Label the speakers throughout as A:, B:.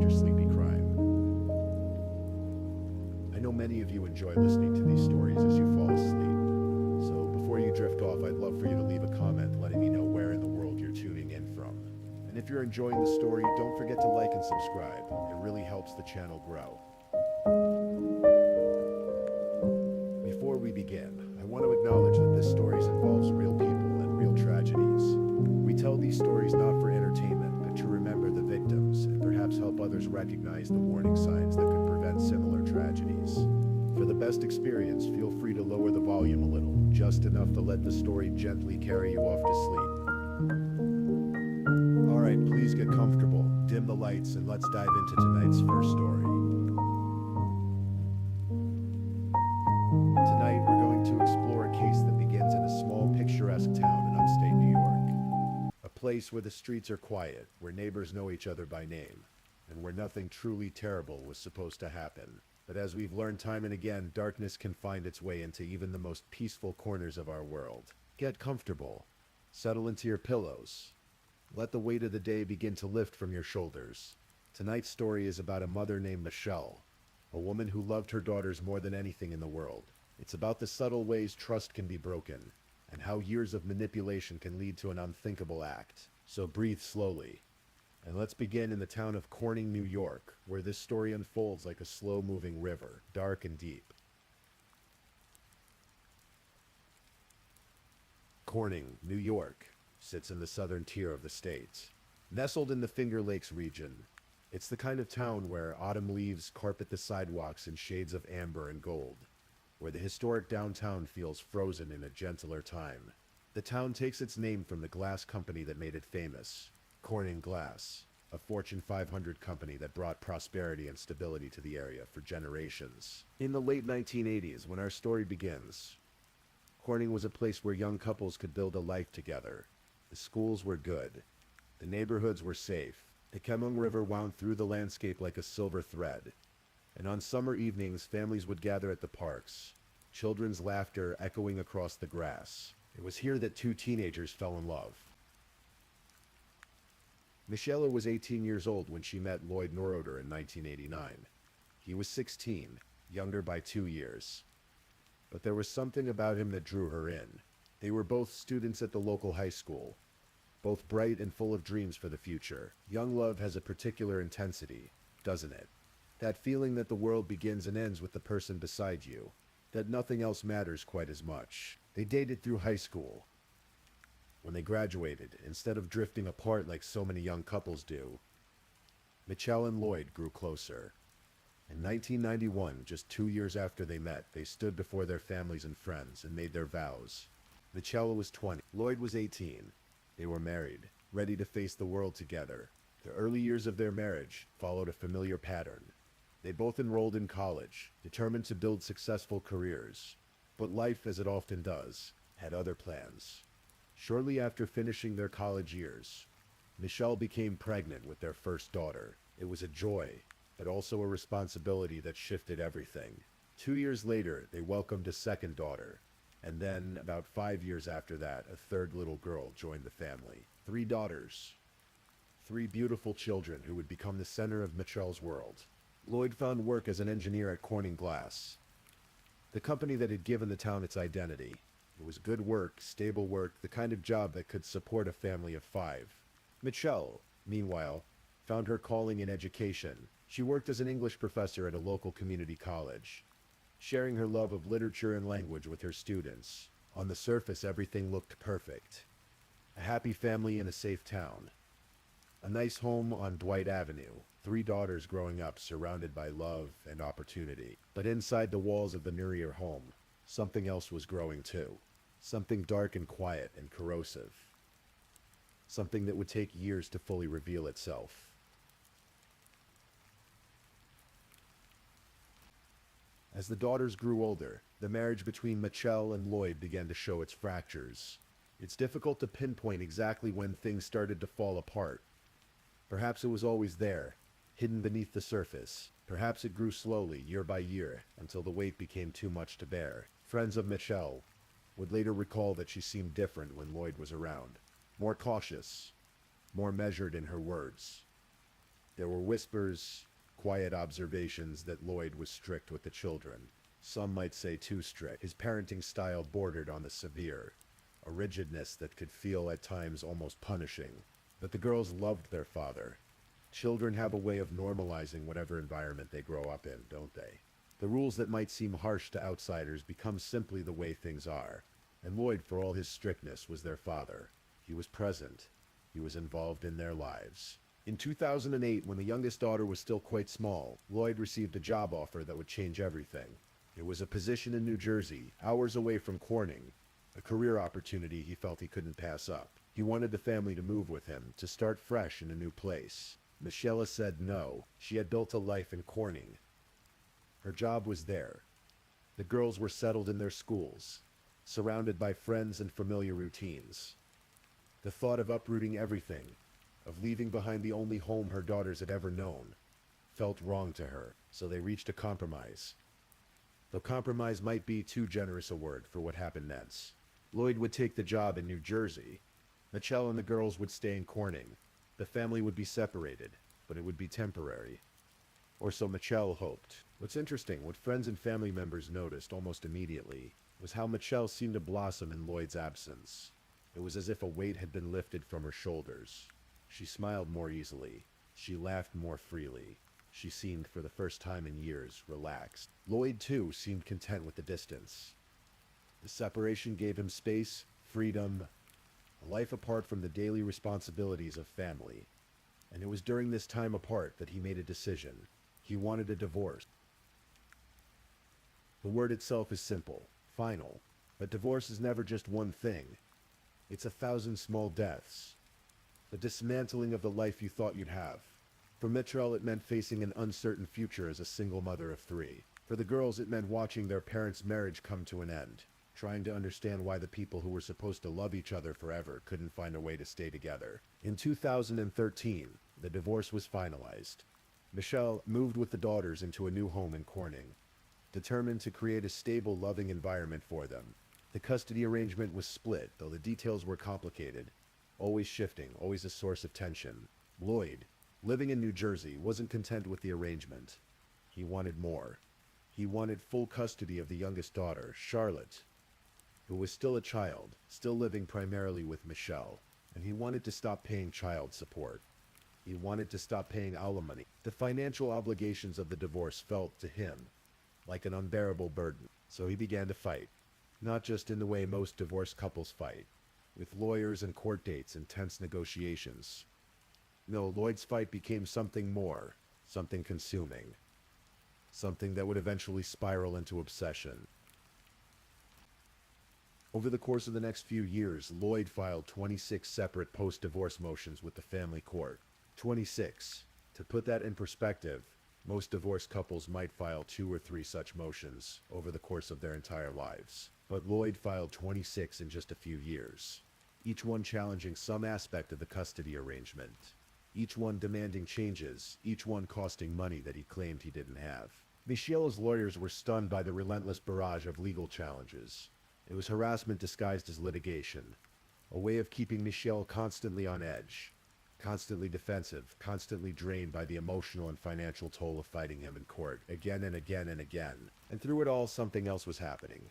A: your sleepy crime. I know many of you enjoy listening to these stories as you fall asleep, so before you drift off, I'd love for you to leave a comment letting me know where in the world you're tuning in from. And if you're enjoying the story, don't forget to like and subscribe. It really helps the channel grow. Before we begin, I want to acknowledge that this story involves real people and real tragedies. We tell these stories not for entertainment, but to remember the victims and perhaps help others recognize the warning signs that could prevent similar tragedies. For the best experience, feel free to lower the volume a little, just enough to let the story gently carry you off to sleep. Alright, please get comfortable, dim the lights, and let's dive into tonight's first story. Tonight, we're going to explore a case that begins in a small, picturesque town in upstate New York. A place where the streets are quiet, where neighbors know each other by name, and where nothing truly terrible was supposed to happen. But as we've learned time and again, darkness can find its way into even the most peaceful corners of our world. Get comfortable. Settle into your pillows. Let the weight of the day begin to lift from your shoulders. Tonight's story is about a mother named Michelle, a woman who loved her daughters more than anything in the world. It's about the subtle ways trust can be broken, and how years of manipulation can lead to an unthinkable act. So breathe slowly. And let's begin in the town of Corning, New York, where this story unfolds like a slow-moving river, dark and deep. Corning, New York, sits in the southern tier of the state. Nestled in the Finger Lakes region, it's the kind of town where autumn leaves carpet the sidewalks in shades of amber and gold, where the historic downtown feels frozen in a gentler time. The town takes its name from the glass company that made it famous, Corning Glass, a Fortune 500 company that brought prosperity and stability to the area for generations. In the late 1980s, when our story begins, Corning was a place where young couples could build a life together. The schools were good. The neighborhoods were safe. The Kemung River wound through the landscape like a silver thread. And on summer evenings, families would gather at the parks, children's laughter echoing across the grass. It was here that two teenagers fell in love. Michelle was 18 years old when she met Lloyd Neuroder in 1989. He was 16, younger by 2 years. But there was something about him that drew her in. They were both students at the local high school, both bright and full of dreams for the future. Young love has a particular intensity, doesn't it? That feeling that the world begins and ends with the person beside you, that nothing else matters quite as much. They dated through high school. When they graduated, instead of drifting apart like so many young couples do, Michelle and Lloyd grew closer. In 1991, just 2 years after they met, they stood before their families and friends and made their vows. Michelle was 20, Lloyd was 18. They were married, ready to face the world together. The early years of their marriage followed a familiar pattern. They both enrolled in college, determined to build successful careers. But life, as it often does, had other plans. Shortly after finishing their college years, Michelle became pregnant with their first daughter. It was a joy, but also a responsibility that shifted everything. 2 years later, they welcomed a second daughter. And then, about 5 years after that, a third little girl joined the family. 3 daughters. 3 beautiful children who would become the center of Michelle's world. Lloyd found work as an engineer at Corning Glass, the company that had given the town its identity. It was good work, stable work, the kind of job that could support a family of 5. Michelle, meanwhile, found her calling in education. She worked as an English professor at a local community college, sharing her love of literature and language with her students. On the surface, everything looked perfect. A happy family in a safe town. A nice home on Dwight Avenue. 3 daughters growing up surrounded by love and opportunity. But inside the walls of the Neuroder home, something else was growing too. Something dark and quiet and corrosive. Something that would take years to fully reveal itself. As the daughters grew older, the marriage between Michelle and Lloyd began to show its fractures. It's difficult to pinpoint exactly when things started to fall apart. Perhaps it was always there, hidden beneath the surface. Perhaps it grew slowly, year by year, until the weight became too much to bear. Friends of Michelle would later recall that she seemed different when Lloyd was around. More cautious, more measured in her words. There were whispers, quiet observations that Lloyd was strict with the children. Some might say too strict. His parenting style bordered on the severe, a rigidness that could feel at times almost punishing. But the girls loved their father. Children have a way of normalizing whatever environment they grow up in, don't they? The rules that might seem harsh to outsiders become simply the way things are. And Lloyd, for all his strictness, was their father. He was present. He was involved in their lives. In 2008, when the youngest daughter was still quite small, Lloyd received a job offer that would change everything. It was a position in New Jersey, hours away from Corning, a career opportunity he felt he couldn't pass up. He wanted the family to move with him, to start fresh in a new place. Michelle said no. She had built a life in Corning. Her job was there. The girls were settled in their schools, surrounded by friends and familiar routines. The thought of uprooting everything, of leaving behind the only home her daughters had ever known, felt wrong to her, so they reached a compromise. Though compromise might be too generous a word for what happened next. Lloyd would take the job in New Jersey. Michelle and the girls would stay in Corning. The family would be separated, but it would be temporary. Or so Michelle hoped. What's interesting, what friends and family members noticed almost immediately, was how Michelle seemed to blossom in Lloyd's absence. It was as if a weight had been lifted from her shoulders. She smiled more easily. She laughed more freely. She seemed, for the first time in years, relaxed. Lloyd, too, seemed content with the distance. The separation gave him space, freedom, a life apart from the daily responsibilities of family. And it was during this time apart that he made a decision. He wanted a divorce. The word itself is simple, final, but divorce is never just one thing. It's 1,000 small deaths. The dismantling of the life you thought you'd have. For Michelle, it meant facing an uncertain future as a single mother of 3. For the girls, it meant watching their parents' marriage come to an end, trying to understand why the people who were supposed to love each other forever couldn't find a way to stay together. In 2013, the divorce was finalized. Michelle moved with the daughters into a new home in Corning, determined to create a stable, loving environment for them. The custody arrangement was split, though the details were complicated, always shifting, always a source of tension. Lloyd, living in New Jersey, wasn't content with the arrangement. He wanted more. He wanted full custody of the youngest daughter, Charlotte, who was still a child, still living primarily with Michelle, and he wanted to stop paying child support. He wanted to stop paying alimony. The financial obligations of the divorce felt, to him, like an unbearable burden, so he began to fight. Not just in the way most divorced couples fight, with lawyers and court dates and tense negotiations. No, Lloyd's fight became something more, something consuming. Something that would eventually spiral into obsession. Over the course of the next few years, Lloyd filed 26 separate post-divorce motions with the family court. 26. To put that in perspective, most divorced couples might file 2 or 3 such motions over the course of their entire lives. But Lloyd filed 26 in just a few years, each one challenging some aspect of the custody arrangement, each one demanding changes, each one costing money that he claimed he didn't have. Michelle's lawyers were stunned by the relentless barrage of legal challenges. It was harassment disguised as litigation, a way of keeping Michelle constantly on edge, constantly defensive, constantly drained by the emotional and financial toll of fighting him in court, again and again and again. And through it all, something else was happening.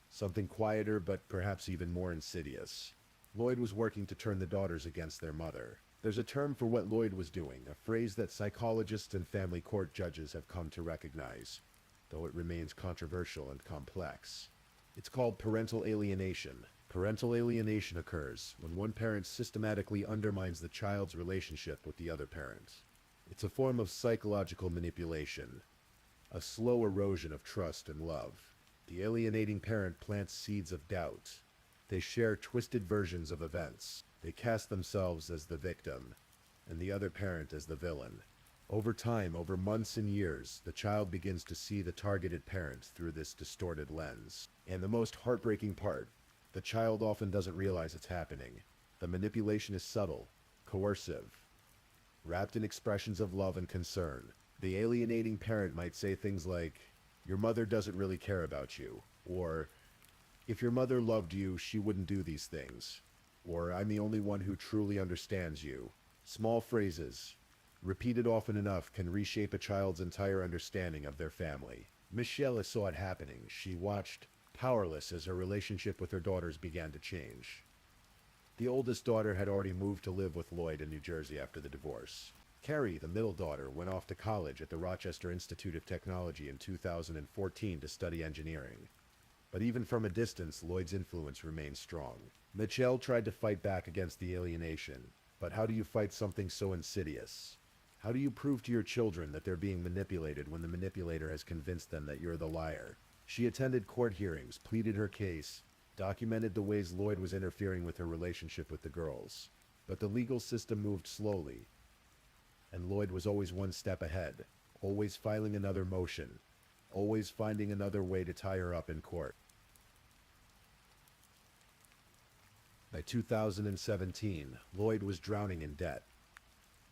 A: Something quieter, but perhaps even more insidious. Lloyd was working to turn the daughters against their mother. There's a term for what Lloyd was doing, a phrase that psychologists and family court judges have come to recognize, though it remains controversial and complex. It's called parental alienation. Parental alienation occurs when one parent systematically undermines the child's relationship with the other parent. It's a form of psychological manipulation, a slow erosion of trust and love. The alienating parent plants seeds of doubt. They share twisted versions of events. They cast themselves as the victim, and the other parent as the villain. Over time, over months and years, the child begins to see the targeted parent through this distorted lens. And the most heartbreaking part, the child often doesn't realize it's happening. The manipulation is subtle, coercive, wrapped in expressions of love and concern. The alienating parent might say things like, "Your mother doesn't really care about you," or, "If your mother loved you, she wouldn't do these things," or, "I'm the only one who truly understands you." Small phrases, repeated often enough, can reshape a child's entire understanding of their family. Michelle saw it happening. She watched, powerless, as her relationship with her daughters began to change. The oldest daughter had already moved to live with Lloyd in New Jersey after the divorce. Carrie, the middle daughter, went off to college at the Rochester Institute of Technology in 2014 to study engineering. But even from a distance, Lloyd's influence remained strong. Michelle tried to fight back against the alienation. But how do you fight something so insidious? How do you prove to your children that they're being manipulated when the manipulator has convinced them that you're the liar? She attended court hearings, pleaded her case, documented the ways Lloyd was interfering with her relationship with the girls. But the legal system moved slowly, and Lloyd was always one step ahead, always filing another motion, always finding another way to tie her up in court. By 2017, Lloyd was drowning in debt.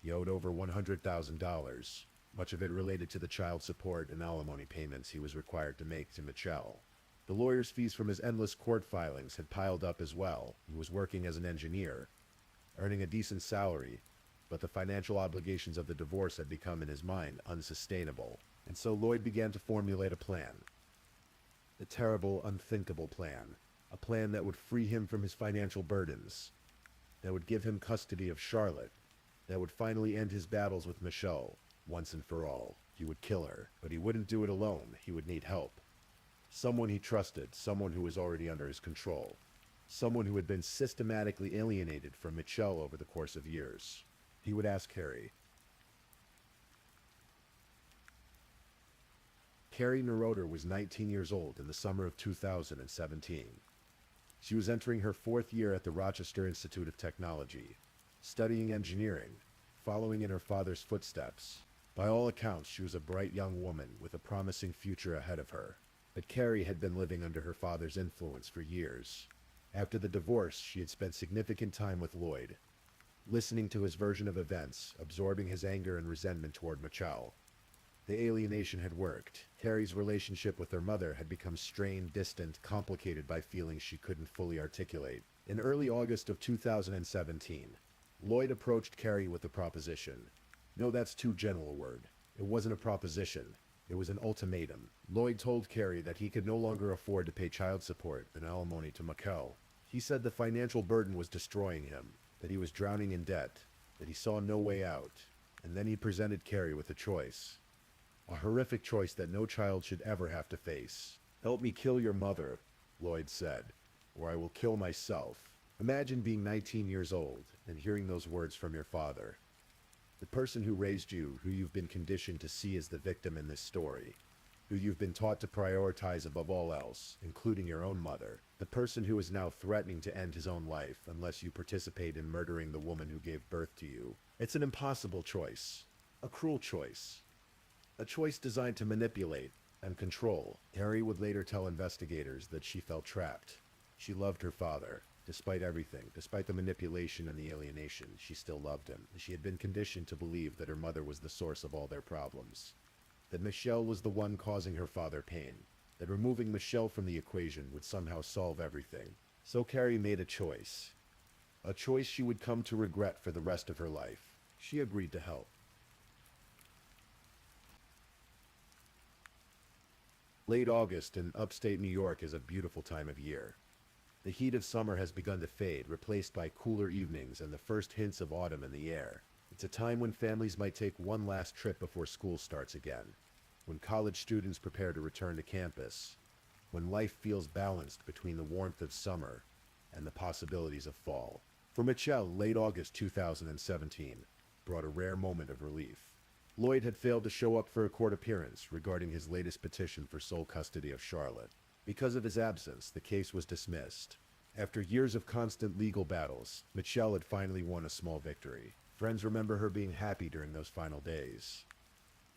A: He owed over $100,000, much of it related to the child support and alimony payments he was required to make to Michelle. The lawyer's fees from his endless court filings had piled up as well. He was working as an engineer, earning a decent salary, but the financial obligations of the divorce had become, in his mind, unsustainable. And so Lloyd began to formulate a plan. A terrible, unthinkable plan. A plan that would free him from his financial burdens, that would give him custody of Charlotte, that would finally end his battles with Michelle, once and for all. He would kill her, but he wouldn't do it alone. He would need help. Someone he trusted, someone who was already under his control, someone who had been systematically alienated from Michelle over the course of years. He would ask Carrie. Carrie Neuroder was 19 years old in the summer of 2017. She was entering her fourth year at the Rochester Institute of Technology, studying engineering, following in her father's footsteps. By all accounts, she was a bright young woman with a promising future ahead of her. But Carrie had been living under her father's influence for years. After the divorce, she had spent significant time with Lloyd, listening to his version of events, absorbing his anger and resentment toward Michelle. The alienation had worked. Carrie's relationship with her mother had become strained, distant, complicated by feelings she couldn't fully articulate. In early August of 2017, Lloyd approached Carrie with a proposition. No, that's too gentle a word. It wasn't a proposition. It was an ultimatum. Lloyd told Carrie that he could no longer afford to pay child support and alimony to Michelle. He said the financial burden was destroying him, that he was drowning in debt, that he saw no way out. And then he presented Carrie with a choice. A horrific choice that no child should ever have to face. "Help me kill your mother," Lloyd said, "or I will kill myself." Imagine being 19 years old and hearing those words from your father. The person who raised you, who you've been conditioned to see as the victim in this story, who you've been taught to prioritize above all else, including your own mother. The person who is now threatening to end his own life unless you participate in murdering the woman who gave birth to you. It's an impossible choice. A cruel choice. A choice designed to manipulate and control. Carrie would later tell investigators that she felt trapped. She loved her father. Despite everything, despite the manipulation and the alienation, she still loved him. She had been conditioned to believe that her mother was the source of all their problems. That Michelle was the one causing her father pain. That removing Michelle from the equation would somehow solve everything. So Carrie made a choice. A choice she would come to regret for the rest of her life. She agreed to help. Late August in upstate New York is a beautiful time of year. The heat of summer has begun to fade, replaced by cooler evenings and the first hints of autumn in the air. It's a time when families might take one last trip before school starts again, when college students prepare to return to campus, when life feels balanced between the warmth of summer and the possibilities of fall. For Michelle, late August 2017 brought a rare moment of relief. Lloyd had failed to show up for a court appearance regarding his latest petition for sole custody of Charlotte. Because of his absence, the case was dismissed. After years of constant legal battles, Michelle had finally won a small victory. Friends remember her being happy during those final days.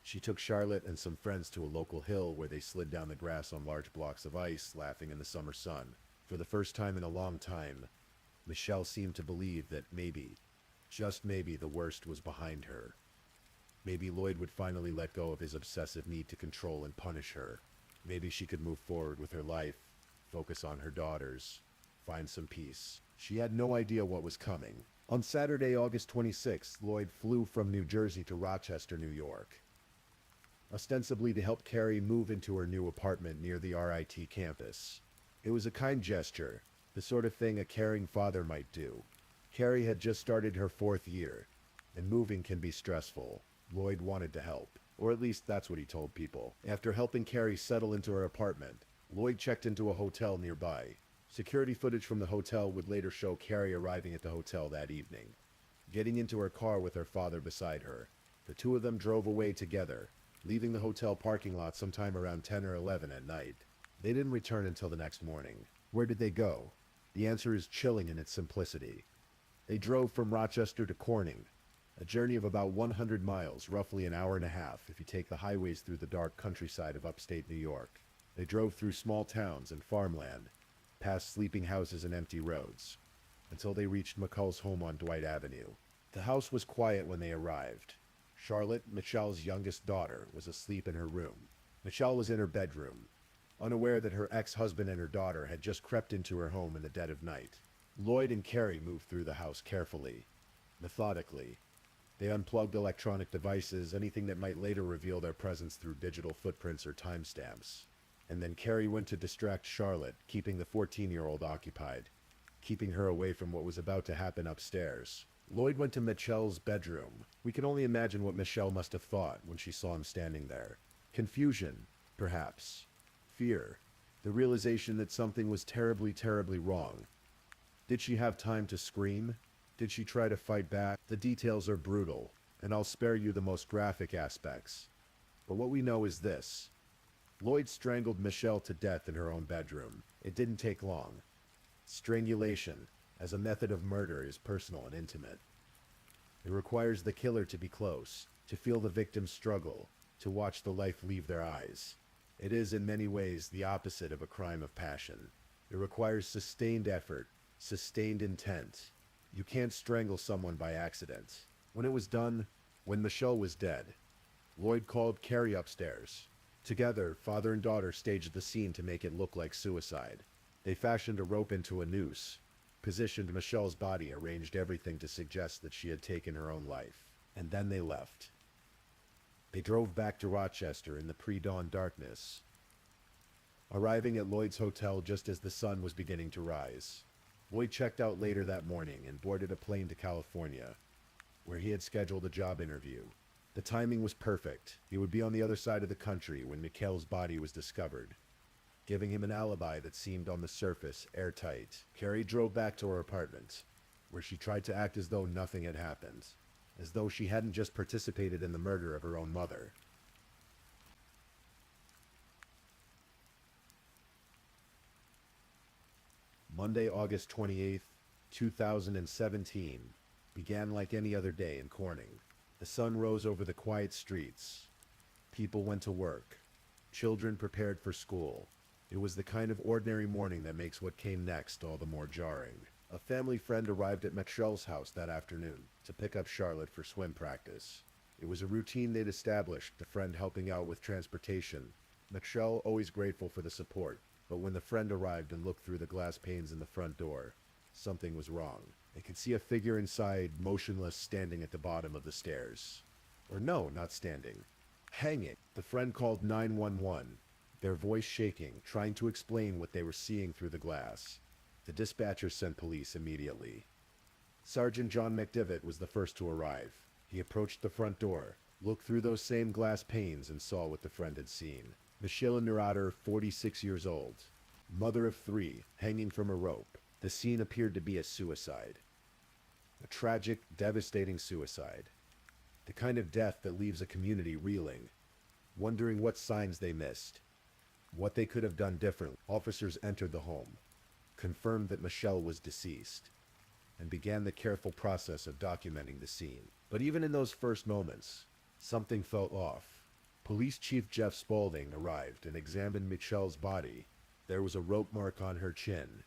A: She took Charlotte and some friends to a local hill where they slid down the grass on large blocks of ice, laughing in the summer sun. For the first time in a long time, Michelle seemed to believe that maybe, just maybe, the worst was behind her. Maybe Lloyd would finally let go of his obsessive need to control and punish her. Maybe she could move forward with her life, focus on her daughters, find some peace. She had no idea what was coming. On Saturday, August 26th, Lloyd flew from New Jersey to Rochester, New York, ostensibly to help Carrie move into her new apartment near the RIT campus. It was a kind gesture, the sort of thing a caring father might do. Carrie had just started her 4th year, and moving can be stressful. Lloyd wanted to help, or at least that's what he told people. After helping Carrie settle into her apartment, Lloyd checked into a hotel nearby. Security footage from the hotel would later show Carrie arriving at the hotel that evening, getting into her car with her father beside her. The two of them drove away together, leaving the hotel parking lot sometime around 10 or 11 at night. They didn't return until the next morning. Where did they go? The answer is chilling in its simplicity. They drove from Rochester to Corning, a journey of about 100 miles, roughly an hour and a half if you take the highways through the dark countryside of upstate New York. They drove through small towns and farmland, past sleeping houses and empty roads, until they reached McCall's home on Dwight Avenue. The house was quiet when they arrived. Charlotte, Michelle's youngest daughter, was asleep in her room. Michelle was in her bedroom, unaware that her ex-husband and her daughter had just crept into her home in the dead of night. Lloyd and Carrie moved through the house carefully, methodically. They unplugged electronic devices, anything that might later reveal their presence through digital footprints or timestamps. And then Carrie went to distract Charlotte, keeping the 14-year-old occupied, keeping her away from what was about to happen upstairs. Lloyd went to Michelle's bedroom. We can only imagine what Michelle must have thought when she saw him standing there. Confusion, perhaps. Fear. The realization that something was terribly, terribly wrong. Did she have time to scream? Did she try to fight back? The details are brutal, and I'll spare you the most graphic aspects. But what we know is this. Lloyd strangled Michelle to death in her own bedroom. It didn't take long. Strangulation, as a method of murder, is personal and intimate. It requires the killer to be close, to feel the victim's struggle, to watch the life leave their eyes. It is in many ways the opposite of a crime of passion. It requires sustained effort, sustained intent. You can't strangle someone by accident. When it was done, when Michelle was dead, Lloyd called Carrie upstairs. Together, father and daughter staged the scene to make it look like suicide. They fashioned a rope into a noose, positioned Michelle's body, arranged everything to suggest that she had taken her own life. And then they left. They drove back to Rochester in the pre-dawn darkness, arriving at Lloyd's hotel just as the sun was beginning to rise. Lloyd checked out later that morning and boarded a plane to California, where he had scheduled a job interview. The timing was perfect. He would be on the other side of the country when Mikhail's body was discovered, giving him an alibi that seemed on the surface airtight. Carrie drove back to her apartment, where she tried to act as though nothing had happened, as though she hadn't just participated in the murder of her own mother. Monday, August 28th, 2017, began like any other day in Corning. The sun rose over the quiet streets. People went to work. Children prepared for school. It was the kind of ordinary morning that makes what came next all the more jarring. A family friend arrived at Michelle's house that afternoon to pick up Charlotte for swim practice. It was a routine they'd established, the friend helping out with transportation. Michelle always grateful for the support, but when the friend arrived and looked through the glass panes in the front door, something was wrong. They could see a figure inside, motionless, standing at the bottom of the stairs. Or no, not standing. Hanging. The friend called 911, their voice shaking, trying to explain what they were seeing through the glass. The dispatcher sent police immediately. Sergeant John McDivitt was the first to arrive. He approached the front door, looked through those same glass panes, and saw what the friend had seen. Michelle Neurotter, 46 years old, mother of 3, hanging from a rope. The scene appeared to be a suicide. A tragic, devastating suicide. The kind of death that leaves a community reeling, wondering what signs they missed, what they could have done differently. Officers entered the home, confirmed that Michelle was deceased, and began the careful process of documenting the scene. But even in those first moments, something felt off. Police Chief Jeff Spaulding arrived and examined Michelle's body. There was a rope mark on her chin,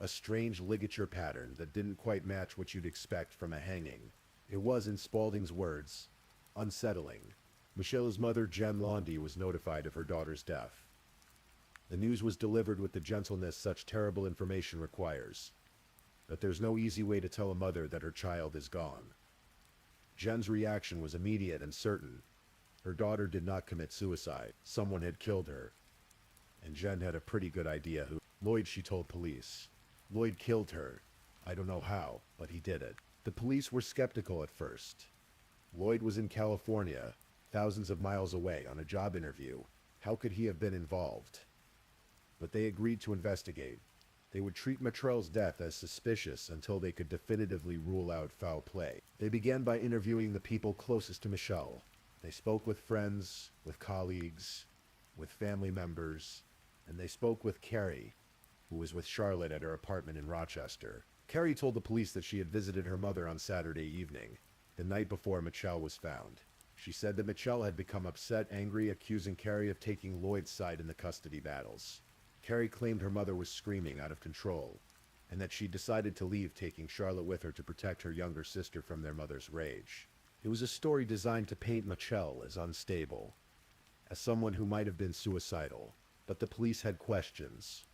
A: a strange ligature pattern that didn't quite match what you'd expect from a hanging. It was, in Spaulding's words, unsettling. Michelle's mother, Jem Laundy, was notified of her daughter's death. The news was delivered with the gentleness such terrible information requires. But there's no easy way to tell a mother that her child is gone. Jen's reaction was immediate and certain. Her daughter did not commit suicide. Someone had killed her. And Jen had a pretty good idea who. Lloyd, she told police. Lloyd killed her. I don't know how, but he did it. The police were skeptical at first. Lloyd was in California, thousands of miles away, on a job interview. How could he have been involved? But they agreed to investigate. They would treat Matrell's death as suspicious until they could definitively rule out foul play. They began by interviewing the people closest to Michelle. They spoke with friends, with colleagues, with family members, and they spoke with Carrie, who was with Charlotte at her apartment in Rochester. Carrie told the police that she had visited her mother on Saturday evening, the night before Michelle was found. She said that Michelle had become upset, angry, accusing Carrie of taking Lloyd's side in the custody battles. Carrie claimed her mother was screaming out of control, and that she decided to leave, taking Charlotte with her to protect her younger sister from their mother's rage. It was a story designed to paint Michelle as unstable, as someone who might have been suicidal, but the police had questions.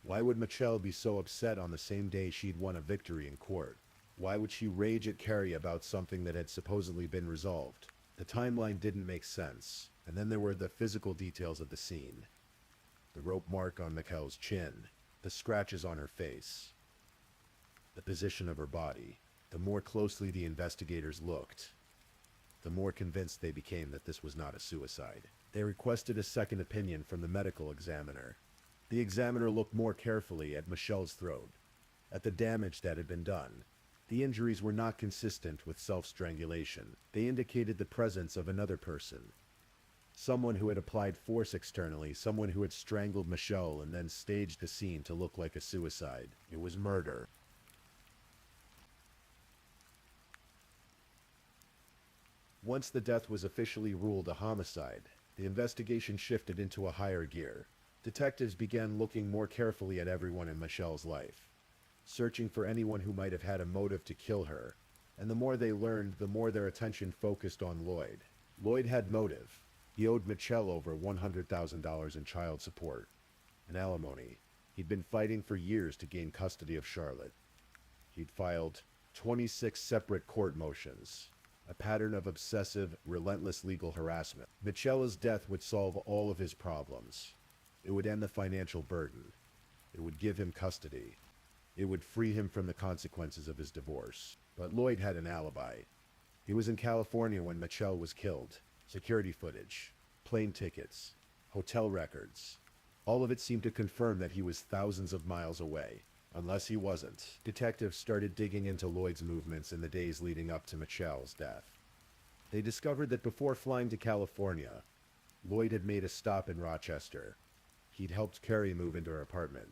A: Why would Michelle be so upset on the same day she'd won a victory in court? Why would she rage at Carrie about something that had supposedly been resolved? The timeline didn't make sense, and then there were the physical details of the scene. The rope mark on Michelle's chin, the scratches on her face, the position of her body. The more closely the investigators looked, the more convinced they became that this was not a suicide. They requested a second opinion from the medical examiner. The examiner looked more carefully at Michelle's throat, at the damage that had been done. The injuries were not consistent with self-strangulation. They indicated the presence of another person. Someone who had applied force externally, someone who had strangled Michelle and then staged the scene to look like a suicide. It was murder. Once the death was officially ruled a homicide, the investigation shifted into a higher gear. Detectives began looking more carefully at everyone in Michelle's life, searching for anyone who might have had a motive to kill her. And the more they learned, the more their attention focused on Lloyd. Lloyd had motive. He owed Michelle over $100,000 in child support and alimony. He'd been fighting for years to gain custody of Charlotte. He'd filed 26 separate court motions, a pattern of obsessive, relentless legal harassment. Michelle's death would solve all of his problems. It would end the financial burden. It would give him custody. It would free him from the consequences of his divorce. But Lloyd had an alibi. He was in California when Michelle was killed. Security footage, plane tickets, hotel records. All of it seemed to confirm that he was thousands of miles away. Unless he wasn't. Detectives started digging into Lloyd's movements in the days leading up to Michelle's death. They discovered that before flying to California, Lloyd had made a stop in Rochester. He'd helped Carrie move into her apartment.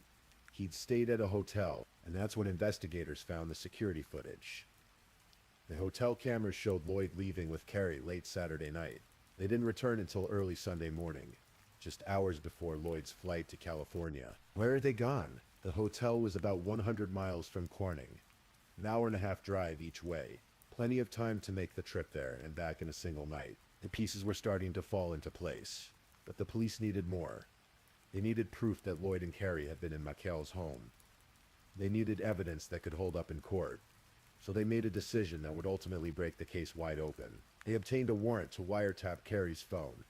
A: He'd stayed at a hotel, and that's when investigators found the security footage. The hotel cameras showed Lloyd leaving with Carrie late Saturday night. They didn't return until early Sunday morning, just hours before Lloyd's flight to California. Where had they gone? The hotel was about 100 miles from Corning, an hour-and-a-half drive each way. Plenty of time to make the trip there and back in a single night. The pieces were starting to fall into place, but the police needed more. They needed proof that Lloyd and Carrie had been in Michelle's home. They needed evidence that could hold up in court. So they made a decision that would ultimately break the case wide open. They obtained a warrant to wiretap Carrie's phone.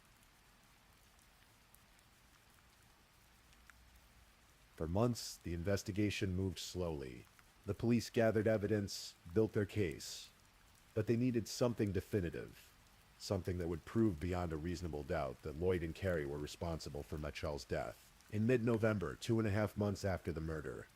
A: For months, the investigation moved slowly. The police gathered evidence, built their case. But they needed something definitive, something that would prove beyond a reasonable doubt that Lloyd and Carrie were responsible for Michelle's death. In mid-November, 2.5 months after the murder,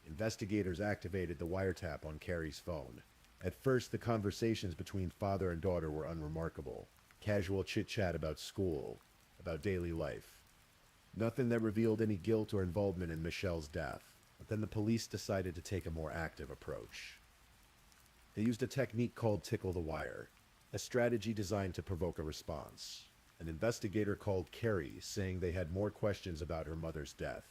A: investigators activated the wiretap on Carrie's phone. At first, the conversations between father and daughter were unremarkable. Casual chit-chat about school, about daily life. Nothing that revealed any guilt or involvement in Michelle's death. But then the police decided to take a more active approach. They used a technique called tickle the wire, a strategy designed to provoke a response. An investigator called Carrie, saying they had more questions about her mother's death,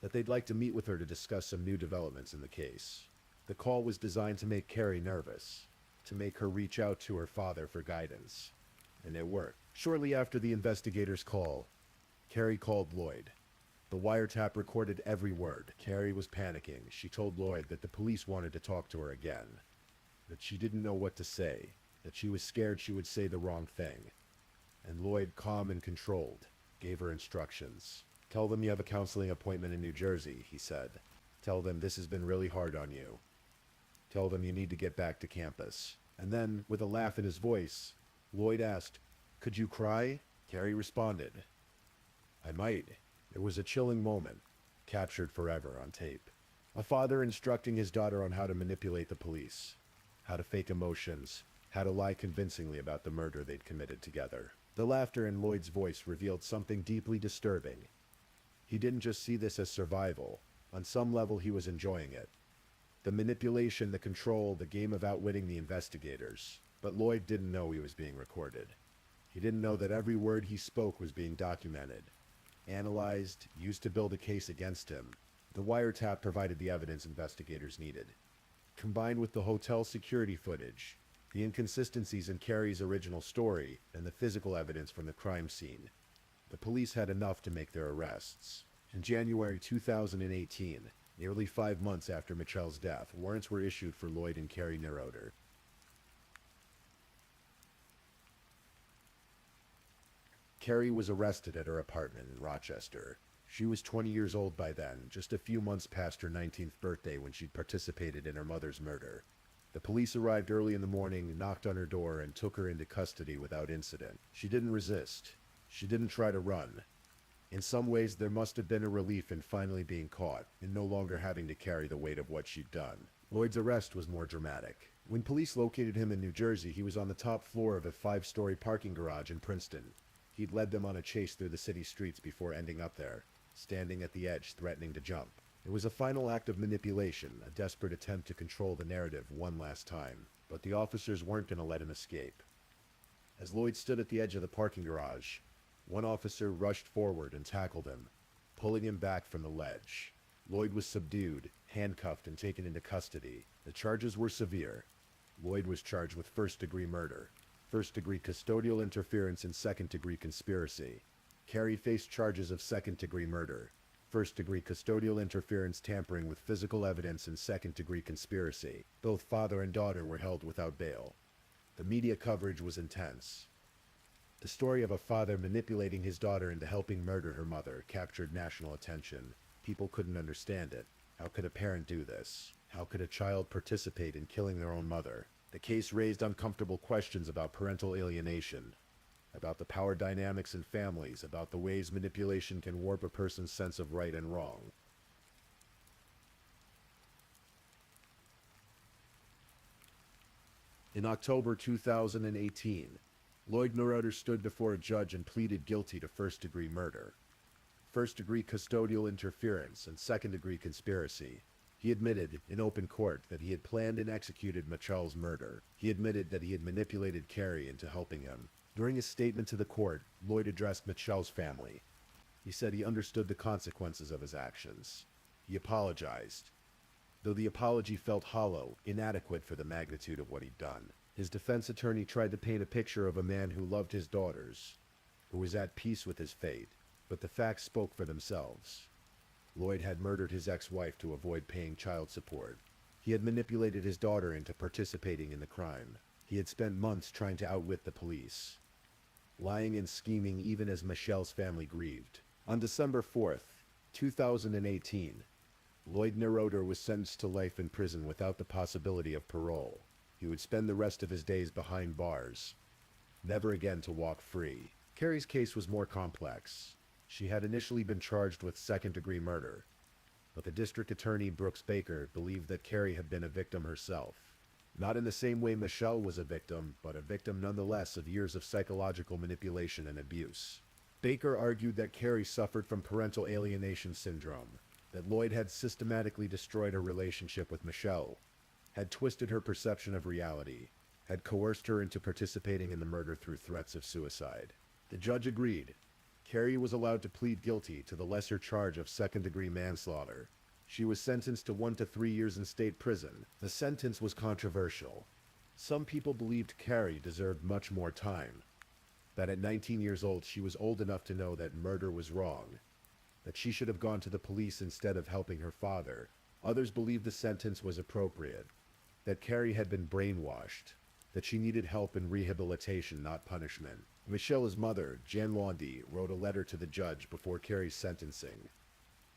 A: that they'd like to meet with her to discuss some new developments in the case. The call was designed to make Carrie nervous, to make her reach out to her father for guidance. And it worked. Shortly after the investigator's call, Carrie called Lloyd. The wiretap recorded every word. Carrie was panicking. She told Lloyd that the police wanted to talk to her again, that she didn't know what to say, that she was scared she would say the wrong thing. And Lloyd, calm and controlled, gave her instructions. "Tell them you have a counseling appointment in New Jersey," he said. "Tell them this has been really hard on you. Tell them you need to get back to campus." And then, with a laugh in his voice, Lloyd asked, "Could you cry?" Carrie responded, "I might." It was a chilling moment, captured forever on tape. A father instructing his daughter on how to manipulate the police, how to fake emotions, how to lie convincingly about the murder they'd committed together. The laughter in Lloyd's voice revealed something deeply disturbing. He didn't just see this as survival. On some level, he was enjoying it. The manipulation, the control, the game of outwitting the investigators. But Lloyd didn't know he was being recorded. He didn't know that every word he spoke was being documented, analyzed, used to build a case against him. The wiretap provided the evidence investigators needed. Combined with the hotel security footage, the inconsistencies in Carrie's original story, and the physical evidence from the crime scene, the police had enough to make their arrests. In January 2018, nearly 5 months after Michelle's death, warrants were issued for Lloyd and Carrie Neuroder. Carrie was arrested at her apartment in Rochester. She was 20 years old by then, just a few months past her 19th birthday when she'd participated in her mother's murder. The police arrived early in the morning, knocked on her door, and took her into custody without incident. She didn't resist. She didn't try to run. In some ways, there must have been a relief in finally being caught, and no longer having to carry the weight of what she'd done. Lloyd's arrest was more dramatic. When police located him in New Jersey, he was on the top floor of a 5-story parking garage in Princeton. He'd led them on a chase through the city streets before ending up there, standing at the edge, threatening to jump. It was a final act of manipulation, a desperate attempt to control the narrative one last time. But the officers weren't going to let him escape. As Lloyd stood at the edge of the parking garage, one officer rushed forward and tackled him, pulling him back from the ledge. Lloyd was subdued, handcuffed, and taken into custody. The charges were severe. Lloyd was charged with first-degree murder, first-degree custodial interference, and second-degree conspiracy. Carrie faced charges of second-degree murder, first-degree custodial interference, tampering with physical evidence, and second-degree conspiracy. Both father and daughter were held without bail. The media coverage was intense. The story of a father manipulating his daughter into helping murder her mother captured national attention. People couldn't understand it. How could a parent do this? How could a child participate in killing their own mother? The case raised uncomfortable questions about parental alienation, about the power dynamics in families, about the ways manipulation can warp a person's sense of right and wrong. In October 2018, Lloyd Neuroder stood before a judge and pleaded guilty to first-degree murder, first-degree custodial interference, and second-degree conspiracy. He admitted, in open court, that he had planned and executed Michelle's murder. He admitted that he had manipulated Carrie into helping him. During his statement to the court, Lloyd addressed Michelle's family. He said he understood the consequences of his actions. He apologized, though the apology felt hollow, inadequate for the magnitude of what he'd done. His defense attorney tried to paint a picture of a man who loved his daughters, who was at peace with his fate, but the facts spoke for themselves. Lloyd had murdered his ex-wife to avoid paying child support. He had manipulated his daughter into participating in the crime. He had spent months trying to outwit the police, lying and scheming even as Michelle's family grieved. On December 4th, 2018, Lloyd Neuroder was sentenced to life in prison without the possibility of parole. He would spend the rest of his days behind bars, never again to walk free. Carrie's case was more complex. She had initially been charged with second-degree murder, but the district attorney, Brooks Baker, believed that Carrie had been a victim herself. Not in the same way Michelle was a victim, but a victim nonetheless of years of psychological manipulation and abuse. Baker argued that Carrie suffered from parental alienation syndrome, that Lloyd had systematically destroyed her relationship with Michelle, had twisted her perception of reality, had coerced her into participating in the murder through threats of suicide. The judge agreed. Carrie was allowed to plead guilty to the lesser charge of second-degree manslaughter. She was sentenced to 1 to 3 years in state prison. The sentence was controversial. Some people believed Carrie deserved much more time, that at 19 years old she was old enough to know that murder was wrong, that she should have gone to the police instead of helping her father. Others believed the sentence was appropriate, that Carrie had been brainwashed, that she needed help and rehabilitation, not punishment. Michelle's mother, Jan Lundy, wrote a letter to the judge before Carrie's sentencing.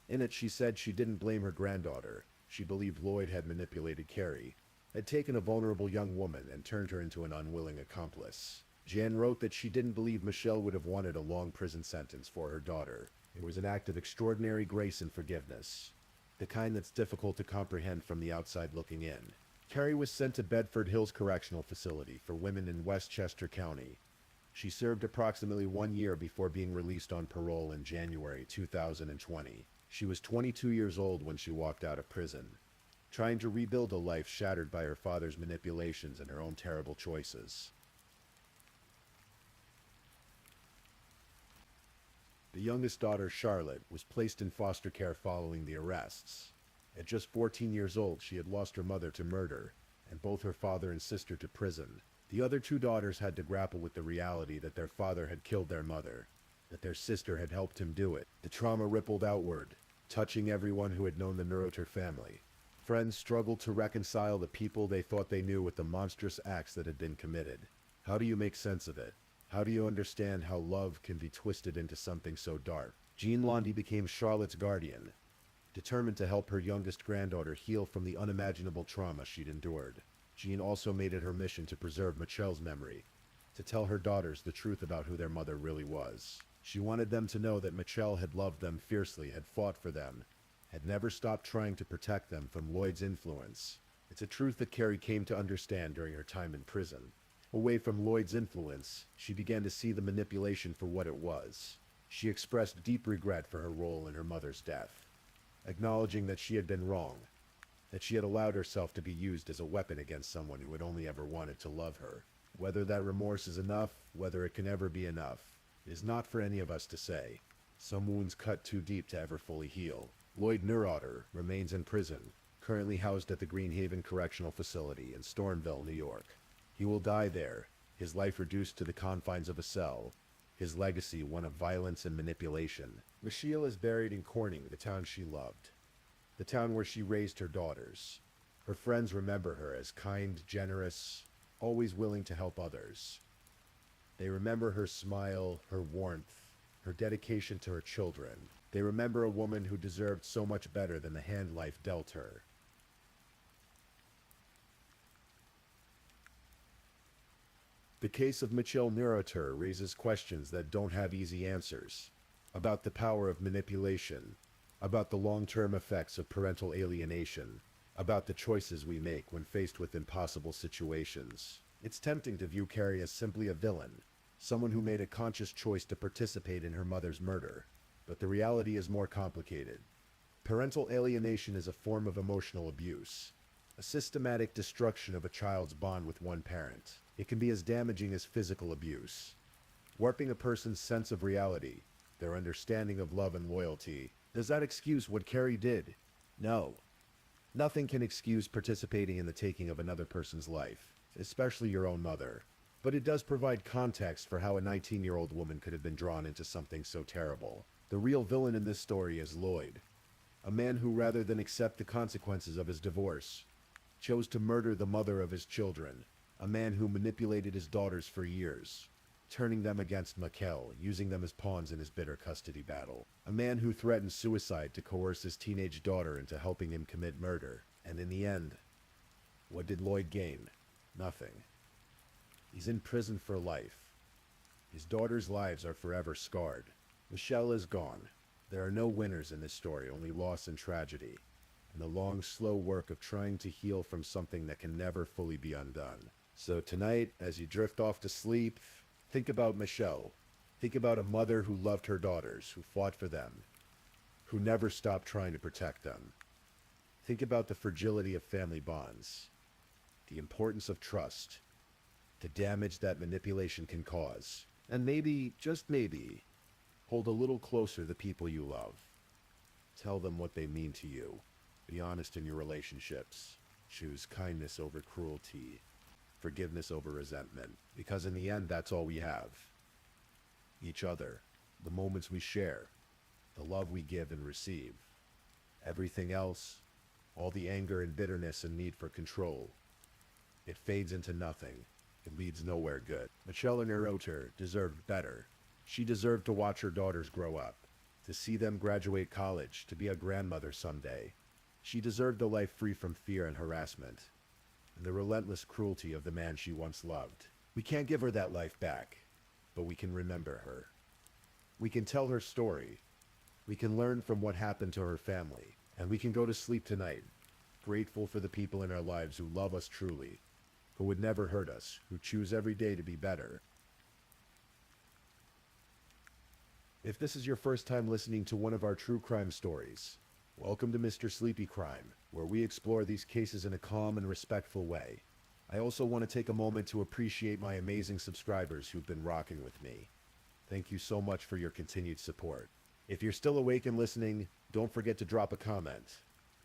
A: In it, she said she didn't blame her granddaughter. She believed Lloyd had manipulated Carrie, had taken a vulnerable young woman and turned her into an unwilling accomplice. Jan wrote that she didn't believe Michelle would have wanted a long prison sentence for her daughter. It was an act of extraordinary grace and forgiveness, the kind that's difficult to comprehend from the outside looking in. Carrie was sent to Bedford Hills Correctional Facility for women in Westchester County. She served approximately 1 year before being released on parole in January 2020. She was 22 years old when she walked out of prison, trying to rebuild a life shattered by her father's manipulations and her own terrible choices. The youngest daughter, Charlotte, was placed in foster care following the arrests. At just 14 years old, she had lost her mother to murder, and both her father and sister to prison. The other two daughters had to grapple with the reality that their father had killed their mother, that their sister had helped him do it. The trauma rippled outward, touching everyone who had known the Neuroter family. Friends struggled to reconcile the people they thought they knew with the monstrous acts that had been committed. How do you make sense of it? How do you understand how love can be twisted into something so dark? Jean Lundy became Charlotte's guardian, determined to help her youngest granddaughter heal from the unimaginable trauma she'd endured. Jean also made it her mission to preserve Michelle's memory, to tell her daughters the truth about who their mother really was. She wanted them to know that Michelle had loved them fiercely, had fought for them, had never stopped trying to protect them from Lloyd's influence. It's a truth that Carrie came to understand during her time in prison. Away from Lloyd's influence, she began to see the manipulation for what it was. She expressed deep regret for her role in her mother's death, acknowledging that she had been wrong, that she had allowed herself to be used as a weapon against someone who had only ever wanted to love her. Whether that remorse is enough, whether it can ever be enough, is not for any of us to say. Some wounds cut too deep to ever fully heal. Lloyd Neuroter remains in prison, currently housed at the Greenhaven Correctional Facility in Stormville, New York. He will die there, his life reduced to the confines of a cell, his legacy one of violence and manipulation. Michelle is buried in Corning, the town she loved, the town where she raised her daughters. Her friends remember her as kind, generous, always willing to help others. They remember her smile, her warmth, her dedication to her children. They remember a woman who deserved so much better than the hand life dealt her. The case of Michelle Neuroter raises questions that don't have easy answers, about the power of manipulation, about the long-term effects of parental alienation, about the choices we make when faced with impossible situations. It's tempting to view Carrie as simply a villain, someone who made a conscious choice to participate in her mother's murder. But the reality is more complicated. Parental alienation is a form of emotional abuse, a systematic destruction of a child's bond with one parent. It can be as damaging as physical abuse, warping a person's sense of reality, their understanding of love and loyalty. Does that excuse what Carrie did? No. Nothing can excuse participating in the taking of another person's life, especially your own mother. But it does provide context for how a 19-year-old woman could have been drawn into something so terrible. The real villain in this story is Lloyd, a man who, rather than accept the consequences of his divorce, chose to murder the mother of his children. A man who manipulated his daughters for years, turning them against Michelle, using them as pawns in his bitter custody battle. A man who threatened suicide to coerce his teenage daughter into helping him commit murder. And in the end, what did Lloyd gain? Nothing. He's in prison for life. His daughters' lives are forever scarred. Michelle is gone. There are no winners in this story, only loss and tragedy, and the long, slow work of trying to heal from something that can never fully be undone. So tonight, as you drift off to sleep, think about Michelle. Think about a mother who loved her daughters, who fought for them, who never stopped trying to protect them. Think about the fragility of family bonds, the importance of trust, the damage that manipulation can cause, and maybe, just maybe, hold a little closer the people you love. Tell them what they mean to you. Be honest in your relationships. Choose kindness over cruelty, forgiveness over resentment, because in the end, that's all we have. Each other, the moments we share, the love we give and receive. Everything else, all the anger and bitterness and need for control, it fades into nothing. It leads nowhere good. Michelle and her auteur deserved better. She deserved to watch her daughters grow up, to see them graduate college, to be a grandmother someday. She deserved a life free from fear and harassment, and the relentless cruelty of the man she once loved. We can't give her that life back, but we can remember her. We can tell her story. We can learn from what happened to her family, and we can go to sleep tonight, grateful for the people in our lives who love us truly, who would never hurt us, who choose every day to be better. If this is your first time listening to one of our true crime stories, welcome to Mr. Sleepy Crime, where we explore these cases in a calm and respectful way. I also want to take a moment to appreciate my amazing subscribers who've been rocking with me. Thank you so much for your continued support. If you're still awake and listening, don't forget to drop a comment.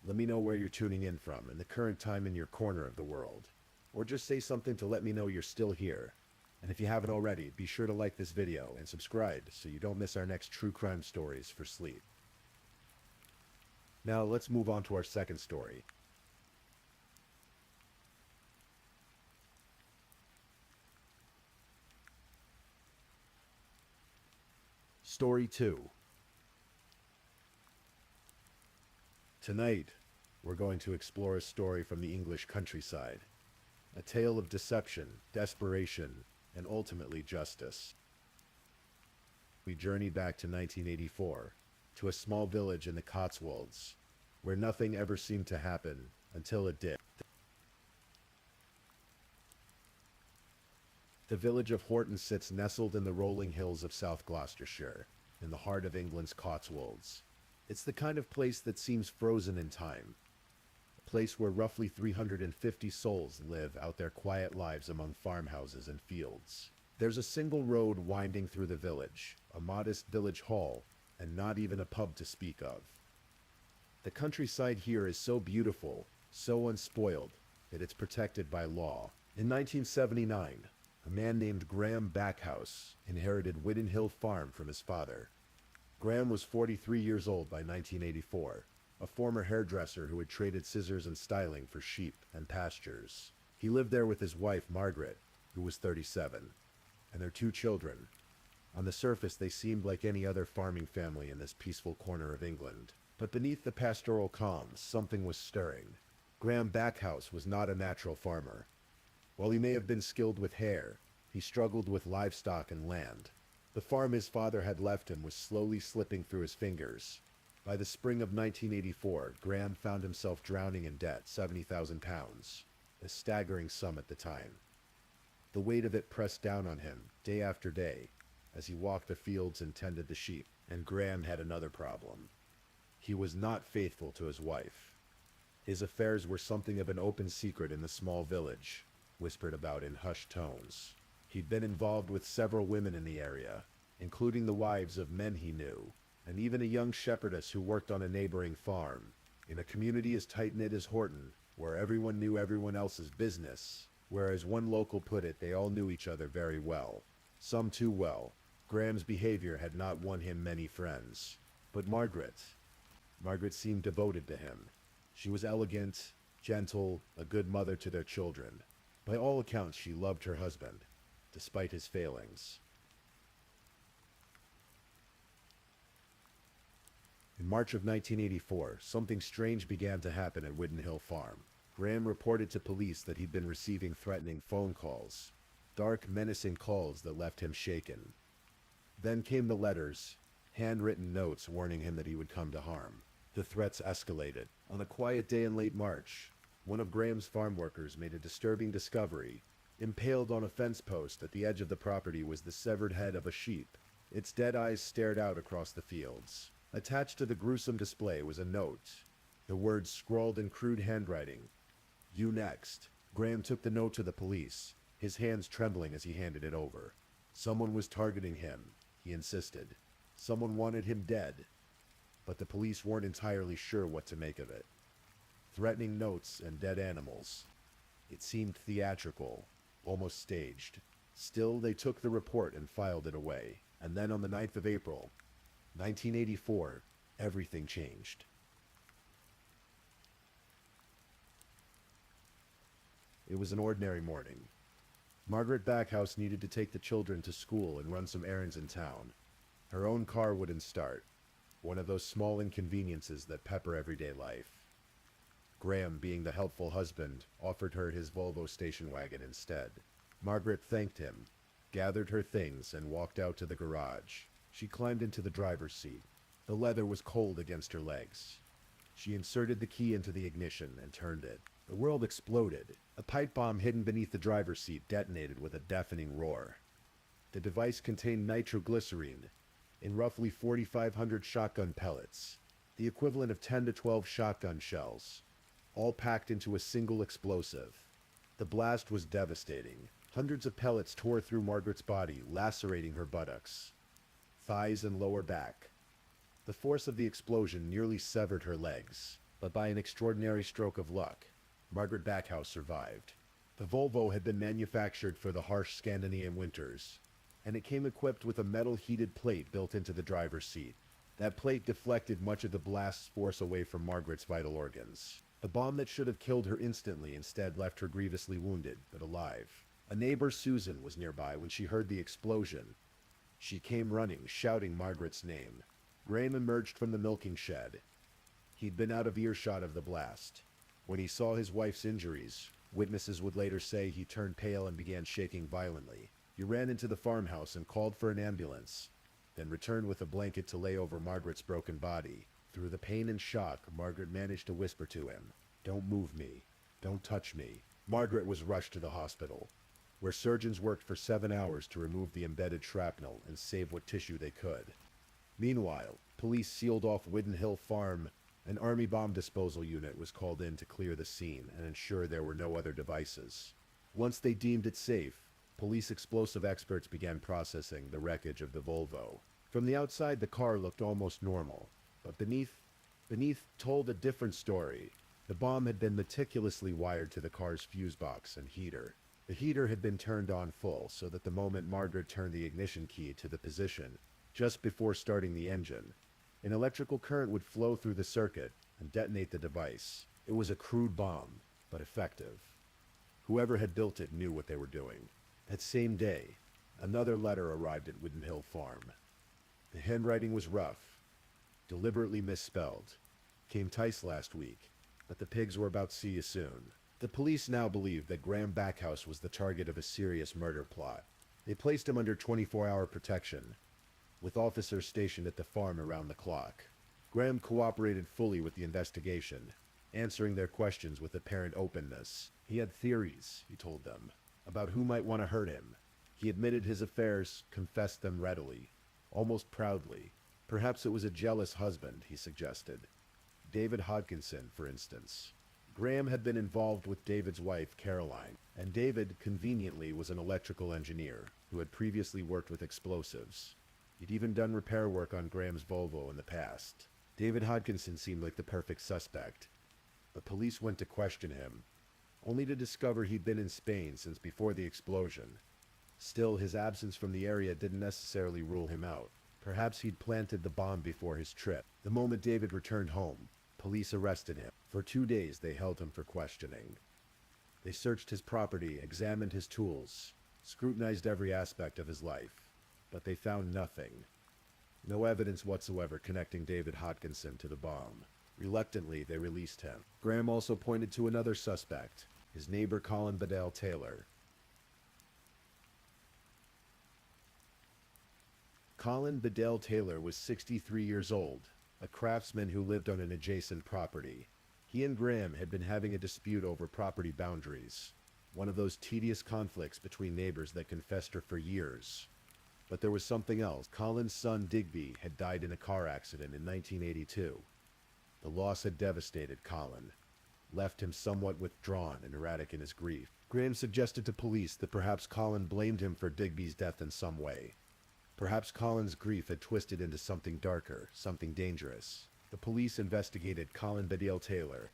A: Let me know where you're tuning in from and the current time in your corner of the world. Or just say something to let me know you're still here. And if you haven't already, be sure to like this video and subscribe so you don't miss our next true crime stories for sleep. Now let's move on to our second story. Story 2. Tonight, we're going to explore a story from the English countryside. A tale of deception, desperation, and ultimately justice. We journey back to 1984, to a small village in the Cotswolds, where nothing ever seemed to happen until it did. The village of Horton sits nestled in the rolling hills of South Gloucestershire, in the heart of England's Cotswolds. It's the kind of place that seems frozen in time. A place where roughly 350 souls live out their quiet lives among farmhouses and fields. There's a single road winding through the village, a modest village hall, and not even a pub to speak of. The countryside here is so beautiful, so unspoiled, that it's protected by law. In 1979, a man named Graham Backhouse inherited Widden Hill Farm from his father. Graham was 43 years old by 1984, a former hairdresser who had traded scissors and styling for sheep and pastures. He lived there with his wife, Margaret, who was 37, and their 2 children. On the surface, they seemed like any other farming family in this peaceful corner of England. But beneath the pastoral calm, something was stirring. Graham Backhouse was not a natural farmer. While he may have been skilled with hair, he struggled with livestock and land. The farm his father had left him was slowly slipping through his fingers. By the spring of 1984, Graham found himself drowning in debt, £70,000, a staggering sum at the time. The weight of it pressed down on him, day after day, as he walked the fields and tended the sheep. And Graham had another problem. He was not faithful to his wife. His affairs were something of an open secret in the small village, whispered about in hushed tones. He'd been involved with several women in the area, including the wives of men he knew, and even a young shepherdess who worked on a neighboring farm. In a community as tight-knit as Horton, where everyone knew everyone else's business, where, as one local put it, they all knew each other very well. Some too well. Graham's behavior had not won him many friends. But Margaret seemed devoted to him. She was elegant, gentle, a good mother to their children. By all accounts, she loved her husband, despite his failings. In March of 1984, something strange began to happen at Widden Hill Farm. Graham reported to police that he'd been receiving threatening phone calls, dark, menacing calls that left him shaken. Then came the letters, handwritten notes warning him that he would come to harm. The threats escalated. On a quiet day in late March, one of Graham's farm workers made a disturbing discovery. Impaled on a fence post at the edge of the property was the severed head of a sheep. Its dead eyes stared out across the fields. Attached to the gruesome display was a note, the words scrawled in crude handwriting. "You next." Graham took the note to the police, his hands trembling as he handed it over. Someone was targeting him, he insisted. Someone wanted him dead. But the police weren't entirely sure what to make of it. Threatening notes and dead animals. It seemed theatrical, almost staged. Still, they took the report and filed it away. And then on the 9th of April, 1984, everything changed. It was an ordinary morning. Margaret Backhouse needed to take the children to school and run some errands in town. Her own car wouldn't start, one of those small inconveniences that pepper everyday life. Graham, being the helpful husband, offered her his Volvo station wagon instead. Margaret thanked him, gathered her things, and walked out to the garage. She climbed into the driver's seat. The leather was cold against her legs. She inserted the key into the ignition and turned it. The world exploded. A pipe bomb hidden beneath the driver's seat detonated with a deafening roar. The device contained nitroglycerine in roughly 4,500 shotgun pellets, the equivalent of 10 to 12 shotgun shells, all packed into a single explosive. The blast was devastating. Hundreds of pellets tore through Margaret's body, lacerating her buttocks, thighs, and lower back. The force of the explosion nearly severed her legs, but by an extraordinary stroke of luck, Margaret Backhouse survived. The Volvo had been manufactured for the harsh Scandinavian winters, and it came equipped with a metal-heated plate built into the driver's seat. That plate deflected much of the blast's force away from Margaret's vital organs. The bomb that should have killed her instantly instead left her grievously wounded, but alive. A neighbor, Susan, was nearby when she heard the explosion. She came running, shouting Margaret's name. Graham emerged from the milking shed. He'd been out of earshot of the blast. When he saw his wife's injuries, witnesses would later say he turned pale and began shaking violently. He ran into the farmhouse and called for an ambulance, then returned with a blanket to lay over Margaret's broken body. Through the pain and shock, Margaret managed to whisper to him, "Don't move me. Don't touch me." Margaret was rushed to the hospital, where surgeons worked for 7 hours to remove the embedded shrapnel and save what tissue they could. Meanwhile, police sealed off Widden Hill Farm. An Army bomb disposal unit was called in to clear the scene and ensure there were no other devices. Once they deemed it safe, police explosive experts began processing the wreckage of the Volvo. From the outside, the car looked almost normal, but beneath told a different story. The bomb had been meticulously wired to the car's fuse box and heater. The heater had been turned on full so that the moment Margaret turned the ignition key to the position, just before starting the engine, an electrical current would flow through the circuit and detonate the device. It was a crude bomb, but effective. Whoever had built it knew what they were doing. That same day, another letter arrived at Widden Hill Farm. The handwriting was rough, deliberately misspelled. Came twice last week, but the pigs were about to see you soon. The police now believed that Graham Backhouse was the target of a serious murder plot. They placed him under 24-hour protection, with officers stationed at the farm around the clock. Graham cooperated fully with the investigation, answering their questions with apparent openness. He had theories, he told them, about who might want to hurt him. He admitted his affairs, confessed them readily, almost proudly. Perhaps it was a jealous husband, he suggested. David Hodkinson, for instance. Graham had been involved with David's wife, Caroline, and David, conveniently, was an electrical engineer who had previously worked with explosives. He'd even done repair work on Graham's Volvo in the past. David Hodkinson seemed like the perfect suspect, but police went to question him, only to discover he'd been in Spain since before the explosion. Still, his absence from the area didn't necessarily rule him out. Perhaps he'd planted the bomb before his trip. The moment David returned home, police arrested him. For 2 days, they held him for questioning. They searched his property, examined his tools, scrutinized every aspect of his life, but they found nothing. No evidence whatsoever connecting David Hodkinson to the bomb. Reluctantly, they released him. Graham also pointed to another suspect, his neighbor Colin Bedell Taylor. Colin Bedell Taylor was 63 years old, a craftsman who lived on an adjacent property. He and Graham had been having a dispute over property boundaries, one of those tedious conflicts between neighbors that can fester for years. But there was something else. Colin's son Digby had died in a car accident in 1982. The loss had devastated Colin, left him somewhat withdrawn and erratic in his grief. Graham suggested to police that perhaps Colin blamed him for Digby's death in some way. Perhaps Colin's grief had twisted into something darker, something dangerous. The police investigated Colin Bedell Taylor.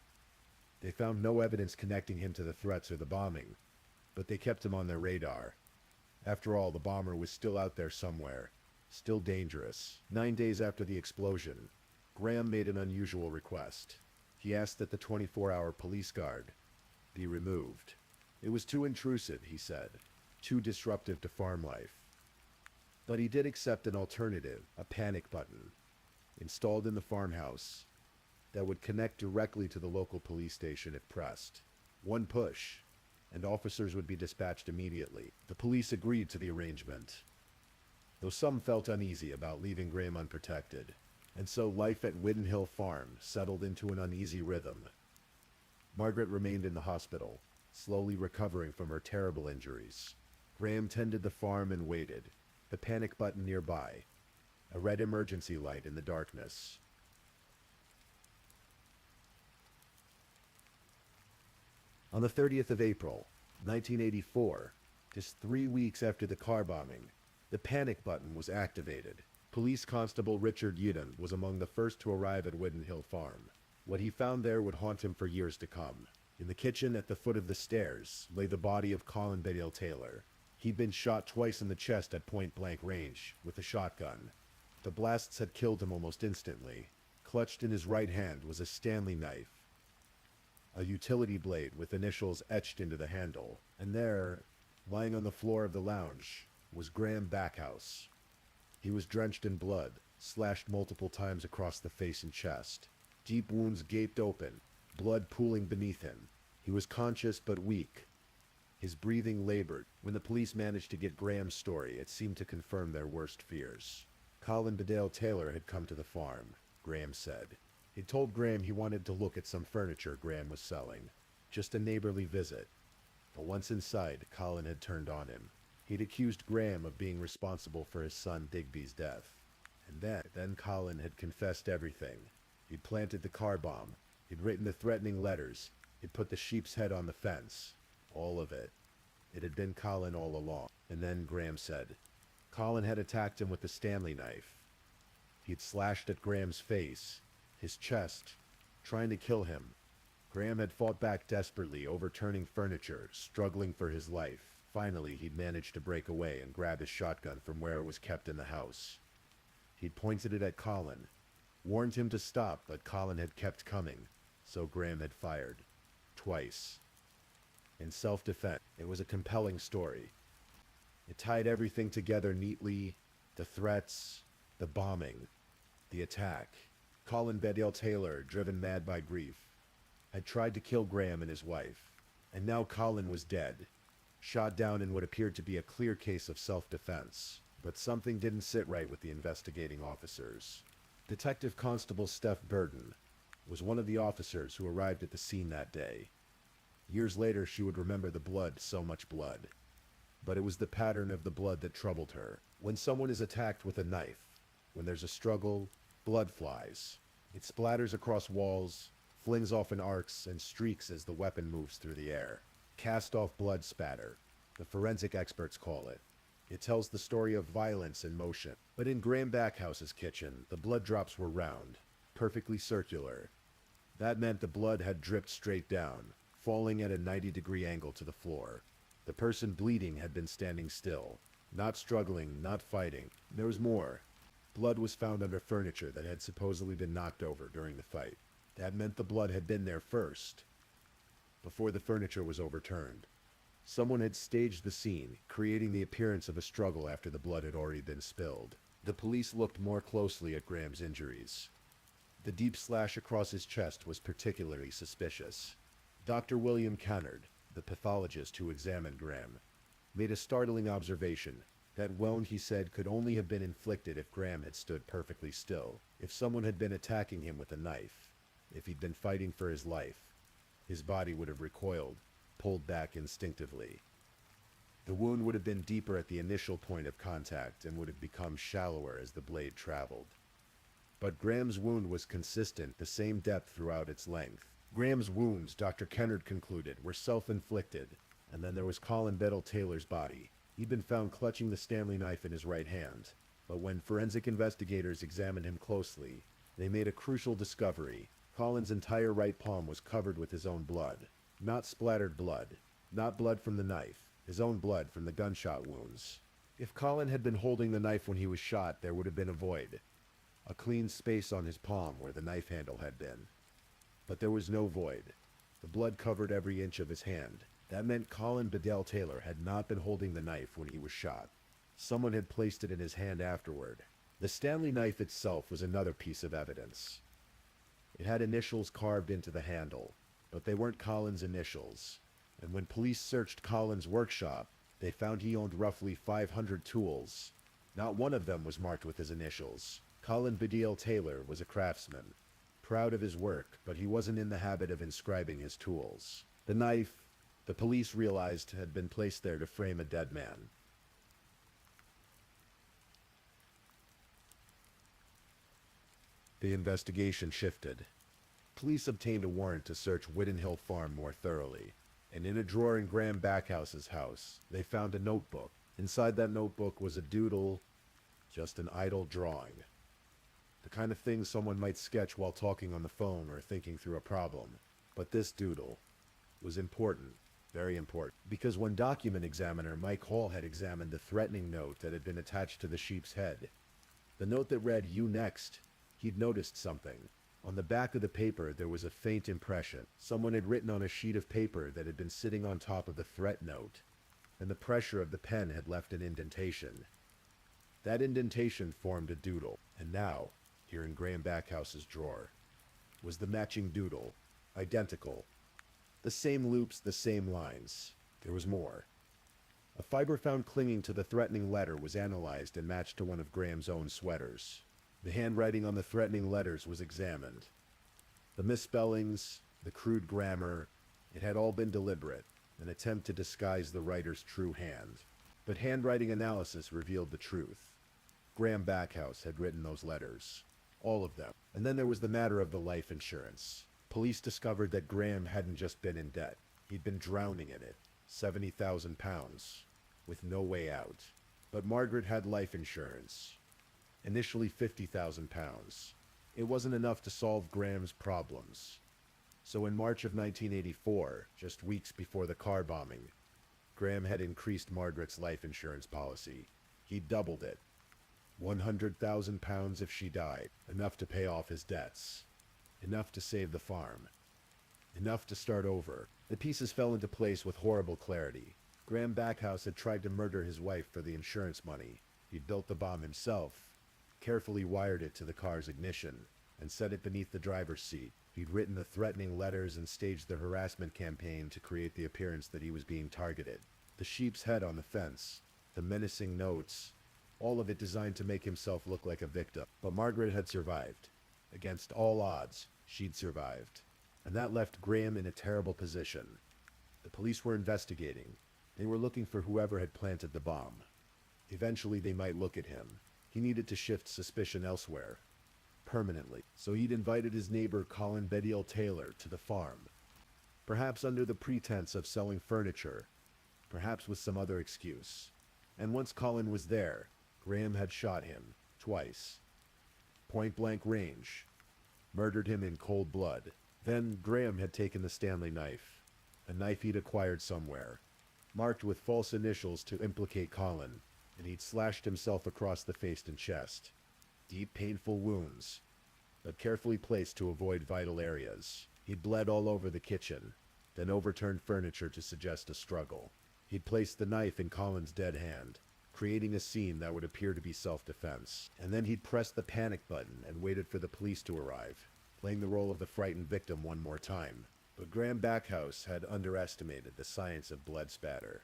A: They found no evidence connecting him to the threats or the bombing, but they kept him on their radar. After all, the bomber was still out there somewhere, still dangerous. 9 days after the explosion, Graham made an unusual request. He asked that the 24-hour police guard be removed. It was too intrusive, he said, too disruptive to farm life. But he did accept an alternative, a panic button, installed in the farmhouse that would connect directly to the local police station if pressed. One push, and officers would be dispatched immediately. The police agreed to the arrangement, though some felt uneasy about leaving Graham unprotected. And so life at Widden Hill Farm settled into an uneasy rhythm. Margaret remained in the hospital, slowly recovering from her terrible injuries. Graham tended the farm and waited, the panic button nearby, a red emergency light in the darkness. On the 30th of April, 1984, just 3 weeks after the car bombing, the panic button was activated. Police Constable Richard Uden was among the first to arrive at Widden Hill Farm. What he found there would haunt him for years to come. In the kitchen at the foot of the stairs lay the body of Colin Bedell Taylor. He'd been shot twice in the chest at point-blank range with a shotgun. The blasts had killed him almost instantly. Clutched in his right hand was a Stanley knife, a utility blade with initials etched into the handle. And there, lying on the floor of the lounge, was Graham Backhouse. He was drenched in blood, slashed multiple times across the face and chest. Deep wounds gaped open, blood pooling beneath him. He was conscious but weak. His breathing labored. When the police managed to get Graham's story, it seemed to confirm their worst fears. Colin Bedell Taylor had come to the farm, Graham said. He'd told Graham he wanted to look at some furniture Graham was selling. Just a neighborly visit. But once inside, Colin had turned on him. He'd accused Graham of being responsible for his son Digby's death. And then Colin had confessed everything. He'd planted the car bomb. He'd written the threatening letters. He'd put the sheep's head on the fence. All of it. It had been Colin all along. And then Graham said, Colin had attacked him with the Stanley knife. He'd slashed at Graham's face, his chest, trying to kill him. Graham had fought back desperately, overturning furniture, struggling for his life. Finally, he'd managed to break away and grab his shotgun from where it was kept in the house. He'd pointed it at Colin, warned him to stop, but Colin had kept coming, so Graham had fired. Twice. In self-defense. It was a compelling story. It tied everything together neatly, the threats, the bombing, the attack. Colin Bedell Taylor, driven mad by grief, had tried to kill Graham and his wife, and now Colin was dead, shot down in what appeared to be a clear case of self-defense. But something didn't sit right with the investigating officers. Detective Constable Steph Burden was one of the officers who arrived at the scene that day. Years later, she would remember the blood, so much blood. But it was the pattern of the blood that troubled her. When someone is attacked with a knife, when there's a struggle, blood flies. It splatters across walls, flings off in arcs and streaks as the weapon moves through the air. Cast-off blood spatter, the forensic experts call it. It tells the story of violence in motion. But in Graham Backhouse's kitchen, the blood drops were round, perfectly circular. That meant the blood had dripped straight down, falling at a 90-degree angle to the floor. The person bleeding had been standing still, not struggling, not fighting. There was more. Blood was found under furniture that had supposedly been knocked over during the fight. That meant the blood had been there first, before the furniture was overturned. Someone had staged the scene, creating the appearance of a struggle after the blood had already been spilled. The police looked more closely at Graham's injuries. The deep slash across his chest was particularly suspicious. Dr. William Cannard, the pathologist who examined Graham, made a startling observation. That wound, he said, could only have been inflicted if Graham had stood perfectly still, if someone had been attacking him with a knife, if he'd been fighting for his life. His body would have recoiled, pulled back instinctively. The wound would have been deeper at the initial point of contact and would have become shallower as the blade traveled. But Graham's wound was consistent, the same depth throughout its length. Graham's wounds, Dr. Kennard concluded, were self-inflicted. And then there was Colin Bedell Taylor's body. He'd been found clutching the Stanley knife in his right hand. But when forensic investigators examined him closely, they made a crucial discovery. Colin's entire right palm was covered with his own blood. Not splattered blood. Not blood from the knife. His own blood from the gunshot wounds. If Colin had been holding the knife when he was shot, there would have been a void, a clean space on his palm where the knife handle had been. But there was no void. The blood covered every inch of his hand. That meant Colin Bedell Taylor had not been holding the knife when he was shot. Someone had placed it in his hand afterward. The Stanley knife itself was another piece of evidence. It had initials carved into the handle, but they weren't Colin's initials. And when police searched Colin's workshop, they found he owned roughly 500 tools. Not one of them was marked with his initials. Colin Bedell Taylor was a craftsman, proud of his work, but he wasn't in the habit of inscribing his tools. The knife, the police realized, had been placed there to frame a dead man. The investigation shifted. Police obtained a warrant to search Whitten Hill Farm more thoroughly, and in a drawer in Graham Backhouse's house, they found a notebook. Inside that notebook was a doodle, just an idle drawing. The kind of thing someone might sketch while talking on the phone or thinking through a problem. But this doodle was important, very important, because when document examiner Mike Hall had examined the threatening note that had been attached to the sheep's head, the note that read, "You next," he'd noticed something. On the back of the paper there was a faint impression. Someone had written on a sheet of paper that had been sitting on top of the threat note, and the pressure of the pen had left an indentation. That indentation formed a doodle, and now, here in Graham Backhouse's drawer, was the matching doodle, identical. The same loops, the same lines. There was more. A fiber found clinging to the threatening letter was analyzed and matched to one of Graham's own sweaters. The handwriting on the threatening letters was examined. The misspellings, the crude grammar, it had all been deliberate, an attempt to disguise the writer's true hand. But handwriting analysis revealed the truth. Graham Backhouse had written those letters. All of them. And then there was the matter of the life insurance. Police discovered that Graham hadn't just been in debt. He'd been drowning in it. £70,000. With no way out. But Margaret had life insurance. Initially £50,000. It wasn't enough to solve Graham's problems. So in March of 1984, just weeks before the car bombing, Graham had increased Margaret's life insurance policy. He doubled it. £100,000 if she died. Enough to pay off his debts. Enough to save the farm. Enough to start over. The pieces fell into place with horrible clarity. Graham Backhouse had tried to murder his wife for the insurance money. He'd built the bomb himself, carefully wired it to the car's ignition, and set it beneath the driver's seat. He'd written the threatening letters and staged the harassment campaign to create the appearance that he was being targeted. The sheep's head on the fence, the menacing notes, all of it designed to make himself look like a victim. But Margaret had survived. Against all odds, she'd survived. And that left Graham in a terrible position. The police were investigating. They were looking for whoever had planted the bomb. Eventually they might look at him. He needed to shift suspicion elsewhere. Permanently. So he'd invited his neighbor Colin Bedell Taylor to the farm. Perhaps under the pretense of selling furniture. Perhaps with some other excuse. And once Colin was there, Graham had shot him. Twice. Point-blank range. Murdered him in cold blood. Then Graham had taken the Stanley knife. A knife he'd acquired somewhere. Marked with false initials to implicate Colin. And he'd slashed himself across the face and chest. Deep, painful wounds, but carefully placed to avoid vital areas. He'd bled all over the kitchen, then overturned furniture to suggest a struggle. He'd placed the knife in Colin's dead hand, creating a scene that would appear to be self-defense. And then he'd pressed the panic button and waited for the police to arrive, playing the role of the frightened victim one more time. But Graham Backhouse had underestimated the science of blood spatter.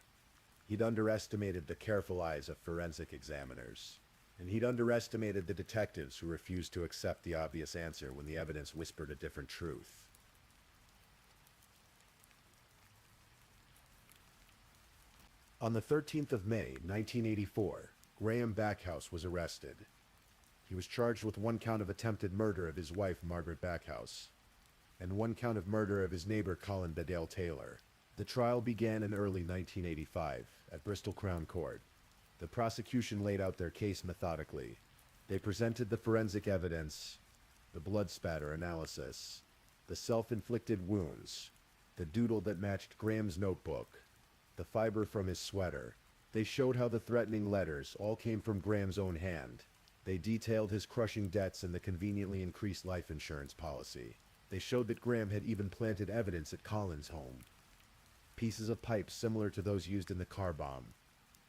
A: He'd underestimated the careful eyes of forensic examiners. And he'd underestimated the detectives who refused to accept the obvious answer when the evidence whispered a different truth. On the 13th of May, 1984, Graham Backhouse was arrested. He was charged with one count of attempted murder of his wife, Margaret Backhouse, and one count of murder of his neighbor, Colin Bedell Taylor. The trial began in early 1985 at Bristol Crown Court. The prosecution laid out their case methodically. They presented the forensic evidence, the blood spatter analysis, the self-inflicted wounds, the doodle that matched Graham's notebook, the fiber from his sweater, They showed how the threatening letters all came from Graham's own hand. They detailed his crushing debts and the conveniently increased life insurance policy. They showed that Graham had even planted evidence at Colin's home. Pieces of pipe similar to those used in the car bomb,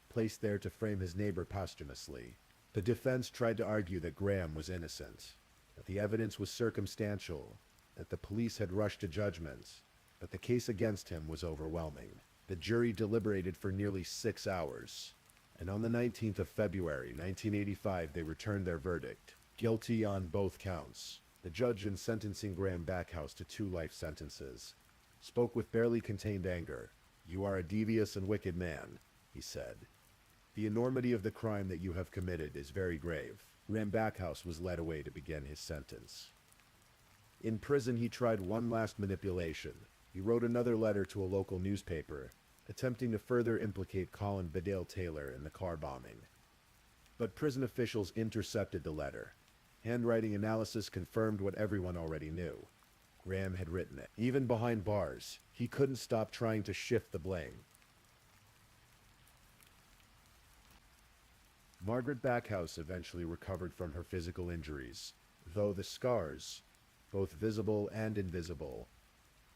A: placed there to frame his neighbor posthumously. The defense tried to argue that Graham was innocent, that the evidence was circumstantial, that the police had rushed to judgment, but the case against him was overwhelming. The jury deliberated for nearly 6 hours, and on the 19th of February, 1985, they returned their verdict. Guilty on both counts. The judge, in sentencing Graham Backhouse to 2 life sentences, spoke with barely contained anger. "You are a devious and wicked man," he said. "The enormity of the crime that you have committed is very grave." Graham Backhouse was led away to begin his sentence. In prison, he tried one last manipulation. He wrote another letter to a local newspaper, attempting to further implicate Colin Bedale Taylor in the car bombing. But prison officials intercepted the letter. Handwriting analysis confirmed what everyone already knew. Graham had written it. Even behind bars, he couldn't stop trying to shift the blame. Margaret Backhouse eventually recovered from her physical injuries, though the scars, both visible and invisible,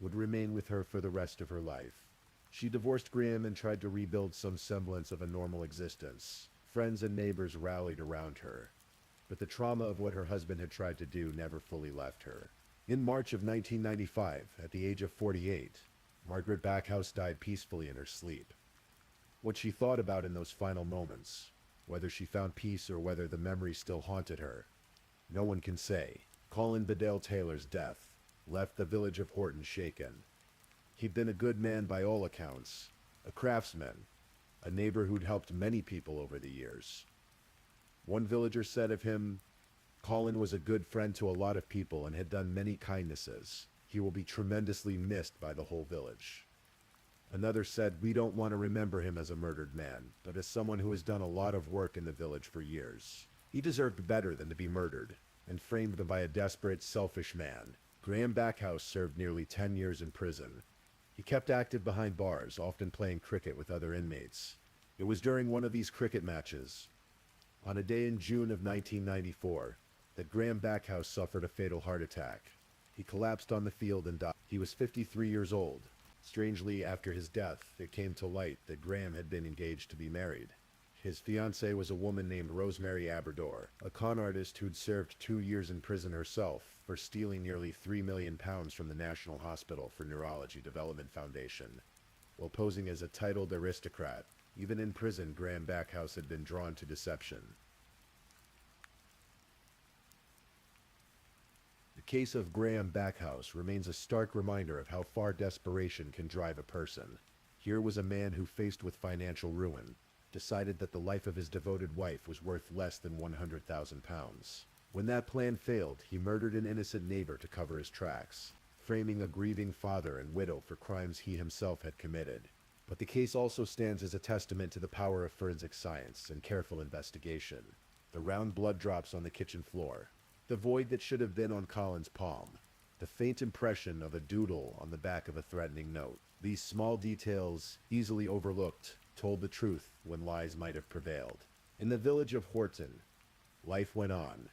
A: would remain with her for the rest of her life. She divorced Graham and tried to rebuild some semblance of a normal existence. Friends and neighbors rallied around her, but the trauma of what her husband had tried to do never fully left her. In March of 1995, at the age of 48, Margaret Backhouse died peacefully in her sleep. What she thought about in those final moments, whether she found peace or whether the memory still haunted her, no one can say. Colin Bedale Taylor's death left the village of Horton shaken. He'd been a good man by all accounts, a craftsman, a neighbor who'd helped many people over the years. One villager said of him, "Colin was a good friend to a lot of people and had done many kindnesses. He will be tremendously missed by the whole village." Another said, "We don't want to remember him as a murdered man, but as someone who has done a lot of work in the village for years. He deserved better than to be murdered and framed by a desperate, selfish man." Graham Backhouse served nearly 10 years in prison. He kept active behind bars, often playing cricket with other inmates. It was during one of these cricket matches, on a day in June of 1994, that Graham Backhouse suffered a fatal heart attack. He collapsed on the field and died. He was 53 years old. Strangely, after his death, it came to light that Graham had been engaged to be married. His fiancée was a woman named Rosemary Aberdor, a con artist who'd served 2 years in prison herself for stealing nearly £3 million from the National Hospital for Neurology Development Foundation, while posing as a titled aristocrat. Even in prison, Graham Backhouse had been drawn to deception. The case of Graham Backhouse remains a stark reminder of how far desperation can drive a person. Here was a man who, faced with financial ruin, decided that the life of his devoted wife was worth less than £100,000. When that plan failed, he murdered an innocent neighbor to cover his tracks, framing a grieving father and widow for crimes he himself had committed. But the case also stands as a testament to the power of forensic science and careful investigation. The round blood drops on the kitchen floor, the void that should have been on Colin's palm, the faint impression of a doodle on the back of a threatening note. These small details, easily overlooked, told the truth when lies might have prevailed. In the village of Horton, life went on.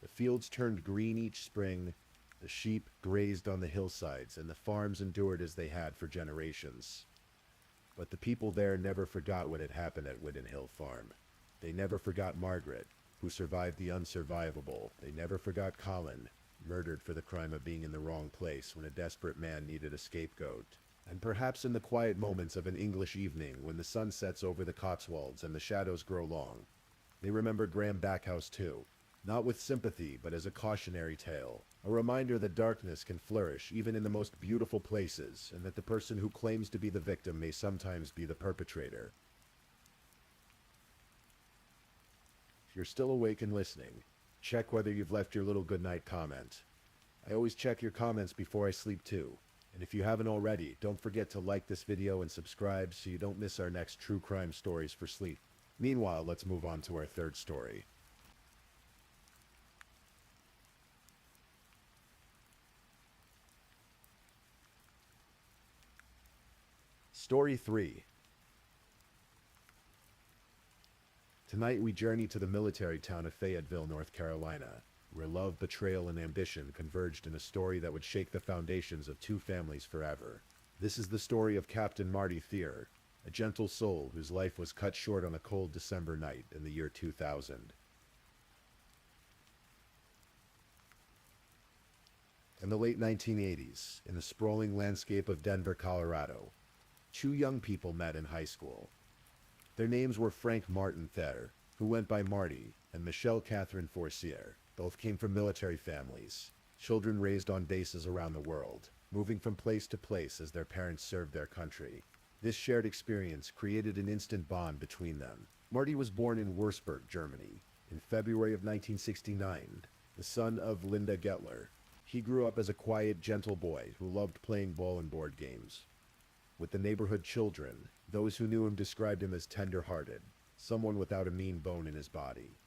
A: The fields turned green each spring, the sheep grazed on the hillsides, and the farms endured as they had for generations. But the people there never forgot what had happened at Whitten Hill Farm. They never forgot Margaret, who survived the unsurvivable. They never forgot Colin, murdered for the crime of being in the wrong place when a desperate man needed a scapegoat. And perhaps in the quiet moments of an English evening, when the sun sets over the Cotswolds and the shadows grow long, they remember Graham Backhouse too. Not with sympathy, but as a cautionary tale. A reminder that darkness can flourish even in the most beautiful places, and that the person who claims to be the victim may sometimes be the perpetrator. If you're still awake and listening, check whether you've left your little goodnight comment. I always check your comments before I sleep too. And if you haven't already, don't forget to like this video and subscribe so you don't miss our next true crime stories for sleep. Meanwhile, let's move on to our third story. Story 3. Tonight we journey to the military town of Fayetteville, North Carolina, where love, betrayal, and ambition converged in a story that would shake the foundations of two families forever. This is the story of Captain Marty Thier, a gentle soul whose life was cut short on a cold December night in the year 2000. In the late 1980s, in the sprawling landscape of Denver, Colorado, two young people met in high school. Their names were Frank Martin Thier, who went by Marty, and Michelle Catherine Forcier. Both came from military families, children raised on bases around the world, moving from place to place as their parents served their country. This shared experience created an instant bond between them. Marty was born in Würzburg, Germany, in February of 1969, the son of Linda Gettler. He grew up as a quiet, gentle boy who loved playing ball and board games. With the neighborhood children, those who knew him described him as tender-hearted, someone without a mean bone in his body,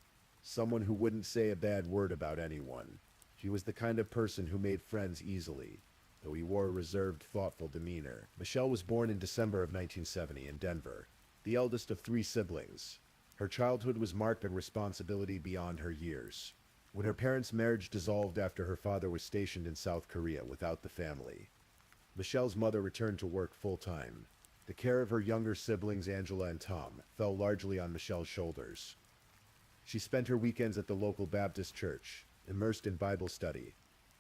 A: someone who wouldn't say a bad word about anyone. He was the kind of person who made friends easily, though he wore a reserved, thoughtful demeanor. Michelle was born in December of 1970 in Denver, the eldest of three siblings. Her childhood was marked by responsibility beyond her years. When her parents' marriage dissolved after her father was stationed in South Korea without the family, Michelle's mother returned to work full-time. The care of her younger siblings, Angela and Tom, fell largely on Michelle's shoulders. She spent her weekends at the local Baptist church, immersed in Bible study,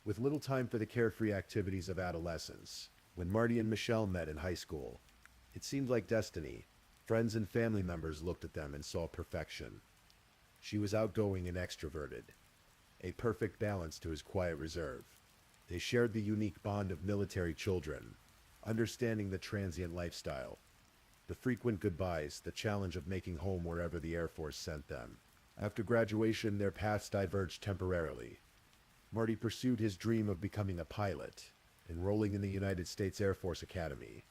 A: with little time for the carefree activities of adolescence. When Marty and Michelle met in high school, it seemed like destiny. Friends and family members looked at them and saw perfection. She was outgoing and extroverted, a perfect balance to his quiet reserve. They shared the unique bond of military children, understanding the transient lifestyle, the frequent goodbyes, the challenge of making home wherever the Air Force sent them. After graduation, their paths diverged temporarily. Marty pursued his dream of becoming a pilot, enrolling in the United States Air Force Academy.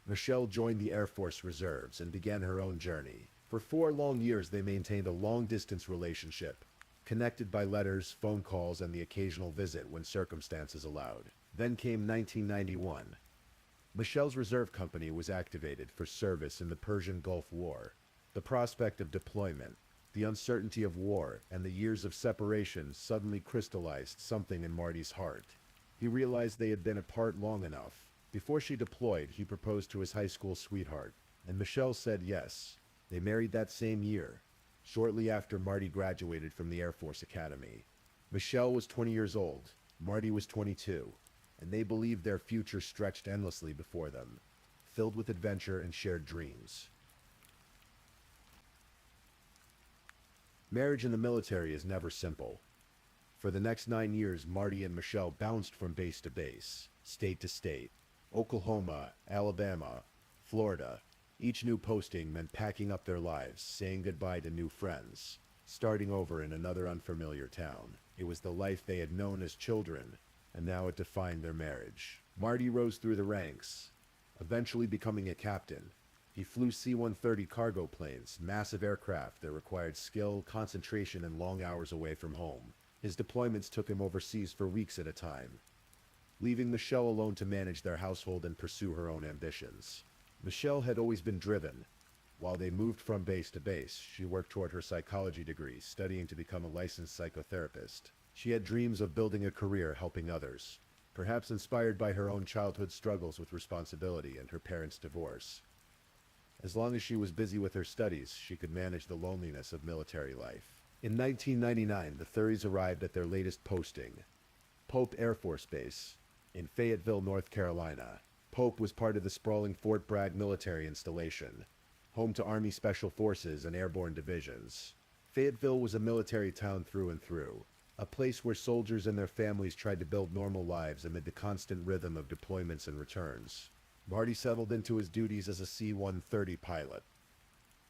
A: Michelle joined the Air Force Reserves and began her own journey. For 4 long years, they maintained a long-distance relationship, connected by letters, phone calls, and the occasional visit when circumstances allowed. Then came 1991. Michelle's reserve company was activated for service in the Persian Gulf War. The prospect of deployment, the uncertainty of war, and the years of separation suddenly crystallized something in Marty's heart. He realized they had been apart long enough. Before she deployed, he proposed to his high school sweetheart, and Michelle said yes. They married that same year, shortly after Marty graduated from the Air Force Academy. Michelle was 20 years old, Marty was 22, and they believed their future stretched endlessly before them, filled with adventure and shared dreams. Marriage in the military is never simple. For the next 9 years, Marty and Michelle bounced from base to base, state to state, Oklahoma, Alabama, Florida. Each new posting meant packing up their lives, saying goodbye to new friends, starting over in another unfamiliar town. It was the life they had known as children, and now it defined their marriage. Marty rose through the ranks, eventually becoming a captain. He flew C-130 cargo planes, massive aircraft that required skill, concentration, and long hours away from home. His deployments took him overseas for weeks at a time, leaving Michelle alone to manage their household and pursue her own ambitions. Michelle had always been driven. While they moved from base to base, she worked toward her psychology degree, studying to become a licensed psychotherapist. She had dreams of building a career helping others, perhaps inspired by her own childhood struggles with responsibility and her parents' divorce. As long as she was busy with her studies, she could manage the loneliness of military life. In 1999, the Thuries arrived at their latest posting, Pope Air Force Base, in Fayetteville, North Carolina. Pope was part of the sprawling Fort Bragg military installation, home to Army Special Forces and airborne divisions. Fayetteville was a military town through and through, a place where soldiers and their families tried to build normal lives amid the constant rhythm of deployments and returns. Marty settled into his duties as a C-130 pilot.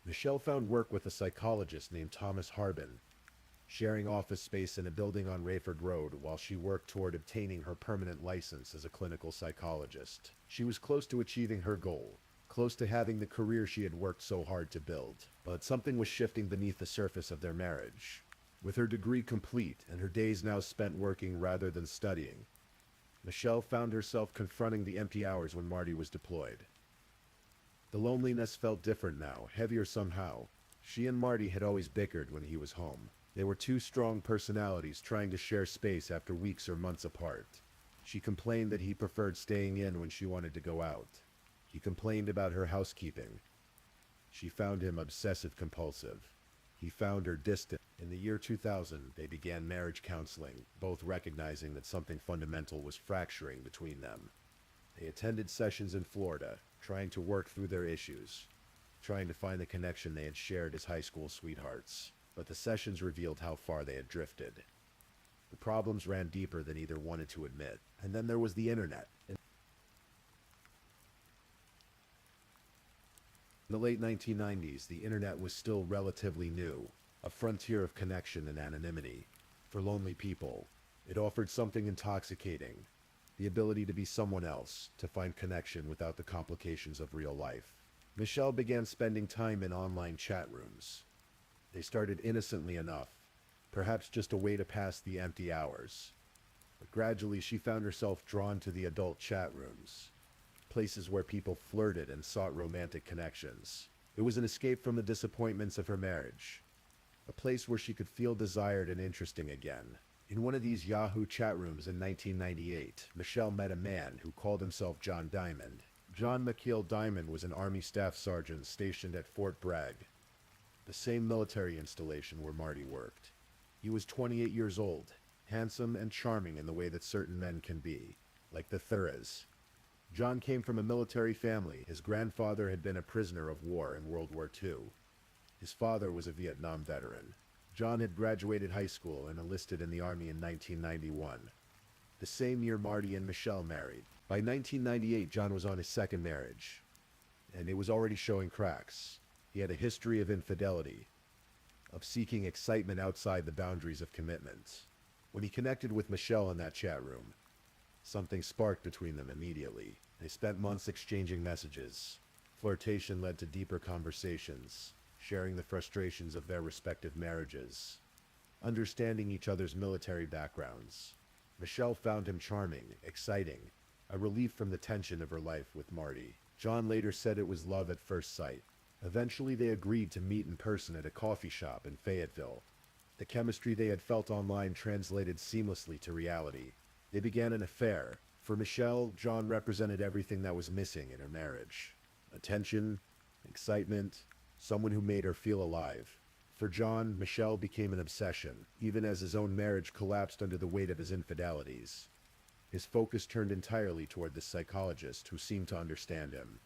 A: Michelle found work with a psychologist named Thomas Harbin, sharing office space in a building on Rayford Road while she worked toward obtaining her permanent license as a clinical psychologist. She was close to achieving her goal, close to having the career she had worked so hard to build. But something was shifting beneath the surface of their marriage. With her degree complete and her days now spent working rather than studying, Michelle found herself confronting the empty hours when Marty was deployed. The loneliness felt different now, heavier somehow. She and Marty had always bickered when he was home. They were two strong personalities trying to share space after weeks or months apart. She complained that he preferred staying in when she wanted to go out. He complained about her housekeeping. She found him obsessive compulsive. He found her distant. In the year 2000, they began marriage counseling, both recognizing that something fundamental was fracturing between them. They attended sessions in Florida, trying to work through their issues, trying to find the connection they had shared as high school sweethearts. But the sessions revealed how far they had drifted. The problems ran deeper than either wanted to admit. And then there was the internet. In the late 1990s, the internet was still relatively new, a frontier of connection and anonymity. For lonely people, it offered something intoxicating, the ability to be someone else, to find connection without the complications of real life. Michelle began spending time in online chat rooms. They started innocently enough, perhaps just a way to pass the empty hours. But gradually she found herself drawn to the adult chat rooms, places where people flirted and sought romantic connections. It was an escape from the disappointments of her marriage, a place where she could feel desired and interesting again. In one of these Yahoo chat rooms in 1998, Michelle met a man who called himself John Diamond. John McKeel Diamond was an Army staff sergeant stationed at Fort Bragg, the same military installation where Marty worked. He was 28 years old, handsome and charming in the way that certain men can be, like the Thuras. John came from a military family. His grandfather had been a prisoner of war in World War II. His father was a Vietnam veteran. John had graduated high school and enlisted in the Army in 1991, the same year Marty and Michelle married. By 1998, John was on his second marriage, and it was already showing cracks. He had a history of infidelity, of seeking excitement outside the boundaries of commitment. When he connected with Michelle in that chat room, something sparked between them immediately. They spent months exchanging messages. Flirtation led to deeper conversations, sharing the frustrations of their respective marriages, understanding each other's military backgrounds. Michelle found him charming, exciting, a relief from the tension of her life with Marty. John later said it was love at first sight. Eventually they agreed to meet in person at a coffee shop in Fayetteville. The chemistry they had felt online translated seamlessly to reality. They began an affair. For Michelle, John represented everything that was missing in her marriage. Attention, excitement, someone who made her feel alive. For John, Michelle became an obsession, even as his own marriage collapsed under the weight of his infidelities. His focus turned entirely toward the psychologist who seemed to understand him.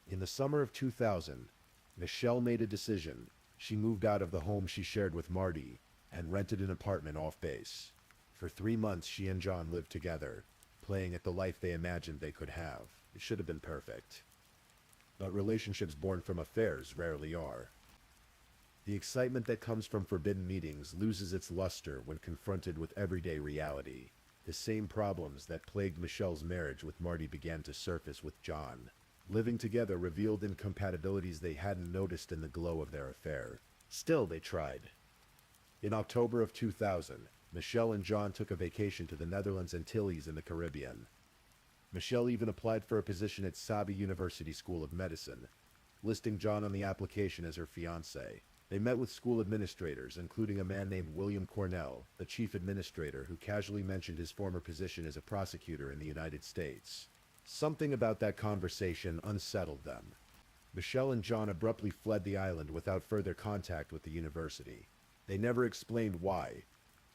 A: In the summer of 2000, Michelle made a decision. She moved out of the home she shared with Marty and rented an apartment off base. For 3 months, she and John lived together, playing at the life they imagined they could have. It should have been perfect. But relationships born from affairs rarely are. The excitement that comes from forbidden meetings loses its luster when confronted with everyday reality. The same problems that plagued Michelle's marriage with Marty began to surface with John. Living together revealed incompatibilities they hadn't noticed in the glow of their affair. Still, they tried. In October of 2000, Michelle and John took a vacation to the Netherlands Antilles in the Caribbean. Michelle even applied for a position at Sabi University School of Medicine, listing John on the application as her fiancé. They met with school administrators, including a man named William Cornell, the chief administrator, who casually mentioned his former position as a prosecutor in the United States. Something about that conversation unsettled them. Michelle and John abruptly fled the island without further contact with the university. They never explained why,